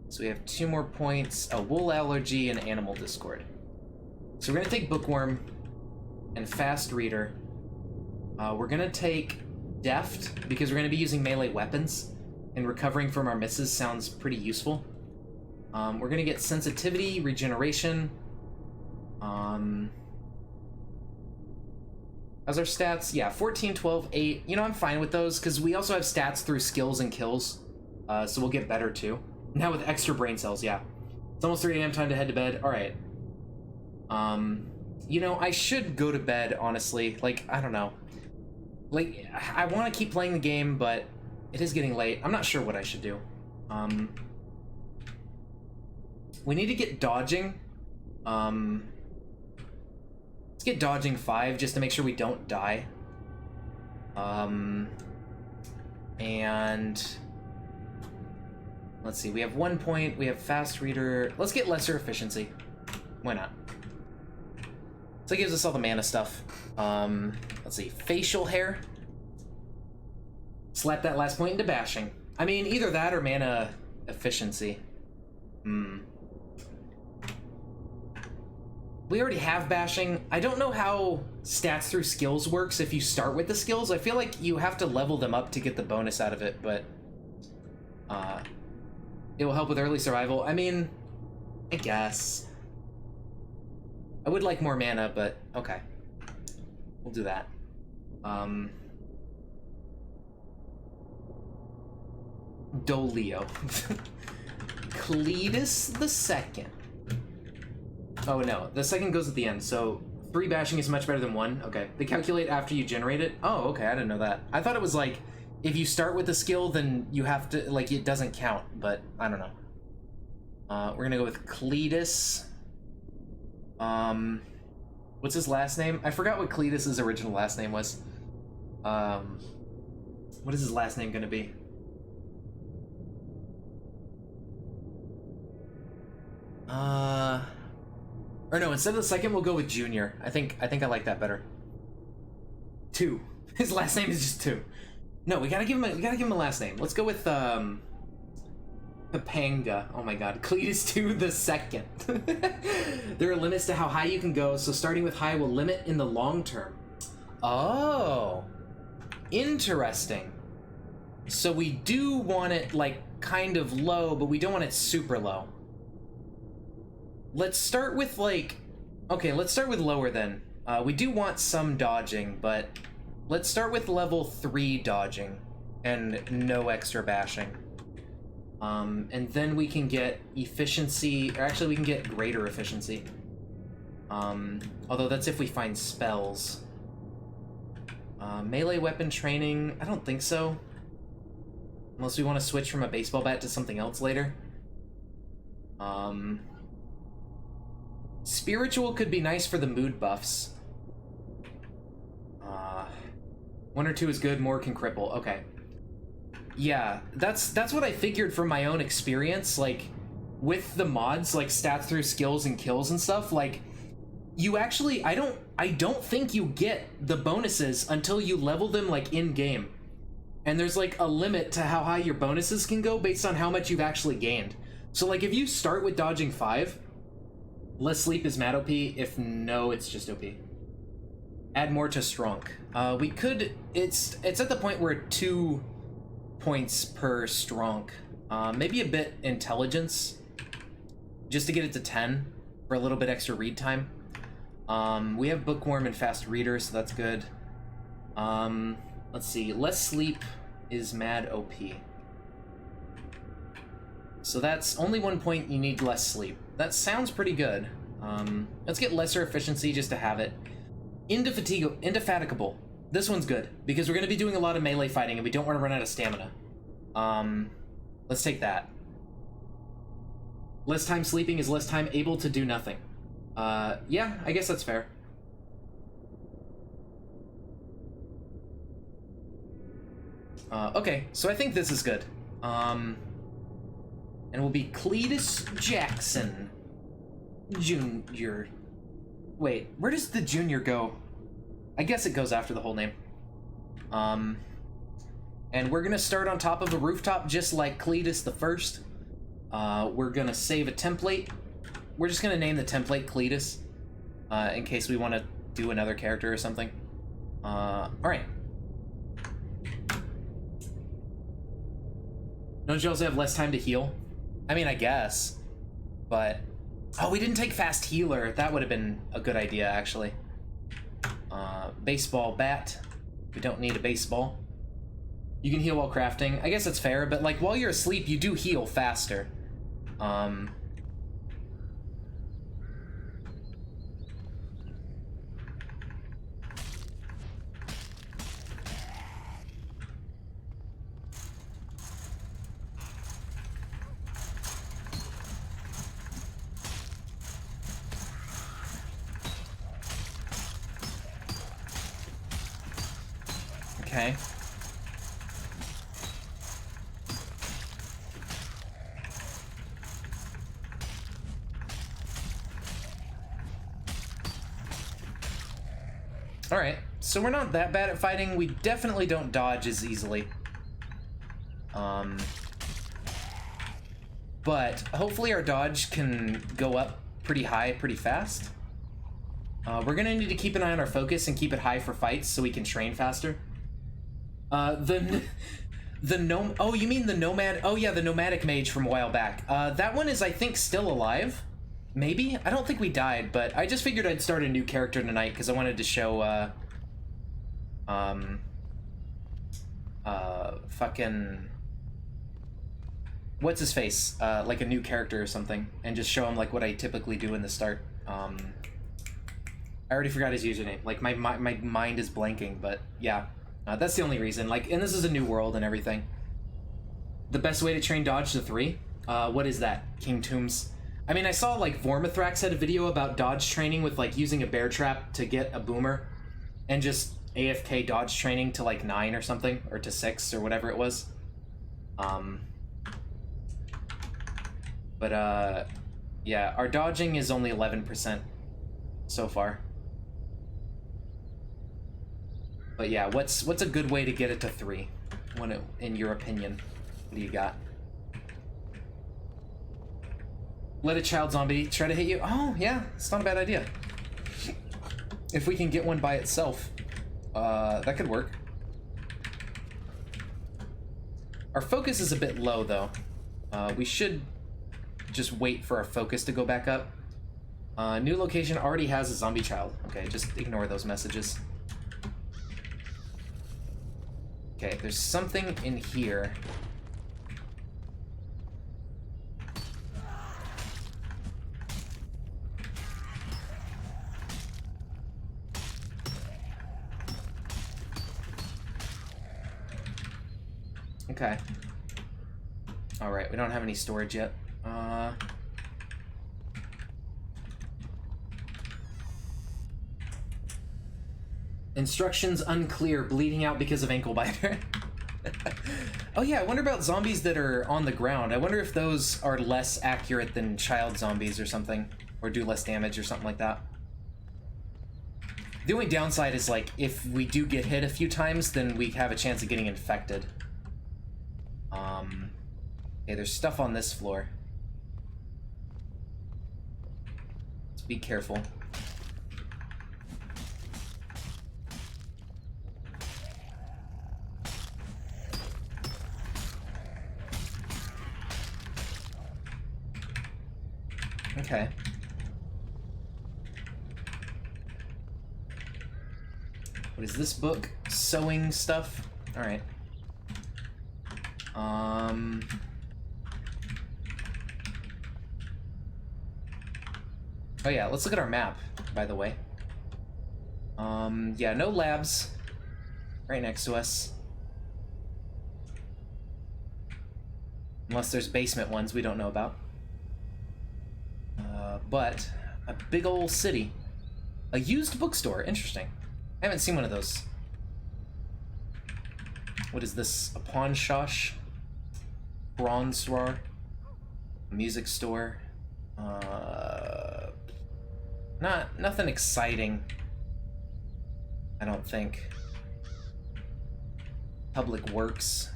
So we have 2 more points, a wool allergy and animal discord. So we're gonna take bookworm and fast reader. We're gonna take deft because we're gonna be using melee weapons, and recovering from our misses sounds pretty useful. We're gonna get sensitivity, regeneration. How's our stats? Yeah, 14, 12, 8. You know, I'm fine with those, because we also have stats through skills and kills, so we'll get better, too. Now with extra brain cells, yeah. It's almost 3 a.m. time to head to bed. Alright. You know, I should go to bed, honestly. Like, I don't know. Like, I want to keep playing the game, but it is getting late. I'm not sure what I should do. We need to get dodging. Let's get dodging 5 just to make sure we don't die. And let's see, we have 1 point, we have fast reader. Let's get lesser efficiency. Why not? So it gives us all the mana stuff. Let's see, facial hair. Slap that last point into bashing. I mean, either that or mana efficiency. We already have bashing. I don't know how stats through skills works if you start with the skills. I feel like you have to level them up to get the bonus out of it, but it will help with early survival. I mean, I guess. I would like more mana, but okay. We'll do that. Dolio. Cletus the second. Oh no, the second goes at the end, so 3 bashing is much better than 1. Okay, they calculate after you generate it. Oh, okay, I didn't know that. I thought it was like, if you start with the skill, then you have to, like, it doesn't count, but I don't know. We're gonna go with Cletus. What's his last name? I forgot what Cletus's original last name was. What is his last name gonna be? Or no, instead of the second, we'll go with Junior. I think I like that better. 2. His last name is just 2. No, we gotta give him a last name. Let's go with Papanga. Oh my god, Cletus 2 the second. There are limits to how high you can go, so starting with high will limit in the long term. Oh, interesting. So we do want it like kind of low, but we don't want it super low. Let's start with like, okay, let's start with lower then. We do want some dodging, but let's start with level 3 dodging and no extra bashing. And then we can get efficiency, or actually we can get greater efficiency. Although that's if we find spells. Melee weapon training, I don't think so. Unless we want to switch from a baseball bat to something else later. Spiritual could be nice for the mood buffs. 1 or 2 is good, more can cripple. Okay. Yeah, that's what I figured from my own experience. Like, with the mods, like stats through skills and kills and stuff, like, you actually, I don't think you get the bonuses until you level them, like, in-game. And there's, like, a limit to how high your bonuses can go based on how much you've actually gained. So, like, if you start with dodging 5, less sleep is mad OP. If no, it's just OP. Add more to Strunk. We could, it's at the point where 2 points per Strunk. Maybe a bit intelligence, just to get it to 10 for a little bit extra read time. We have Bookworm and Fast Reader, so that's good. Let's see, less sleep is mad OP. So that's only 1 point, you need less sleep. That sounds pretty good. Let's get lesser efficiency just to have it. Indefatigable. This one's good, because we're going to be doing a lot of melee fighting and we don't want to run out of stamina. Let's take that. Less time sleeping is less time able to do nothing. Yeah, I guess that's fair. Okay, so I think this is good. And we'll be Cletus Jackson Jr. Wait, where does the junior go? I guess it goes after the whole name. And we're gonna start on top of a rooftop just like Cletus the First. We're gonna save a template. We're just gonna name the template Cletus, in case we want to do another character or something. Alright. Don't you also have less time to heal? I mean, I guess. But... oh, we didn't take Fast Healer. That would have been a good idea, actually. Baseball bat. We don't need a baseball. You can heal while crafting. I guess that's fair, but like while you're asleep, you do heal faster. Okay. Alright, so we're not that bad at fighting. We definitely don't dodge as easily. But hopefully our dodge can go up pretty high pretty fast. We're gonna need to keep an eye on our focus and keep it high for fights so we can train faster. The oh, you mean the nomad? Oh yeah, the nomadic mage from a while back. That one is, I think, still alive. Maybe? I don't think we died, but I just figured I'd start a new character tonight because I wanted to show, fucking... what's his face? Like a new character or something, and just show him, like, what I typically do in the start. I already forgot his username. Like, my mind is blanking, but yeah. That's the only reason. Like, and this is a new world and everything. The best way to train dodge to 3? What is that? King Tombs. I mean, I saw, like, Vormithrax had a video about dodge training with, like, using a bear trap to get a boomer, and just AFK dodge training to, like, 9 or something, or to 6, or whatever it was. Yeah, our dodging is only 11% so far. But yeah, what's a good way to get it to 3? In your opinion? What do you got? Let a child zombie try to hit you? Oh, yeah, it's not a bad idea. If we can get one by itself, that could work. Our focus is a bit low, though. We should just wait for our focus to go back up. New location already has a zombie child. Okay, just ignore those messages. Okay, there's something in here. Okay. Alright, we don't have any storage yet. Instructions unclear, bleeding out because of ankle biter. Oh yeah, I wonder about zombies that are on the ground. I wonder if those are less accurate than child zombies or something, or do less damage or something like that. The only downside is, like, if we do get hit a few times, then we have a chance of getting infected. Okay, there's stuff on this floor. Let's be careful. Okay. What is this book? Sewing stuff? Alright. Oh yeah, let's look at our map, by the way. Yeah, no labs right next to us. Unless there's basement ones we don't know about. But a big old city. A used bookstore, interesting. I haven't seen one of those. What is this? A pawn shosh? Bronze store? Music store? Nothing exciting. I don't think. Public Works.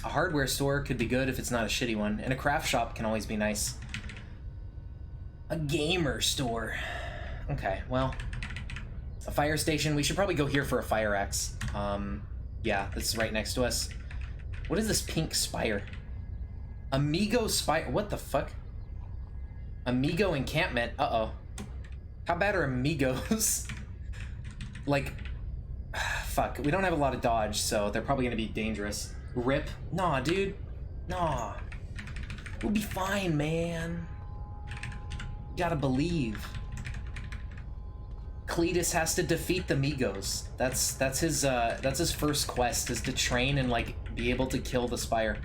A hardware store could be good if it's not a shitty one, and a craft shop can always be nice. A gamer store. Okay, well, a fire station. We should probably go here for a fire axe. Yeah, this is right next to us. What is this pink spire? Amigo spire. What the fuck? Amigo encampment. Uh-oh. How bad are amigos? Like, fuck. We don't have a lot of dodge, so they're probably gonna be dangerous. Rip? Nah, dude. Nah. We'll be fine, man. You gotta believe. Cletus has to defeat the Migos. That's his first quest, is to train and, like, be able to kill the Spire.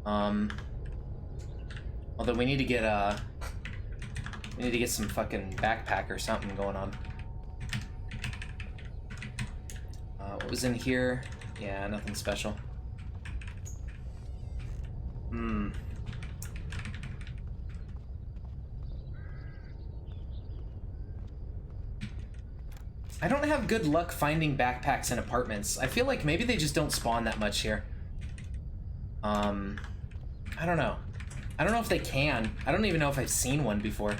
Although we need to get some fucking backpack or something going on. What was in here? Yeah, nothing special. I don't have good luck finding backpacks in apartments. I feel like maybe they just don't spawn that much here. I don't know. I don't know if they can. I don't even know if I've seen one before.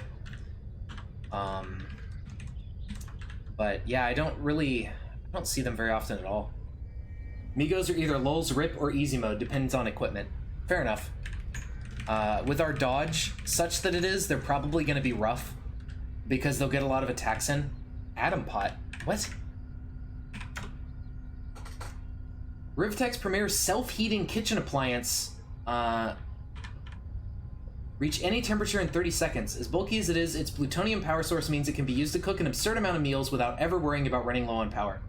But yeah, I don't see them very often at all. Migos are either lulz, rip, or easy mode, depends on equipment. Fair enough. With our dodge, such that it is, they're probably going to be rough, because they'll get a lot of attacks in. Atom pot? What? Rivtech's premier self-heating kitchen appliance. Reach any temperature in 30 seconds. As bulky as it is, its plutonium power source means it can be used to cook an absurd amount of meals without ever worrying about running low on power.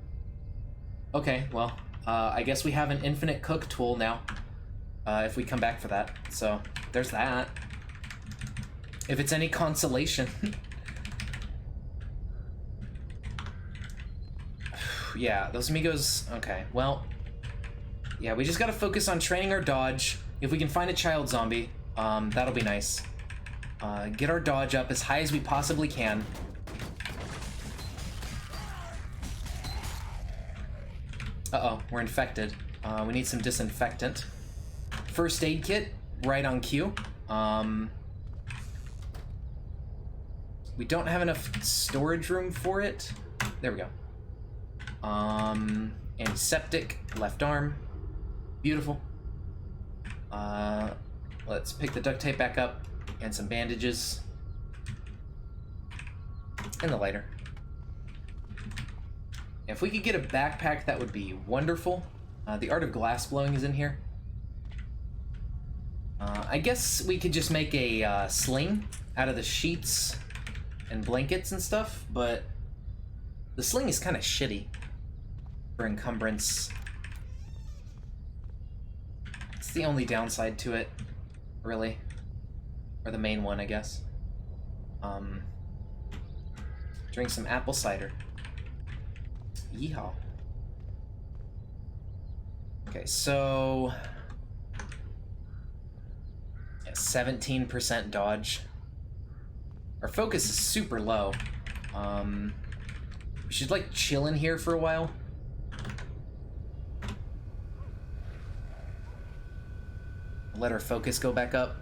Okay, well, I guess we have an infinite cook tool now, if we come back for that. So, there's that. If it's any consolation. Yeah, those amigos... Okay, well... Yeah, we just gotta focus on training our dodge. If we can find a child zombie, that'll be nice. Get our dodge up as high as we possibly can. Uh-oh, we're infected. We need some disinfectant. First aid kit, right on cue. We don't have enough storage room for it. There we go. Antiseptic, left arm. Beautiful. Let's pick the duct tape back up and some bandages. And the lighter. If we could get a backpack, that would be wonderful. The art of glass blowing is in here. I guess we could just make a sling out of the sheets and blankets and stuff, but the sling is kind of shitty for encumbrance. It's the only downside to it, really. Or the main one, I guess. Drink some apple cider. Yeehaw. Okay, so... yeah, 17% dodge. Our focus is super low. We should, like, chill in here for a while. Let our focus go back up.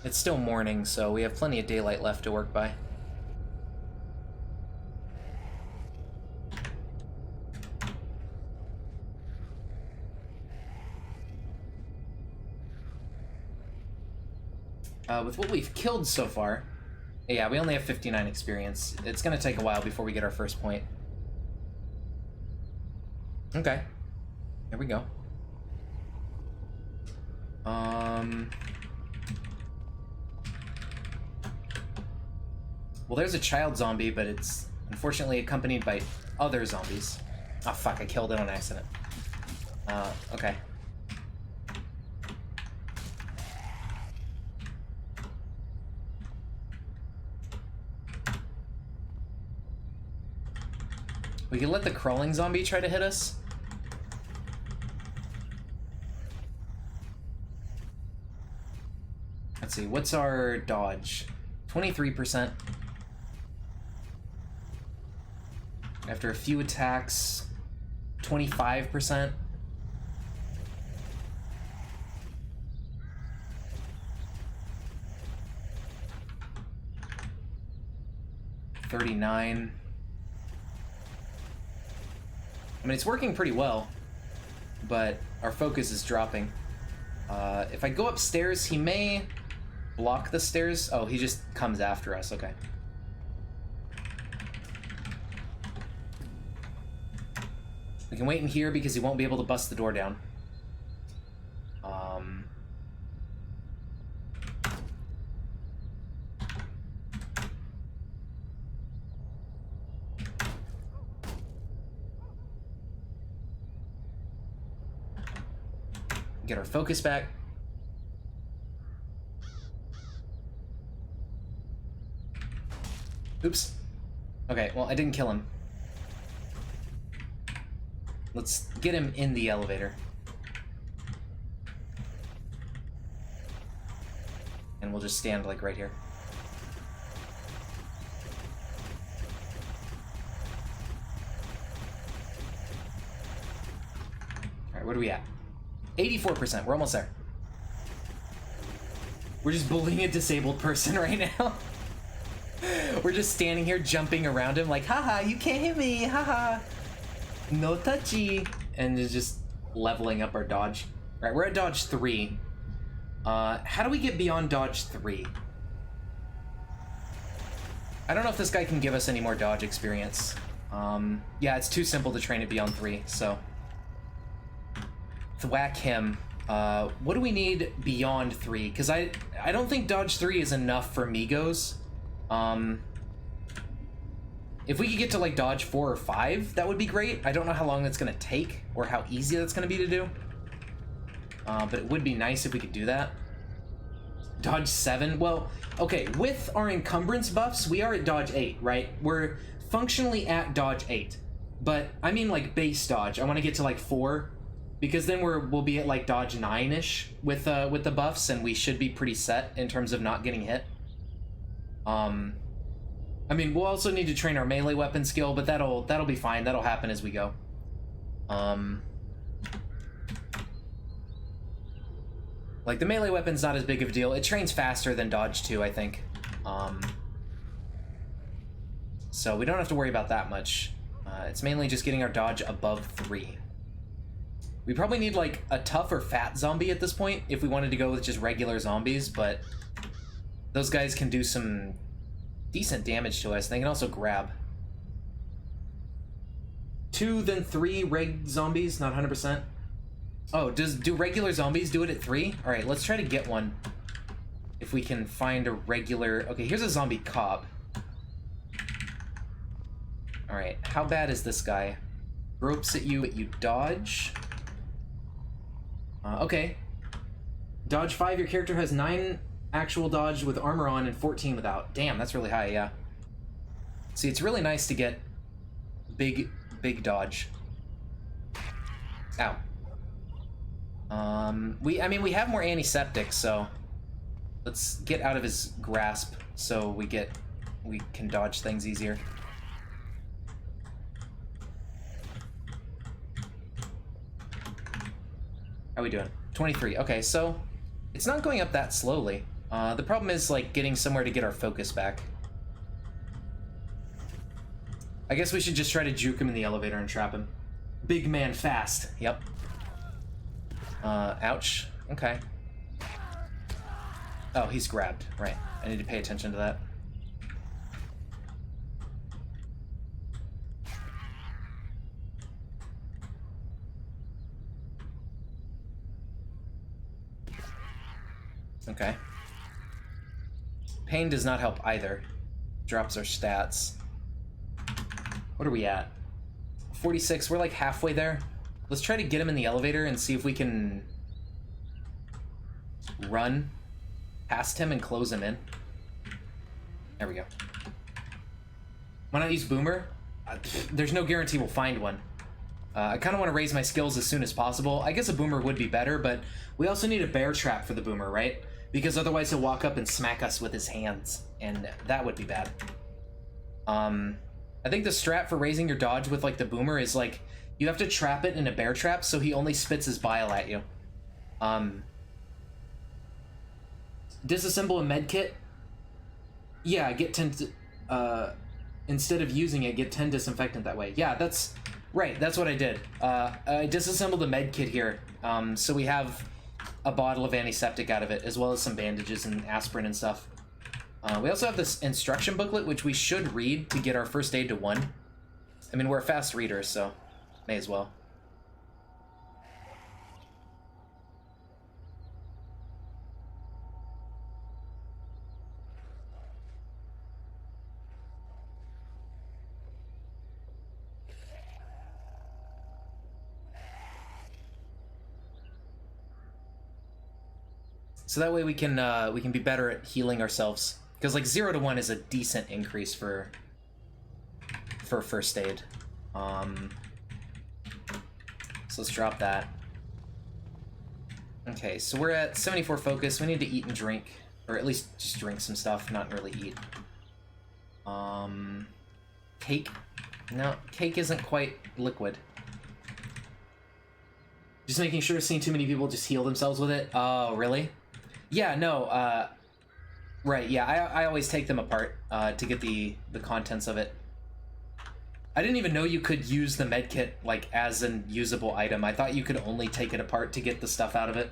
It's still morning, so we have plenty of daylight left to work by. With what we've killed so far, yeah, we only have 59 experience. It's gonna take a while before we get our first point. Okay. Here we go. Well, there's a child zombie, but it's unfortunately accompanied by other zombies. Oh, fuck, I killed it on accident. Okay. We can let the crawling zombie try to hit us. Let's see, what's our dodge? 23%. After a few attacks, 25%. $39. I mean, it's working pretty well, but our focus is dropping. If I go upstairs, he may block the stairs. Oh, he just comes after us. Okay. We can wait in here because he won't be able to bust the door down. Get our focus back. Oops. Okay, well, I didn't kill him. Let's get him in the elevator. And we'll just stand, like, right here. Alright, where are we at? 84%, we're almost there. We're just bullying a disabled person right now. We're just standing here jumping around him like, haha, you can't hit me, haha. No touchy. And just leveling up our dodge. All right, we're at dodge 3. How do we get beyond dodge 3? I don't know if this guy can give us any more dodge experience. Yeah, it's too simple to train it beyond 3, so. Thwack him. What do we need beyond 3? Because I don't think dodge 3 is enough for Migos. If we could get to like dodge 4 or 5, that would be great. I don't know how long that's gonna take or how easy that's gonna be to do. But it would be nice if we could do that. Dodge 7, well, okay, with our encumbrance buffs, we are at dodge 8, right? We're functionally at dodge 8. But I mean like base dodge. I want to get to like 4. Because then we'll be at like dodge 9-ish with the buffs, and we should be pretty set in terms of not getting hit. I mean, we'll also need to train our melee weapon skill, but that'll be fine. That'll happen as we go. Like the melee weapon's not as big of a deal. It trains faster than dodge 2, I think. So we don't have to worry about that much. It's mainly just getting our dodge above 3. We probably need like a tough or fat zombie at this point if we wanted to go with just regular zombies, but those guys can do some decent damage to us. They can also grab. 2, then 3 reg zombies, not 100%. Oh, do regular zombies do it at 3? All right, let's try to get one. If we can find a regular... Okay, here's a zombie cop. All right, how bad is this guy? Ropes at you, but you dodge. Okay. Dodge 5, your character has 9 actual dodge with armor on and 14 without. Damn, that's really high, yeah. See, it's really nice to get big dodge. Ow. I mean, we have more antiseptic, so let's get out of his grasp so we can dodge things easier. How are we doing? 23. Okay, so it's not going up that slowly. The problem is like getting somewhere to get our focus back. I guess we should just try to juke him in the elevator and trap him. Big man fast. Yep. Ouch. Okay. Oh, he's grabbed. Right. I need to pay attention to that. Okay. Pain does not help either. Drops our stats. What are we at? 46. We're like halfway there. Let's try to get him in the elevator and see if we can run past him and close him in. There we go. Why not use Boomer? There's no guarantee we'll find one. I kind of want to raise my skills as soon as possible. I guess a Boomer would be better, but we also need a bear trap for the Boomer, right? Because otherwise he'll walk up and smack us with his hands, and that would be bad. I think the strat for raising your dodge with like the Boomer is like you have to trap it in a bear trap so he only spits his bile at you. Disassemble a med kit. Yeah, get 10 instead of using it, get 10 disinfectant that way. Yeah, that's right, that's what I did. I disassembled a med kit here, so we have a bottle of antiseptic out of it, as well as some bandages and aspirin and stuff. We also have this instruction booklet, which we should read to get our first aid to 1. I mean, we're a fast reader, so may as well. So that way we can be better at healing ourselves. Because like 0 to 1 is a decent increase for for first aid. So let's drop that. Okay, so we're at 74 focus. We need to eat and drink, or at least just drink some stuff, not really eat. Cake? No, cake isn't quite liquid. Just making sure, seeing too many people just heal themselves with it. Oh, really? Yeah, no, right, yeah, I always take them apart to get the contents of it. I didn't even know you could use the medkit, like, as an usable item. I thought you could only take it apart to get the stuff out of it.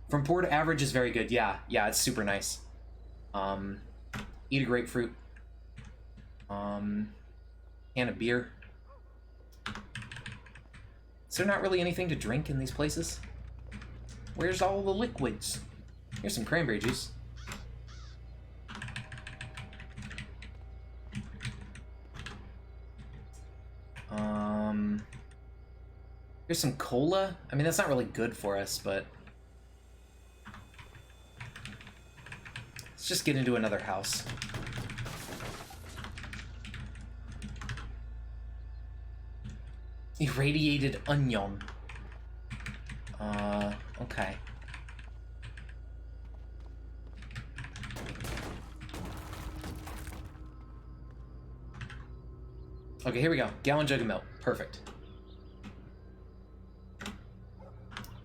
From poor to average is very good. Yeah, it's super nice. Eat a grapefruit. Can of beer. Is there not really anything to drink in these places? Where's all the liquids? Here's some cranberry juice. Here's some cola. I mean, that's not really good for us, but let's just get into another house. Irradiated onion. Okay. Okay, here we go. Gallon jug of milk. Perfect.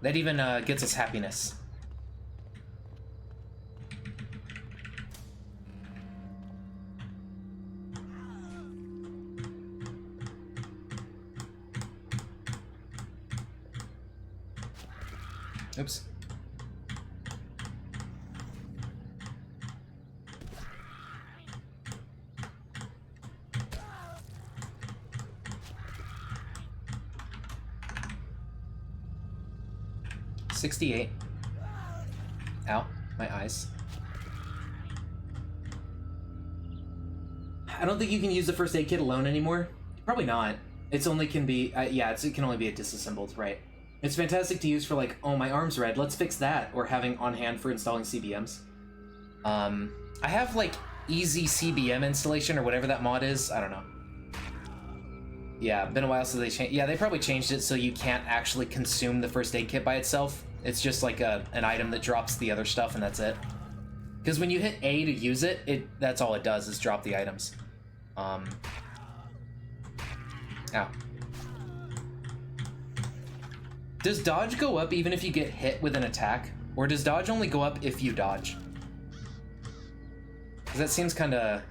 That even gets us happiness. Oops. $68. Ow, my eyes. I don't think you can use the first aid kit alone anymore. Probably not. It's only can be, yeah, it can only be a disassembled, right? It's fantastic to use for like, oh, my arm's red, let's fix that, or having on hand for installing CBMs. I have like easy CBM installation or whatever that mod is. I don't know. Yeah, been a while since they changed. Yeah, they probably changed it so you can't actually consume the first aid kit by itself. It's just like an item that drops the other stuff, and that's it. Because when you hit A to use it, that's all it does is drop the items. Ow. Does dodge go up even if you get hit with an attack? Or does dodge only go up if you dodge? Because that seems kind of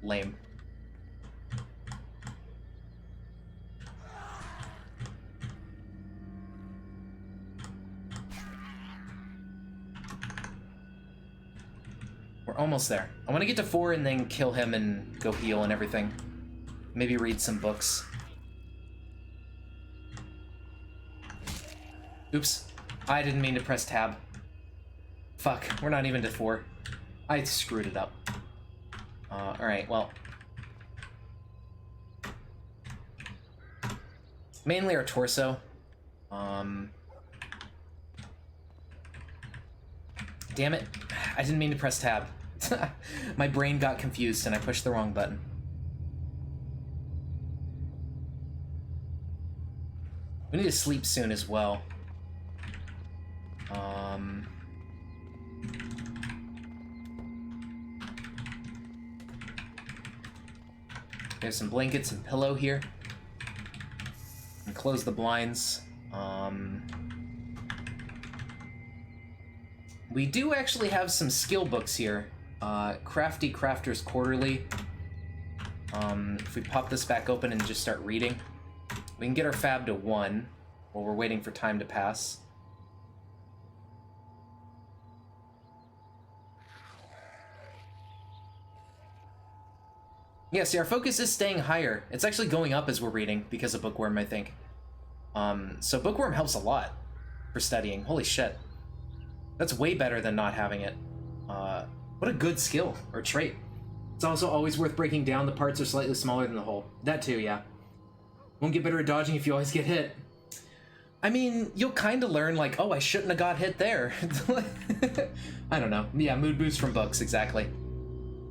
lame. We're almost there. I want to get to 4 and then kill him and go heal and everything. Maybe read some books. Oops. I didn't mean to press tab. Fuck, we're not even to 4. I screwed it up. Alright, well. Mainly our torso. Damn it. I didn't mean to press tab. My brain got confused and I pushed the wrong button. We need to sleep soon as well. There's some blankets and pillow here. And close the blinds. We do actually have some skill books here. Crafty Crafter's Quarterly. If we pop this back open and just start reading, we can get our fab to 1 while we're waiting for time to pass. Yeah, see, our focus is staying higher. It's actually going up as we're reading because of Bookworm, I think. So Bookworm helps a lot for studying. Holy shit. That's way better than not having it. What a good skill, or trait. It's also always worth breaking down. The parts are slightly smaller than the whole. That too, yeah. Won't get better at dodging if you always get hit. I mean, you'll kind of learn, like, oh, I shouldn't have got hit there. I don't know. Yeah, mood boost from books, exactly.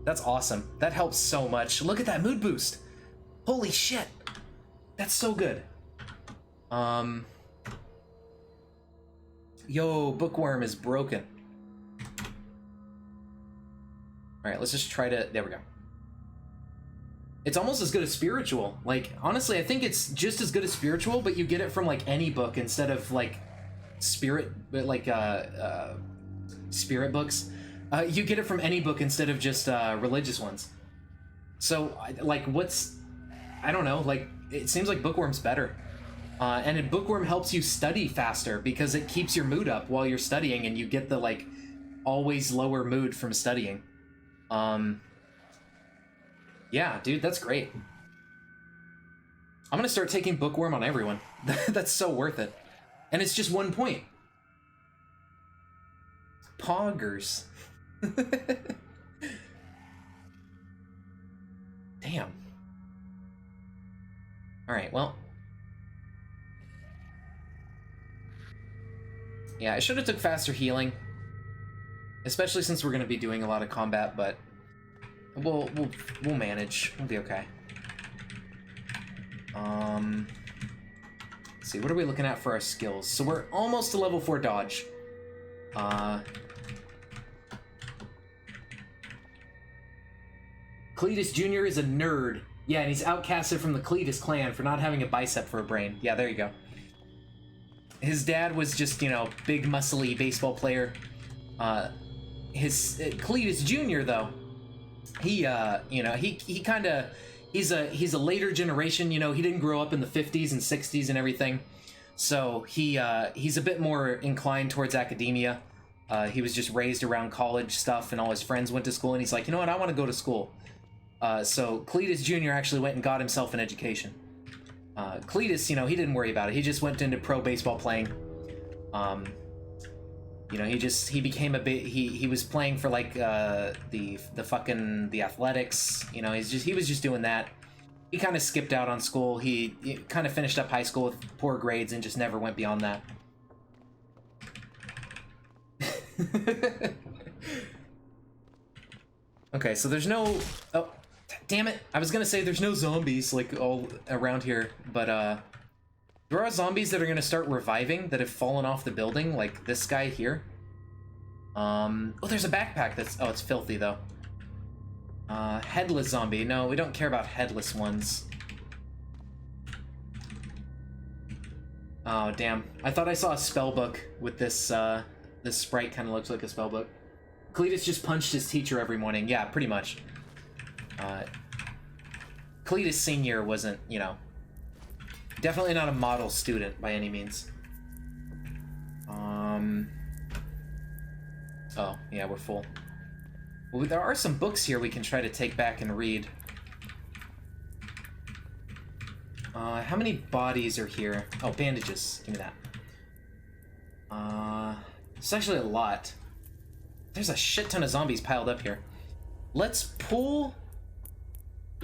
That's awesome. That helps so much. Look at that mood boost. Holy shit! That's so good. Yo, bookworm is broken. Alright, let's just try to... There we go. It's almost as good as spiritual. Like, honestly, I think it's just as good as spiritual, but you get it from, like, any book instead of, like, spirit books. You get it from any book instead of just religious ones. So, like, I don't know, like, it seems like bookworm's better. And bookworm helps you study faster because it keeps your mood up while you're studying, and you get the, like, always lower mood from studying. Yeah, dude, that's great. I'm gonna start taking bookworm on everyone. That's so worth it. And it's just 1 point. Poggers. Damn. Alright, well. Yeah, I should have took faster healing. Especially since we're gonna be doing a lot of combat, but we'll manage. We'll be okay. Let's see, what are we looking at for our skills? So we're almost to level 4 dodge. Cletus Jr. is a nerd. Yeah, and he's outcasted from the Cletus clan for not having a bicep for a brain. Yeah, there you go. His dad was just, you know, big muscly baseball player. Cletus Jr. though, he you know, he kind of, he's a later generation, you know, he didn't grow up in the 50s and 60s and everything. So he's a bit more inclined towards academia. He was just raised around college stuff, and all his friends went to school, and he's like, you know what, I want to go to school. So Cletus Jr. actually went and got himself an education. Cletus, you know, he didn't worry about it. He just went into pro baseball playing. You know, he became a bit, he was playing for like the athletics. You know, he was just doing that. He kind of skipped out on school. He kind of finished up high school with poor grades and just never went beyond that. Okay, so there's no... Oh, damn it. I was gonna say there's no zombies, like, all around here, but, there are zombies that are gonna start reviving that have fallen off the building, like this guy here. Oh, there's a backpack that's... Oh, it's filthy, though. Headless zombie. No, we don't care about headless ones. Oh, damn. I thought I saw a spell book with this, this sprite kind of looks like a spell book. Cletus just punched his teacher every morning. Yeah, pretty much. Cletus Sr. wasn't, you know, definitely not a model student by any means. Oh, yeah, we're full. Well, there are some books here we can try to take back and read. How many bodies are here? Oh, bandages. Give me that. It's actually a lot. There's a shit ton of zombies piled up here. Let's pull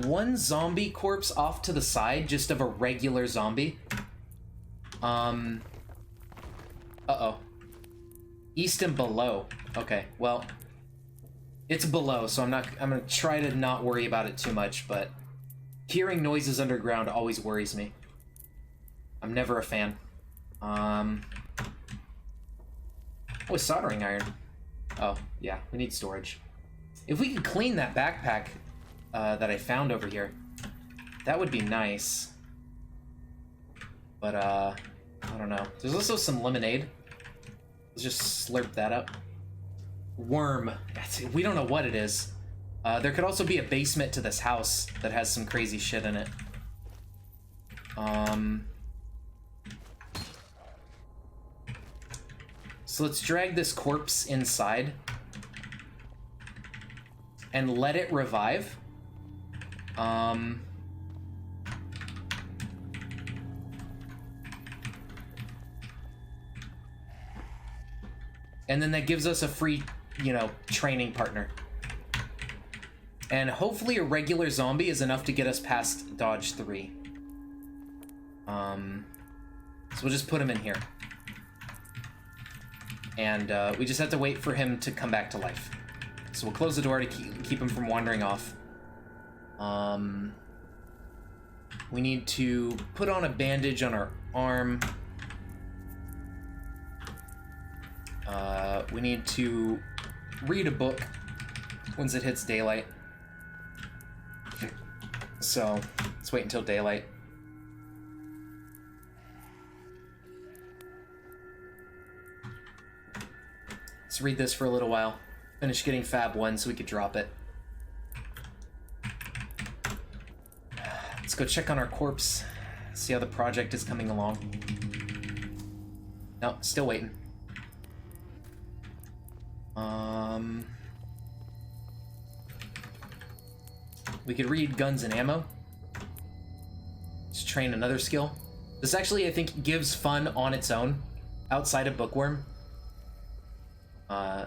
one zombie corpse off to the side, just of a regular zombie. Uh-oh. East and below. Okay, well, it's below, so I'm gonna try to not worry about it too much, but hearing noises underground always worries me. I'm never a fan. Oh, soldering iron. Oh, yeah, we need storage. If we could clean that backpack that I found over here, that would be nice. But, I don't know. There's also some lemonade. Let's just slurp that up. Worm. We don't know what it is. There could also be a basement to this house that has some crazy shit in it. So let's drag this corpse inside and let it revive. And then that gives us a free, you know, training partner. And hopefully a regular zombie is enough to get us past dodge 3. So we'll just put him in here. And we just have to wait for him to come back to life. So we'll close the door to keep him from wandering off. We need to put on a bandage on our arm. We need to read a book once it hits daylight. So, let's wait until daylight. Let's read this for a little while. Finish getting Fab 1 so we could drop it. Let's go check on our corpse. See how the project is coming along. No, still waiting. We could read guns and ammo. Let's train another skill. This actually, I think, gives fun on its own, outside of Bookworm.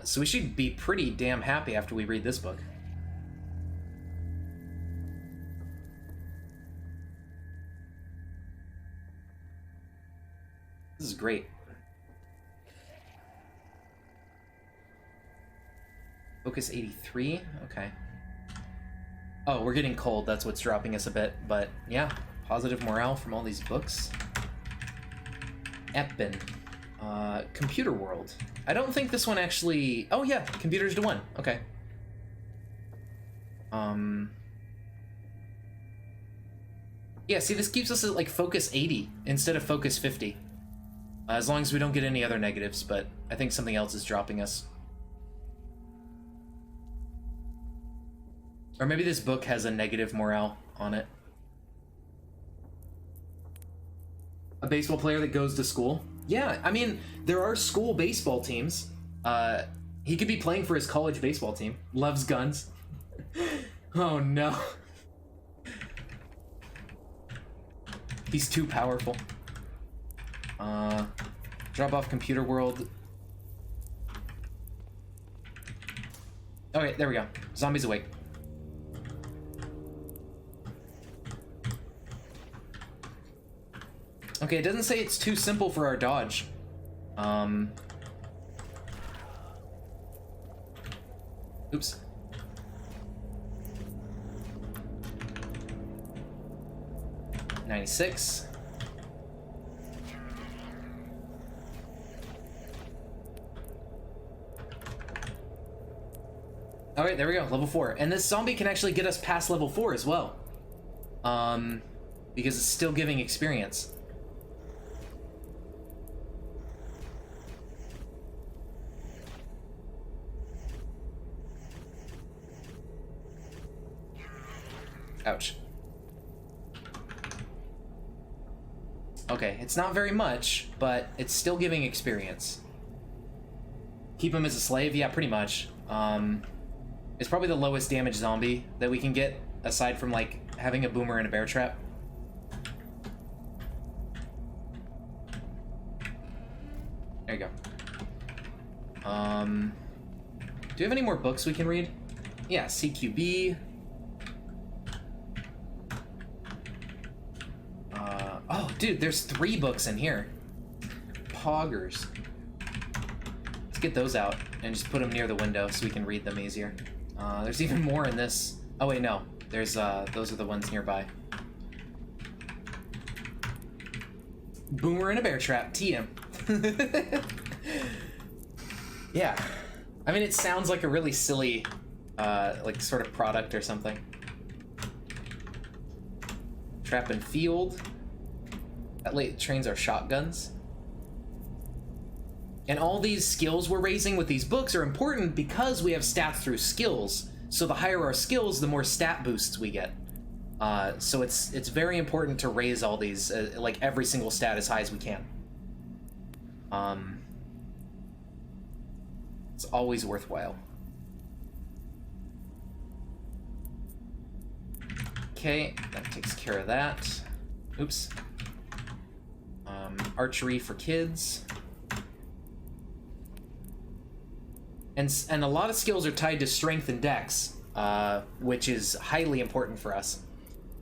So we should be pretty damn happy after we read this book. This is great. Focus 83, okay. Oh, we're getting cold, that's what's dropping us a bit, but yeah, positive morale from all these books. Epin. Computer World. I don't think this one actually... Oh yeah, computers to 1, okay. Yeah, see, this keeps us at like focus 80 instead of focus 50. As long as we don't get any other negatives, but I think something else is dropping us. Or maybe this book has a negative morale on it. A baseball player that goes to school? Yeah, I mean, there are school baseball teams. He could be playing for his college baseball team. Loves guns. Oh no. He's too powerful. Drop off Computer World. Okay, there we go. Zombie's awake. Okay, it doesn't say it's too simple for our dodge. Oops. $96. All right, there we go, level 4. And this zombie can actually get us past level 4 as well. Because it's still giving experience. Ouch. Okay, it's not very much, but it's still giving experience. Keep him as a slave? Yeah, pretty much. It's probably the lowest damage zombie that we can get, aside from, like, having a boomer and a bear trap. There you go. Do we have any more books we can read? Yeah, CQB. Oh, dude, there's 3 books in here. Poggers. Let's get those out and just put them near the window so we can read them easier. There's even more in this. Oh wait, no. There's those are the ones nearby. Boomer and a bear trap. TM. Yeah. I mean, it sounds like a really silly, like, sort of product or something. Trap and field. That late trains our shotguns. And all these skills we're raising with these books are important because we have stats through skills. So the higher our skills, the more stat boosts we get. So it's very important to raise all these, like every single stat as high as we can. It's always worthwhile. Okay, that takes care of that. Oops. Archery for kids. And a lot of skills are tied to strength and dex, which is highly important for us.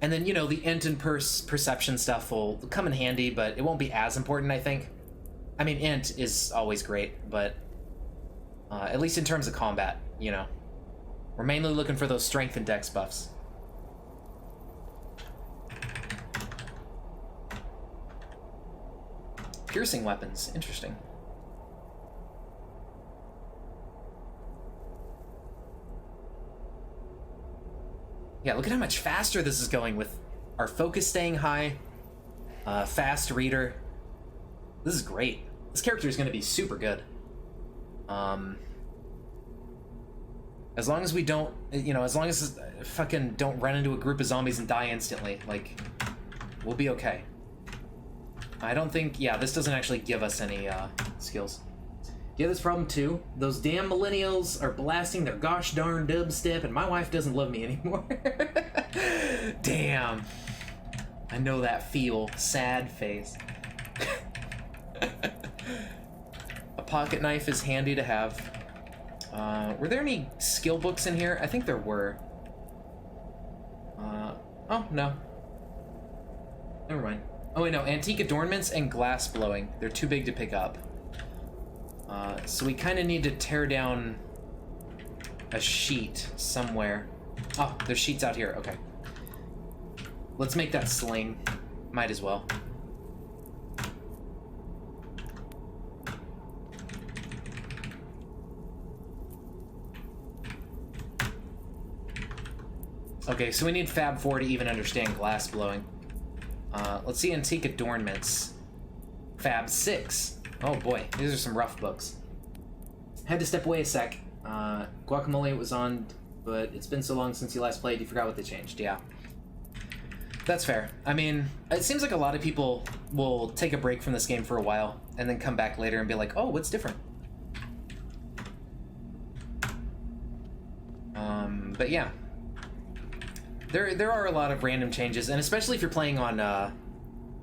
And then, you know, the int and perception stuff will come in handy, but it won't be as important, I think. I mean, int is always great, but at least in terms of combat, you know. We're mainly looking for those strength and dex buffs. piercing weapons. Interesting. Yeah, look at how much faster this is going with our focus staying high. Fast reader. This is great. This character is going to be super good. As long as we don't, you know, as long as fucking don't run into a group of zombies and die instantly, like, we'll be okay. I don't think, yeah, this doesn't actually give us any skills. Yeah, this problem too. Those damn millennials are blasting their gosh darn dubstep, and my wife doesn't love me anymore. Damn. I know that feel. Sad face. A pocket knife is handy to have. Were there any skill books in here? I think there were. Oh, no. Never mind. Oh, wait, no. Antique adornments and glass blowing. They're too big to pick up. So we kind of need to tear down a sheet somewhere. Oh, there's sheets out here. Okay. Let's make that sling. Might as well. Okay, so we need Fab 4 to even understand glass blowing. Let's see antique adornments. Fab 6. Oh boy, these are some rough books. Had to step away a sec. Guacamole was on, but it's been so long since you last played, you forgot what they changed. Yeah. That's fair. I mean, it seems like a lot of people will take a break from this game for a while, and then come back later and be like, oh, what's different? But yeah. There are a lot of random changes, and especially if you're playing on,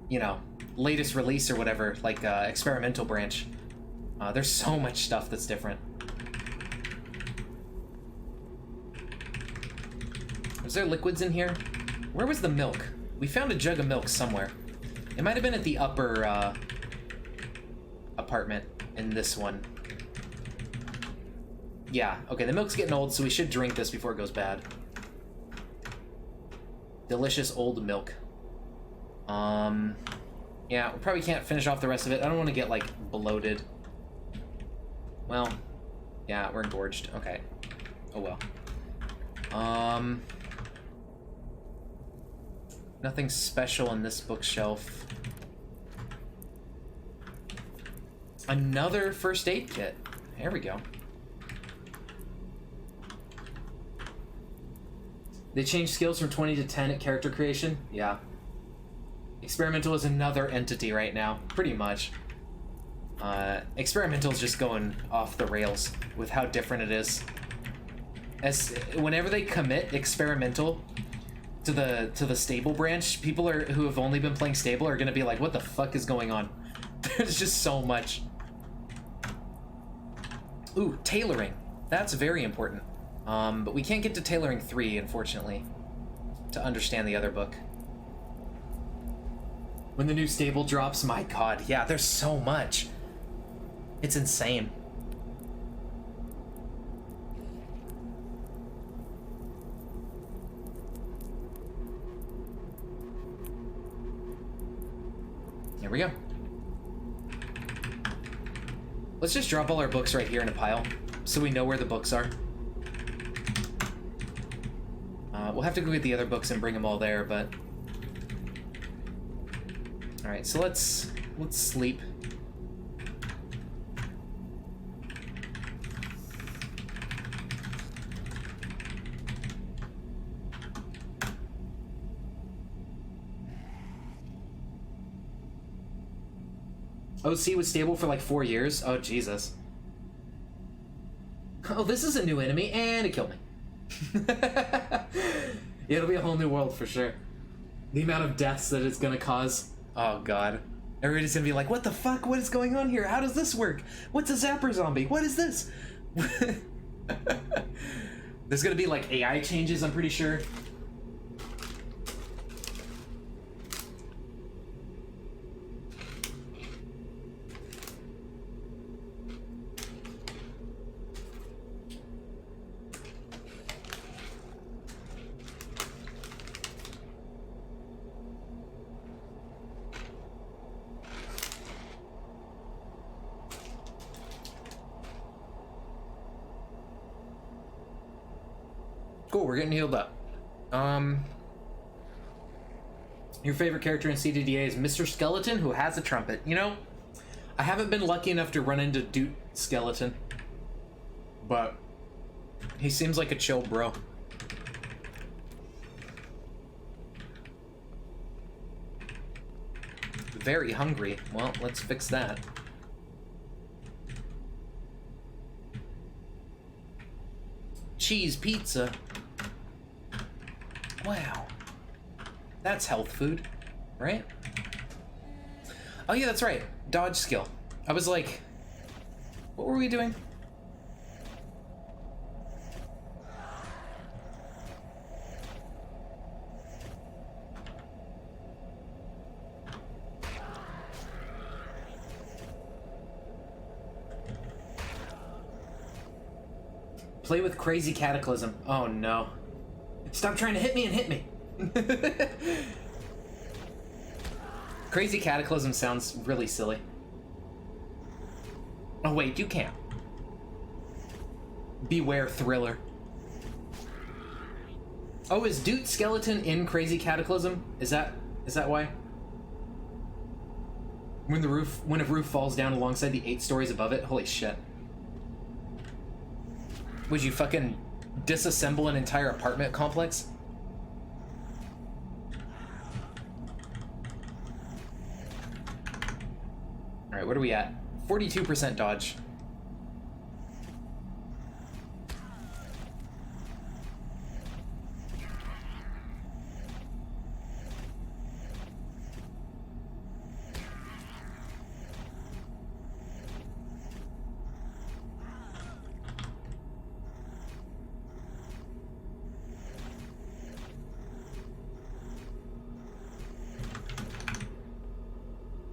you know, latest release or whatever, like experimental branch. There's so much stuff that's different. Was there liquids in here? Where was the milk? We found a jug of milk somewhere. It might have been at the upper apartment in this one. Yeah, okay, the milk's getting old, so we should drink this before it goes bad. Delicious old milk. Yeah, we probably can't finish off the rest of it. I don't want to get, like, bloated. Well, yeah, we're engorged. Okay. Oh, well. Nothing special in this bookshelf. Another first aid kit. There we go. They changed skills from 20 to 10 at character creation? Yeah. Experimental is another entity right now, pretty much. Experimental is just going off the rails with how different it is. Whenever they commit experimental to the stable branch, people who have only been playing stable are gonna be like, what the fuck is going on? There's just so much. Ooh, tailoring. That's very important. But we can't get to tailoring 3, unfortunately, to understand the other book. When the new stable drops, my god, yeah, there's so much. It's insane. Here we go. Let's just drop all our books right here in a pile, so we know where the books are. We'll have to go get the other books and bring them all there, but... Alright, so let's sleep. OC was stable for like 4 years? Oh, Jesus. Oh, this is a new enemy, and it killed me. Yeah, it'll be a whole new world for sure. The amount of deaths that it's gonna cause. Oh god. Everybody's gonna be like, what the fuck? What is going on here? How does this work? What's a zapper zombie? What is this? There's gonna be like AI changes, I'm pretty sure. Cool, we're getting healed up. Your favorite character in CDDA is Mr. Skeleton, who has a trumpet. You know, I haven't been lucky enough to run into Dude Skeleton, but he seems like a chill bro. Very hungry. Well, let's fix that. Cheese pizza. Wow. That's health food, right? Oh yeah, that's right. Dodge skill. I was like, what were we doing? Play with Crazy Cataclysm. Oh no. Stop trying to hit me and hit me. Crazy Cataclysm sounds really silly. Oh wait, you can't. Beware Thriller. Oh, is Dude Skeleton in Crazy Cataclysm? Is that why? When a roof falls down alongside the 8 stories above it? Holy shit. Would you fucking disassemble an entire apartment complex? Alright, what are we at? 42% dodge.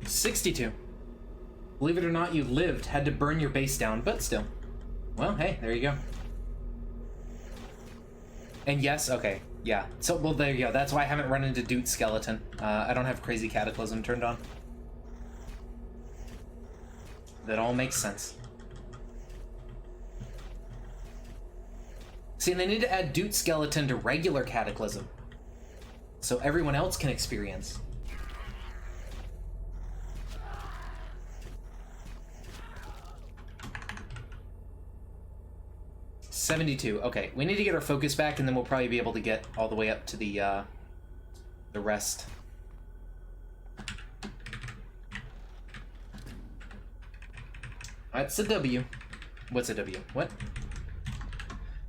$62. Believe it or not, you lived, had to burn your base down, but still. Well, hey, there you go. And yes, okay, yeah. So, well, there you go. That's why I haven't run into Dude Skeleton. I don't have Crazy Cataclysm turned on. That all makes sense. See, and they need to add Dude Skeleton to regular Cataclysm, so everyone else can experience. $72. Okay, we need to get our focus back, and then we'll probably be able to get all the way up to the rest. That's a W. What's a W? What?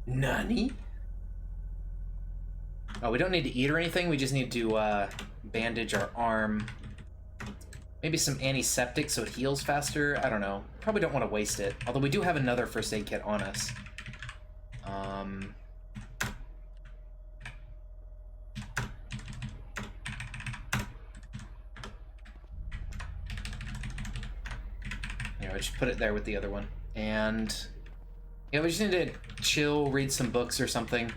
Nani? Oh, we don't need to eat or anything. We just need to bandage our arm. Maybe some antiseptic so it heals faster. I don't know. Probably don't want to waste it. Although we do have another first aid kit on us. Yeah, we just put it there with the other one. And yeah, we just need to chill, read some books or something.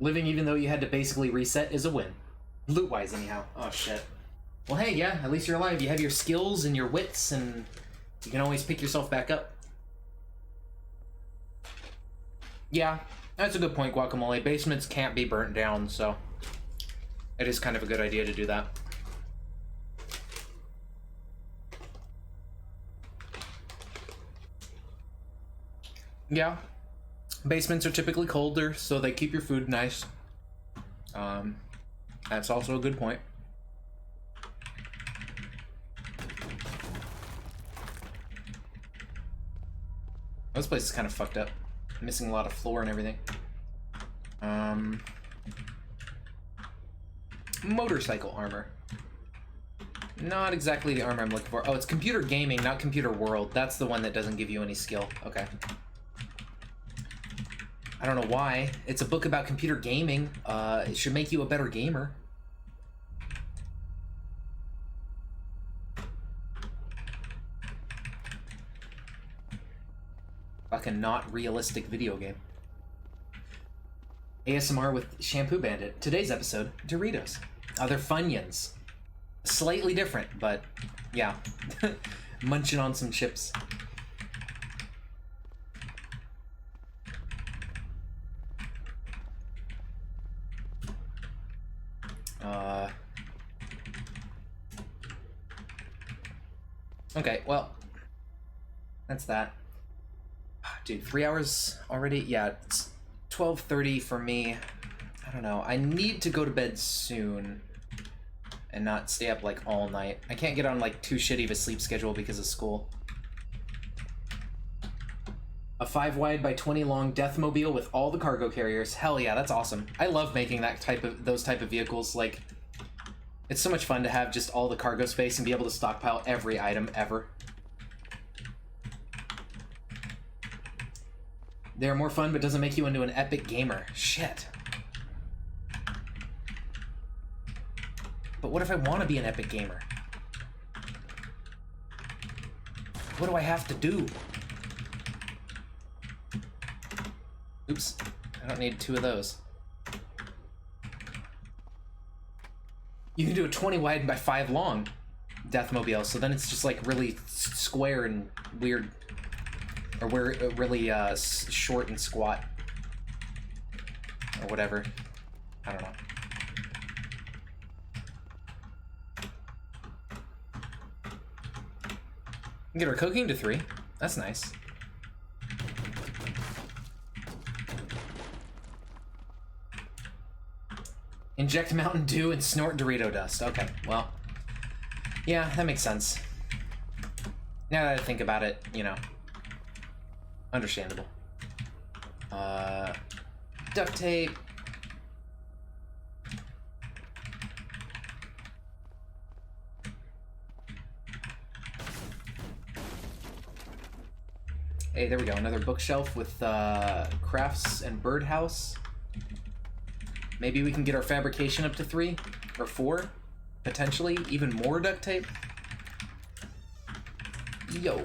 Living even though you had to basically reset is a win. Loot-wise, anyhow. Oh, shit. Well, hey, yeah, at least you're alive. You have your skills and your wits, and you can always pick yourself back up. Yeah, that's a good point, Guacamole. Basements can't be burnt down, so it is kind of a good idea to do that. Yeah. Basements are typically colder, so they keep your food nice. That's also a good point. This place is kind of fucked up. Missing a lot of floor and everything. Motorcycle armor. Not exactly the armor I'm looking for. Oh, it's computer gaming, not computer world. That's the one that doesn't give you any skill. Okay. I don't know why. It's a book about computer gaming. It should make you a better gamer. Fucking not realistic video game. ASMR with Shampoo Bandit. Today's episode, Doritos. They're Funyuns. Slightly different, but yeah. Munching on some chips. Okay, well, that's that. Dude, 3 hours already? Yeah, it's 12:30 for me. I don't know. I need to go to bed soon and not stay up like all night. I can't get on like too shitty of a sleep schedule because of school. A 5 wide by 20 long Deathmobile with all the cargo carriers. Hell yeah, that's awesome. I love making those type of vehicles. Like, it's so much fun to have just all the cargo space and be able to stockpile every item ever. They're more fun, but doesn't make you into an epic gamer. Shit. But what if I want to be an epic gamer? What do I have to do? Oops. I don't need 2 of those. You can do a 20 wide by 5 long Deathmobile, so then it's just like really square and weird. Or really short and squat. Or whatever. I don't know. Get our cooking to 3. That's nice. Inject Mountain Dew and snort Dorito dust. Okay, well. Yeah, that makes sense. Now that I think about it, you know. Understandable. Duct tape. Hey, there we go. Another bookshelf with crafts and birdhouse. Maybe we can get our fabrication up to 3 or 4, potentially. Even more duct tape. Yo.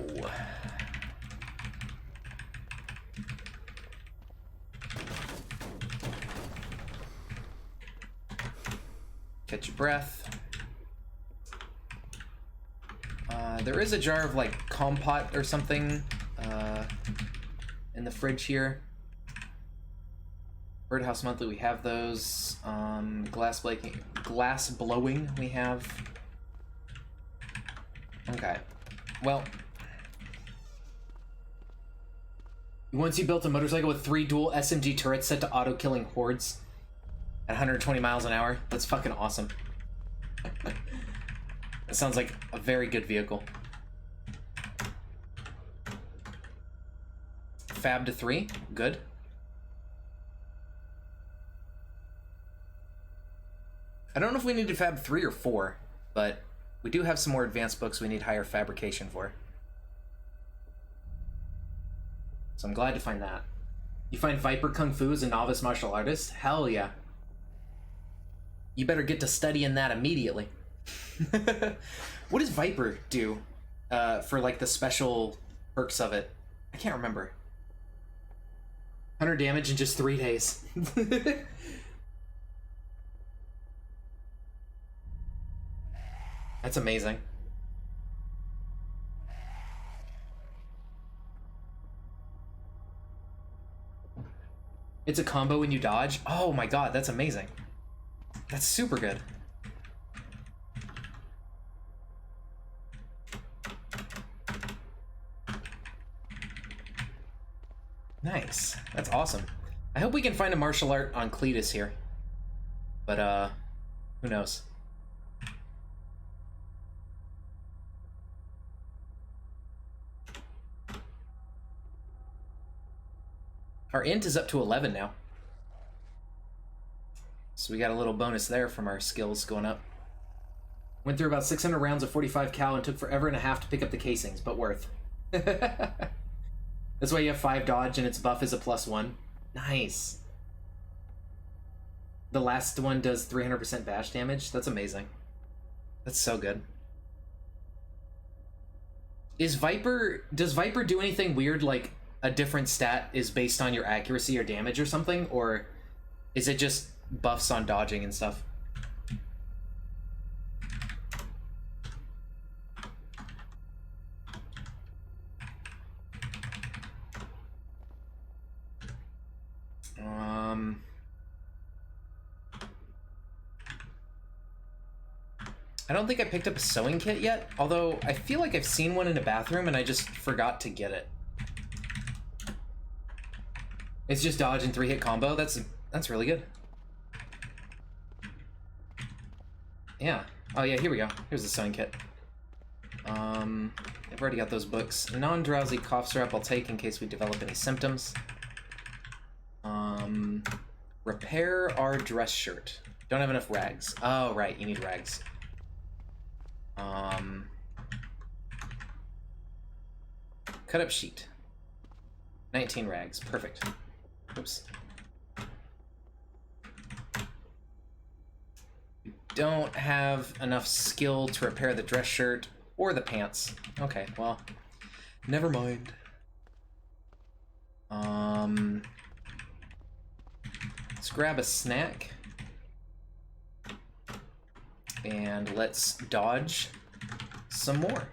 Catch your breath. There is a jar of like compote or something in the fridge here. Birdhouse Monthly, we have those. Glass blowing, we have. Okay. Well. Once you built a motorcycle with 3 dual SMG turrets set to auto-killing hordes at 120 miles an hour, that's fucking awesome. That sounds like a very good vehicle. Fab to 3, good. I don't know if we need to fab 3 or 4, but we do have some more advanced books we need higher fabrication for. So I'm glad to find that. You find Viper Kung Fu as a novice martial artist? Hell yeah. You better get to studying that immediately. What does Viper do for like the special perks of it? I can't remember. 100 damage in just 3 days. That's amazing. It's a combo when you dodge? Oh my god, that's amazing. That's super good. Nice. That's awesome. I hope we can find a martial art on Cletus here. But, who knows? Our int is up to 11 now. So we got a little bonus there from our skills going up. Went through about 600 rounds of 45 cal and took forever and a half to pick up the casings, but worth. That's why you have 5 dodge and its buff is a +1. Nice. The last one does 300% bash damage. That's amazing. That's so good. Does Viper do anything weird like a different stat is based on your accuracy or damage or something, or is it just buffs on dodging and stuff? I don't think I picked up a sewing kit yet, although I feel like I've seen one in a bathroom and I just forgot to get it. It's just dodge and 3-hit combo. That's really good. Yeah. Oh yeah, here we go. Here's the sewing kit. I've already got those books. Non-drowsy cough syrup I'll take in case we develop any symptoms. Repair our dress shirt. Don't have enough rags. Oh, right, you need rags. Cut up sheet. 19 rags. Perfect. Oops. You don't have enough skill to repair the dress shirt or the pants. Okay, well, never mind. Let's grab a snack. And let's dodge some more.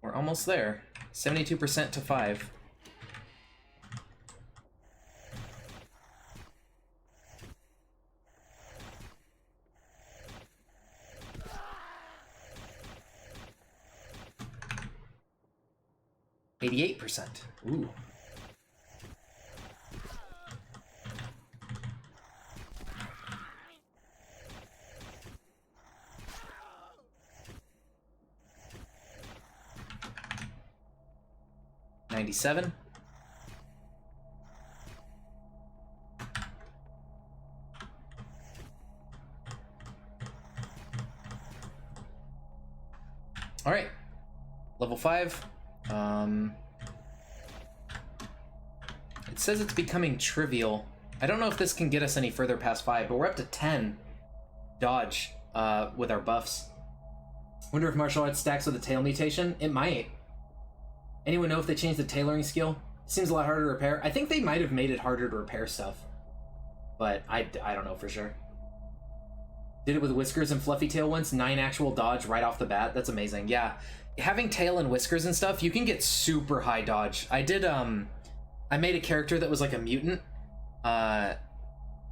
We're almost there. 72% to 5. %. Ooh. $97. All right, level 5. It says it's becoming trivial. I don't know if this can get us any further past 5, but we're up to 10 dodge with our buffs. Wonder if martial arts stacks with a tail mutation? It might. Anyone know if they changed the tailoring skill? Seems a lot harder to repair. I think they might have made it harder to repair stuff, but I don't know for sure. Did it with whiskers and fluffy tail once. 9 actual dodge right off the bat. That's amazing. Yeah, having tail and whiskers and stuff, you can get super high dodge. I did I made a character that was like a mutant,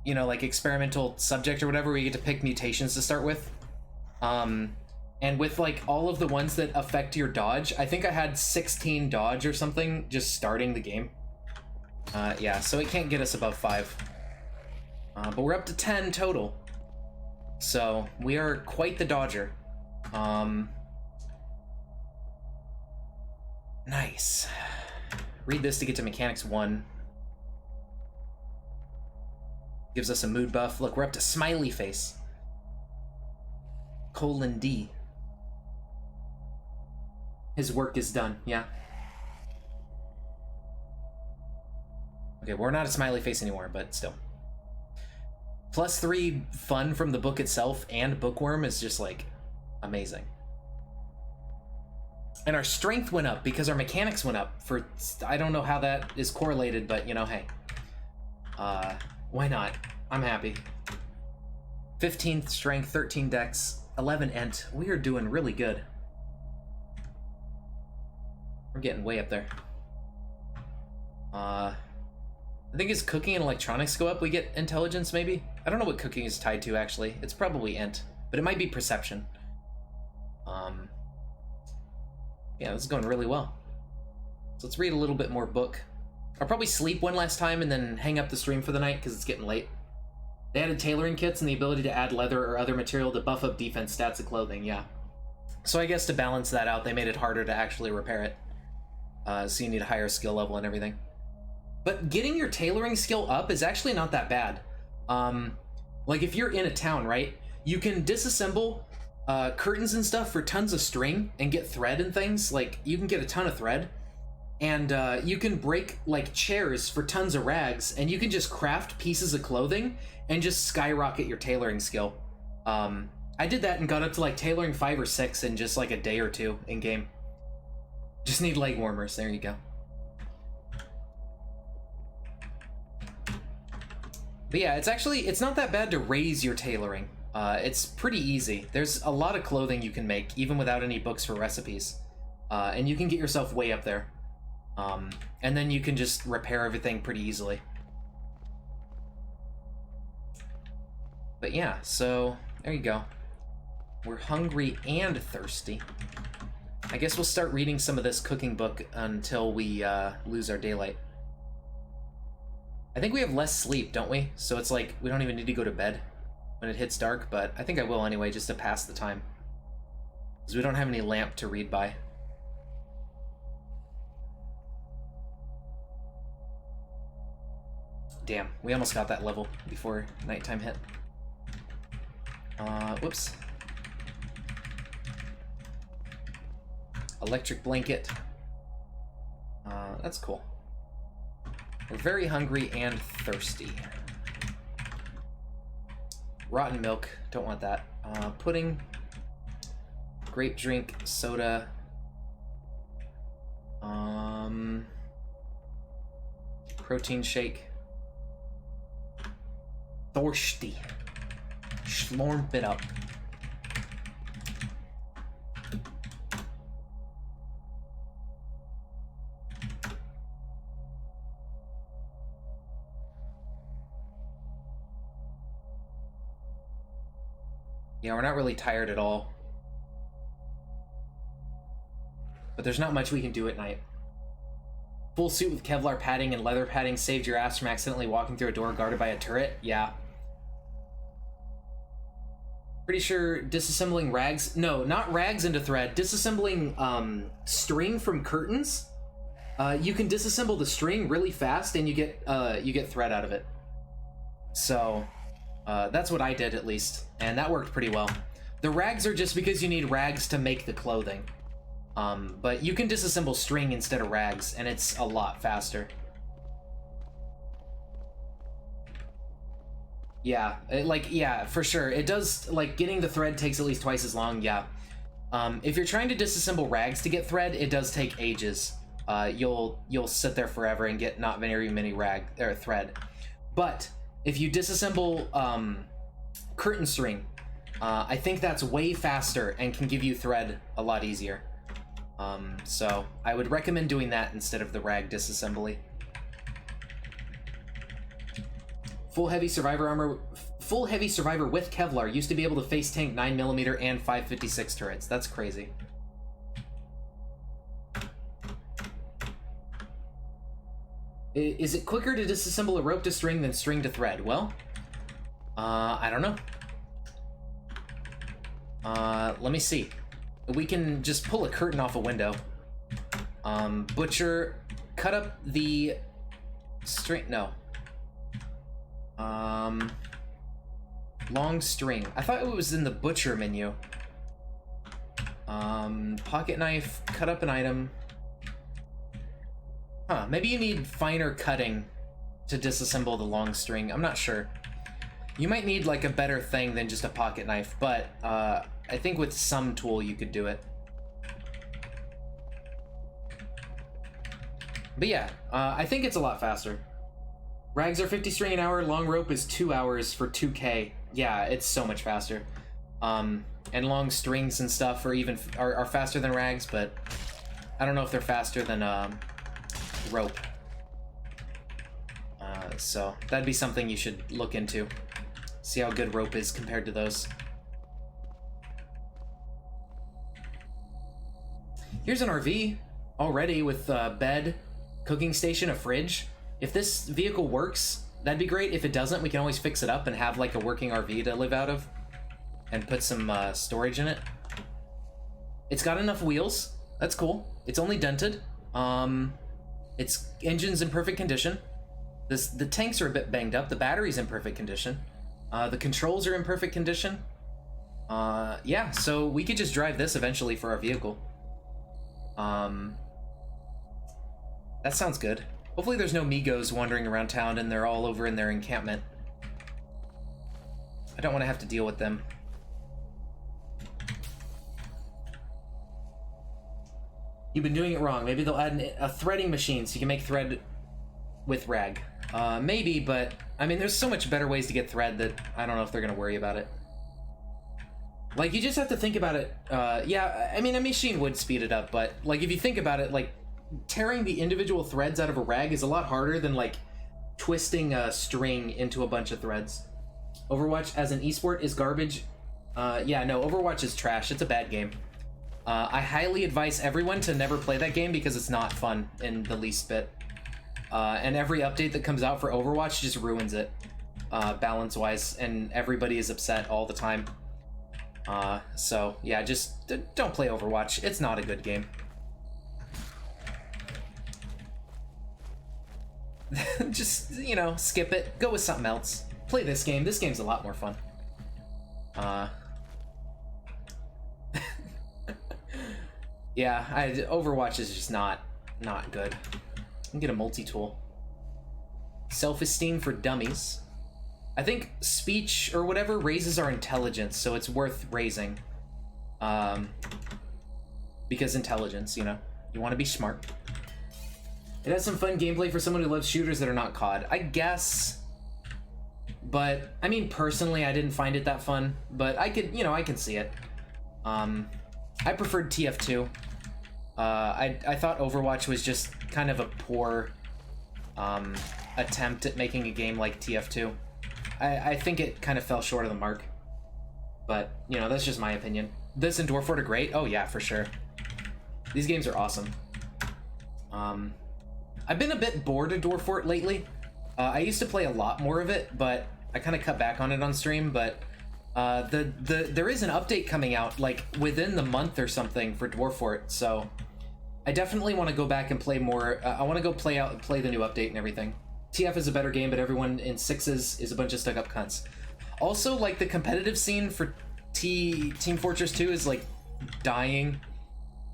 you know, like experimental subject or whatever, where you get to pick mutations to start with. And with like all of the ones that affect your dodge, I think I had 16 dodge or something just starting the game. Yeah, so it can't get us above 5. But we're up to 10 total. So we are quite the dodger. Nice. Read this to get to mechanics 1. Gives us a mood buff. Look, we're up to smiley face. :D. His work is done, yeah. Okay, we're not a smiley face anymore, but still. +3 fun from the book itself and bookworm is just like amazing. And our strength went up because our mechanics went up for, I don't know how that is correlated, but you know, hey. Why not? I'm happy. 15 strength, 13 dex, 11 ent. We are doing really good. We're getting way up there. I think as cooking and electronics go up, we get intelligence, maybe? I don't know what cooking is tied to, actually. It's probably ent, but it might be perception. Yeah, this is going really well. So let's read a little bit more book. I'll probably sleep one last time and then hang up the stream for the night because it's getting late. They added tailoring kits and the ability to add leather or other material to buff up defense stats of clothing, yeah. So I guess to balance that out, they made it harder to actually repair it. So you need a higher skill level and everything. But getting your tailoring skill up is actually not that bad. Like if you're in a town, right? You can disassemble curtains and stuff for tons of string and get thread and things. Like you can get a ton of thread. And you can break like chairs for tons of rags, and you can just craft pieces of clothing and just skyrocket your tailoring skill. I did that and got up to like tailoring 5 or 6 in just like a day or 2 in game. Just need leg warmers. There you go. But yeah, it's not that bad to raise your tailoring. It's pretty easy. There's a lot of clothing you can make, even without any books for recipes. And you can get yourself way up there. And then you can just repair everything pretty easily. But yeah, so there you go. We're hungry and thirsty. I guess we'll start reading some of this cooking book until we lose our daylight. I think we have less sleep, don't we? So it's like we don't even need to go to bed when it hits dark, but I think I will anyway, just to pass the time. Because we don't have any lamp to read by. Damn, we almost got that level before nighttime hit. Whoops. Electric blanket. That's cool. We're very hungry and thirsty. Rotten milk, don't want that. Pudding. Grape drink, soda. Protein shake. Thirsty. Slurp it up. Yeah, we're not really tired at all. But there's not much we can do at night. Full suit with Kevlar padding and leather padding saved your ass from accidentally walking through a door guarded by a turret? Yeah. Pretty sure disassembling rags... No, not rags into thread. Disassembling string from curtains. You can disassemble the string really fast and you get thread out of it. So... that's what I did, at least, and that worked pretty well. The rags are just because you need rags to make the clothing. But you can disassemble string instead of rags, and it's a lot faster. Yeah, yeah, for sure. It does, like, getting the thread takes at least twice as long, yeah. If you're trying to disassemble rags to get thread, it does take ages. You'll sit there forever and get not very many thread. But... if you disassemble curtain string, I think that's way faster and can give you thread a lot easier. So I would recommend doing that instead of the rag disassembly. Full heavy survivor armor, full heavy survivor with Kevlar used to be able to face tank 9mm and 556 turrets. That's crazy. Is it quicker to disassemble a rope to string than string to thread? Well, I don't know. Let me see. We can just pull a curtain off a window. Butcher, cut up the string, no. Long string. I thought it was in the butcher menu. Pocket knife, cut up an item. Huh, maybe you need finer cutting to disassemble the long string. I'm not sure. You might need like a better thing than just a pocket knife, but I think with some tool you could do it. But yeah, I think it's a lot faster. Rags are 50 string an hour, long rope is 2 hours for 2K. Yeah, it's so much faster. And long strings and stuff are faster than rags, but I don't know if they're faster than rope. So that'd be something you should look into. See how good rope is compared to those. Here's an RV already with a bed, cooking station, a fridge. If this vehicle works, that'd be great. If it doesn't, we can always fix it up and have like a working RV to live out of and put some storage in it. It's got enough wheels. That's cool. It's only dented. Its engine's in perfect condition. The tanks are a bit banged up. The battery's in perfect condition. The controls are in perfect condition. Yeah, so we could just drive this eventually for our vehicle. That sounds good. Hopefully there's no Migos wandering around town and they're all over in their encampment. I don't want to have to deal with them. You've been doing it wrong. Maybe they'll add a threading machine so you can make thread with rag. Maybe, but I mean, there's so much better ways to get thread that I don't know if they're gonna worry about it. Like, you just have to think about it. Yeah, I mean, a machine would speed it up, but like, if you think about it, like, tearing the individual threads out of a rag is a lot harder than like twisting a string into a bunch of threads. Overwatch as an esport is garbage. Yeah, no, Overwatch is trash. It's a bad game. I highly advise everyone to never play that game because it's not fun in the least bit. And every update that comes out for Overwatch just ruins it, balance-wise, and everybody is upset all the time. So, yeah, just don't play Overwatch. It's not a good game. Just, you know, skip it. Go with something else. Play this game. This game's a lot more fun. Yeah, Overwatch is just not good. I can get a multi-tool. Self-esteem for dummies. I think speech or whatever raises our intelligence, so it's worth raising. Because intelligence, you know, you want to be smart. It has some fun gameplay for someone who loves shooters that are not COD. I guess. But, I mean, personally, I didn't find it that fun. But I could, you know, I can see it. I preferred TF2. I thought Overwatch was just kind of a poor attempt at making a game like TF2. I think it kind of fell short of the mark. But, you know, that's just my opinion. This and Dwarf Fort are great. Oh, yeah, for sure. These games are awesome. I've been a bit bored of Dwarf Fort lately. I used to play a lot more of it, but I kind of cut back on it on stream. But there is an update coming out, like, within the month or something for Dwarf Fort, so I definitely want to go back and play more. I want to go play the new update and everything. TF is a better game, but everyone in sixes is a bunch of stuck-up cunts. Also, like, the competitive scene for Team Fortress 2 is, like, dying,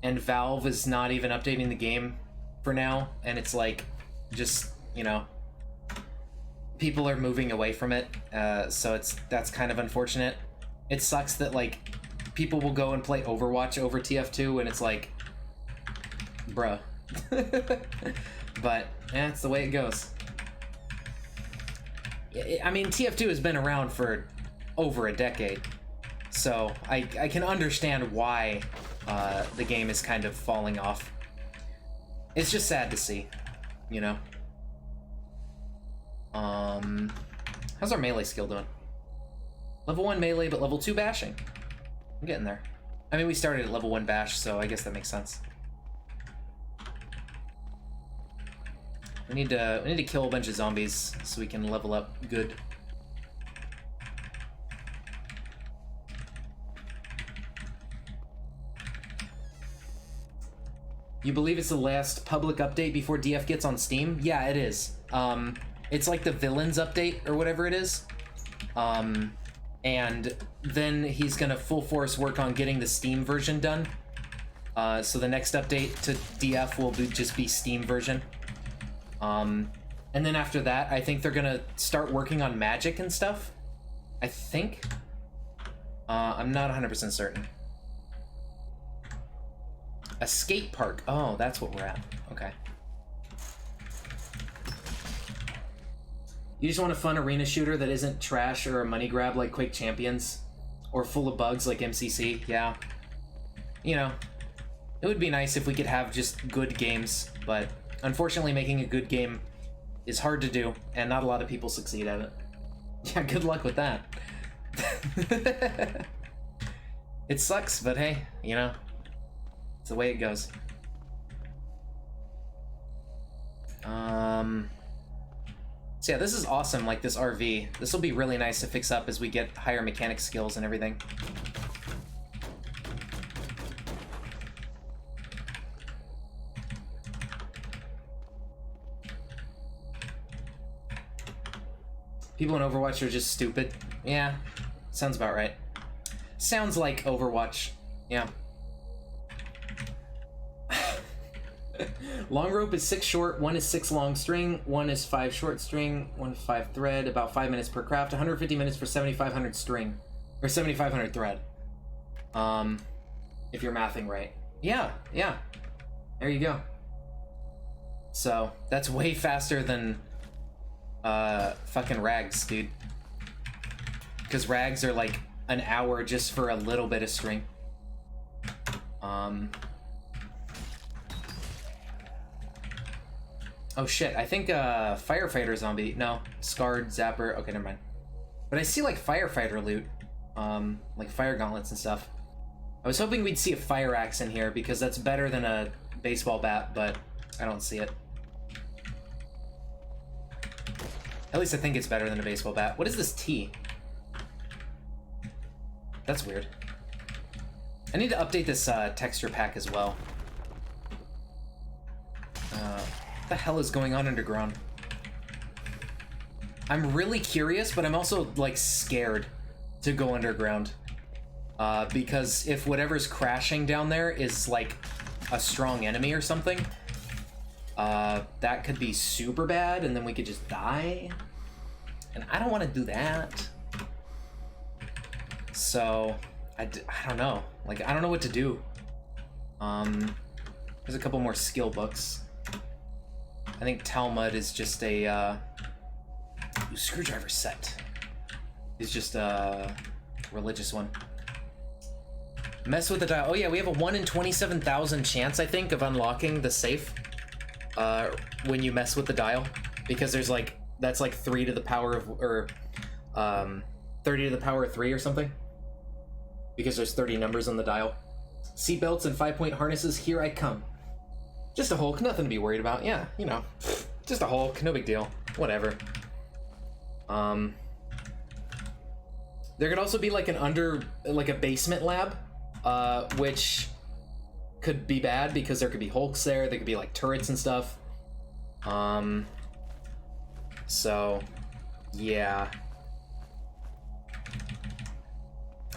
and Valve is not even updating the game for now, and it's, like, just, you know, people are moving away from it, so that's kind of unfortunate. It sucks that, like, people will go and play Overwatch over TF2, and it's like, bruh. But, yeah, it's the way it goes. I mean, TF2 has been around for over a decade, so I can understand why the game is kind of falling off. It's just sad to see, you know? How's our melee skill doing? Level 1 melee, but level 2 bashing. I'm getting there. I mean, we started at level 1 bash, so I guess that makes sense. We need to kill a bunch of zombies so we can level up good. You believe it's the last public update before DF gets on Steam? Yeah, it is. It's like the villains update or whatever it is. And then he's gonna full force work on getting the Steam version done. So the next update to DF will just be Steam version. And then after that, I think they're gonna start working on magic and stuff. I think. I'm not 100% certain. A skate park. Oh, that's what we're at. Okay. You just want a fun arena shooter that isn't trash or a money grab like Quake Champions, or full of bugs like MCC. Yeah. You know, it would be nice if we could have just good games, but unfortunately making a good game is hard to do, and not a lot of people succeed at it. Yeah, good luck with that. It sucks, but hey, you know, it's the way it goes. So yeah, this is awesome, like this RV. This will be really nice to fix up as we get higher mechanic skills and everything. People in Overwatch are just stupid. Yeah, sounds about right. Sounds like Overwatch. Yeah. Long rope is 6 short, 1 is 6 long string, 1 is 5 short string, 1 is 5 thread, about 5 minutes per craft, 150 minutes for 7,500 string. Or 7,500 thread. If you're mathing right. Yeah, yeah. There you go. So, that's way faster than fucking rags, dude. Because rags are like an hour just for a little bit of string. Oh shit, I think firefighter zombie. No, scarred zapper. Okay, never mind. But I see like firefighter loot, like fire gauntlets and stuff. I was hoping we'd see a fire axe in here because that's better than a baseball bat, but I don't see it. At least I think it's better than a baseball bat. What is this T? That's weird. I need to update this texture pack as well. What the hell is going on underground? I'm really curious, but I'm also like scared to go underground. Because if whatever's crashing down there is like a strong enemy or something, that could be super bad, and then we could just die. And I don't want to do that. So, I don't know. Like, I don't know what to do. There's a couple more skill books. I think Talmud is just a, screwdriver set. Is just a religious one. Mess with the dial. Oh yeah, we have a 1 in 27,000 chance, I think, of unlocking the safe. When you mess with the dial, because there's like, that's like 3 to the power of, or 30 to the power of 3 or something, because there's 30 numbers on the dial. Seatbelts and 5-point harnesses, here I come. Just a Hulk, nothing to be worried about. Yeah, you know, just a Hulk, no big deal, whatever. There could also be like like a basement lab, which could be bad because there could be Hulks there. There could be like turrets and stuff. So, yeah.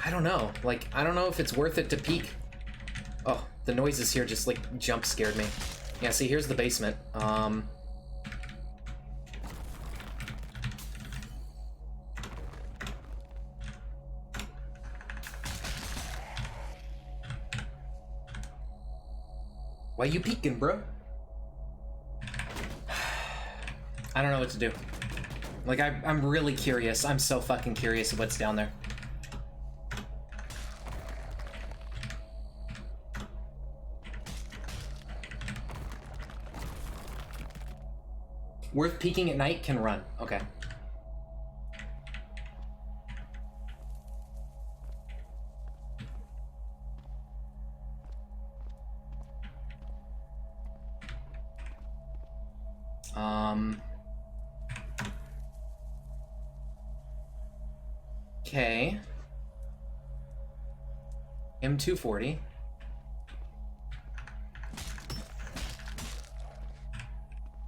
I don't know. Like, I don't know if it's worth it to peek. Oh, the noises here just like jump scared me. Yeah, see, here's the basement. Why you peeking, bro? I don't know what to do. Like, I'm really curious. I'm so fucking curious of what's down there. Worth peeking at night, can run. Okay. Okay. M240.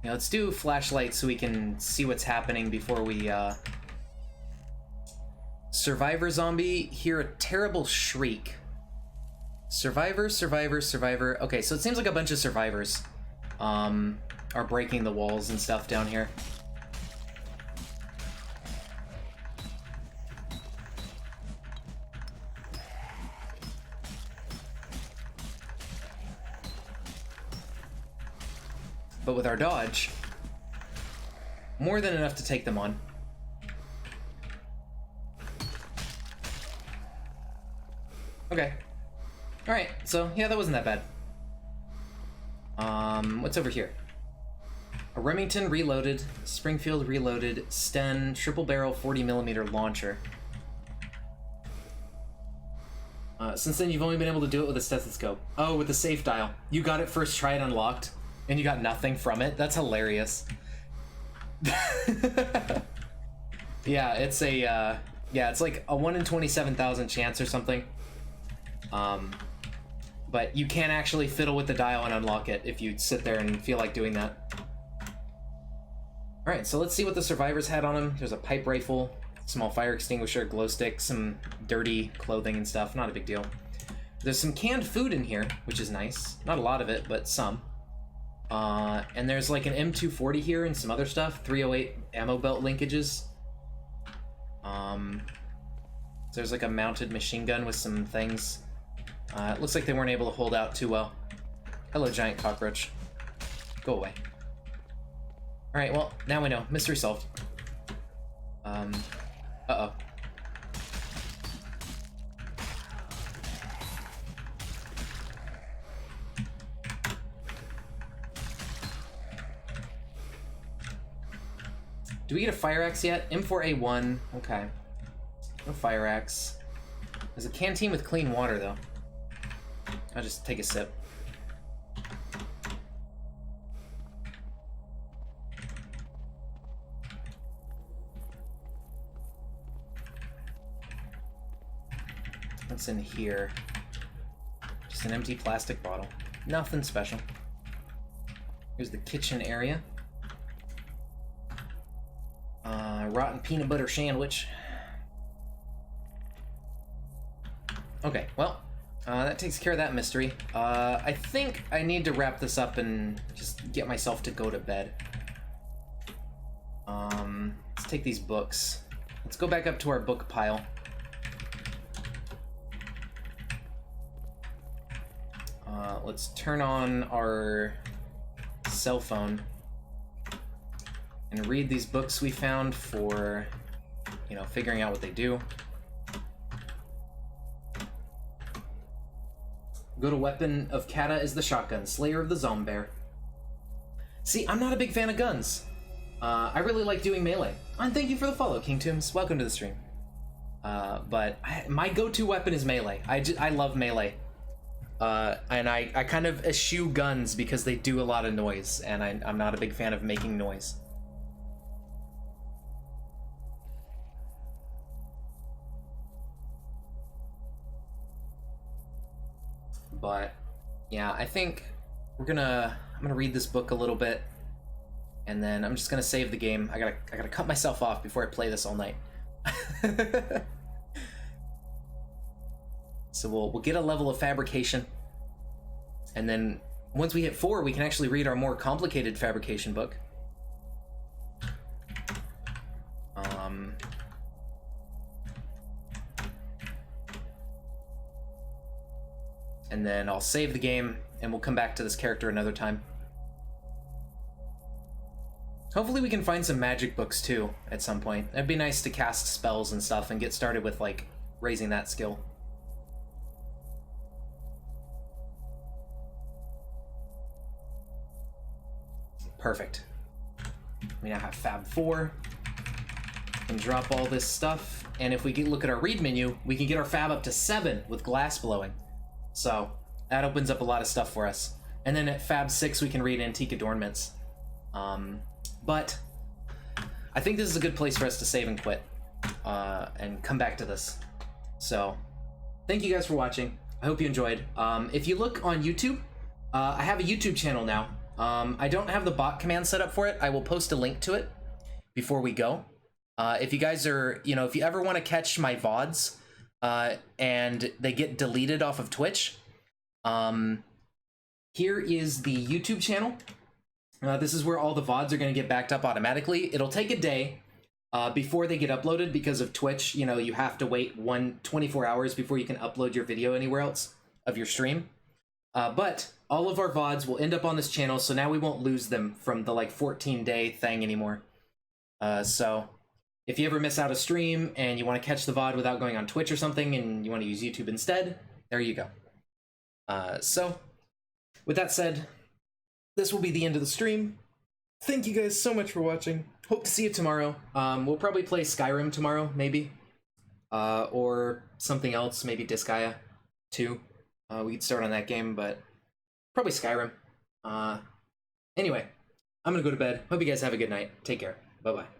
Now let's do flashlight so we can see what's happening before we, Survivor zombie, hear a terrible shriek. Survivor, survivor, survivor. Okay, so it seems like a bunch of survivors, are breaking the walls and stuff down here. But with our dodge, more than enough to take them on. Okay. Alright, so yeah, that wasn't that bad. What's over here? A Remington reloaded, Springfield reloaded, Sten, triple barrel 40mm launcher. Since then, you've only been able to do it with a stethoscope. Oh, with the safe dial. You got it first try, it unlocked, and you got nothing from it? That's hilarious. Yeah, it's a, yeah, it's like a 1 in 27,000 chance or something. But you can actually fiddle with the dial and unlock it if you sit there and feel like doing that. Alright, so let's see what the survivors had on them. There's a pipe rifle, small fire extinguisher, glow stick, some dirty clothing and stuff. Not a big deal. There's some canned food in here, which is nice. Not a lot of it, but some. And there's like an M240 here and some other stuff. 308 ammo belt linkages. So there's like a mounted machine gun with some things. It looks like they weren't able to hold out too well. Hello, giant cockroach. Go away. Alright, well, now we know. Mystery solved. Uh-oh. Do we get a fire axe yet? M4A1. Okay. No fire axe. There's a canteen with clean water, though. I'll just take a sip. What's in here? Just an empty plastic bottle. Nothing special. Here's the kitchen area. Rotten peanut butter sandwich. Okay, well, that takes care of that mystery. I think I need to wrap this up and just get myself to go to bed. Let's take these books. Let's go back up to our book pile. Let's turn on our cell phone and read these books we found for, you know, figuring out what they do. Go to weapon of Kata is the shotgun, Slayer of the Zombear. See, I'm not a big fan of guns. I really like doing melee. And thank you for the follow, King Tombs. Welcome to the stream. But my go-to weapon is melee. I love melee. And I kind of eschew guns because they do a lot of noise, and I'm not a big fan of making noise. But yeah, I think I'm gonna read this book a little bit, and then I'm just gonna save the game. I gotta cut myself off before I play this all night. So we'll get a level of fabrication, and then once we hit 4, we can actually read our more complicated fabrication book. And then I'll save the game, and we'll come back to this character another time. Hopefully we can find some magic books too at some point. It'd be nice to cast spells and stuff and get started with, like, raising that skill. Perfect. We now have Fab 4. And drop all this stuff. And if we look at our read menu, we can get our Fab up to 7 with glass blowing. So that opens up a lot of stuff for us. And then at Fab 6, we can read antique adornments. But I think this is a good place for us to save and quit and come back to this. So thank you guys for watching. I hope you enjoyed. If you look on YouTube, I have a YouTube channel now. I don't have the bot command set up for it. I will post a link to it before we go. If you guys are, you know, if you ever want to catch my VODs and they get deleted off of Twitch, here is the YouTube channel. This is where all the VODs are going to get backed up automatically. It'll take a day before they get uploaded because of Twitch. You know, you have to wait 24 hours before you can upload your video anywhere else of your stream. But all of our VODs will end up on this channel, so now we won't lose them from the, like, 14-day thing anymore. So if you ever miss out a stream and you want to catch the VOD without going on Twitch or something and you want to use YouTube instead, there you go. So with that said, this will be the end of the stream. Thank you guys so much for watching. Hope to see you tomorrow. We'll probably play Skyrim tomorrow, maybe. Or something else, maybe Disgaea 2. We could start on that game, but probably Skyrim. Anyway, I'm gonna go to bed. Hope you guys have a good night. Take care. Bye-bye.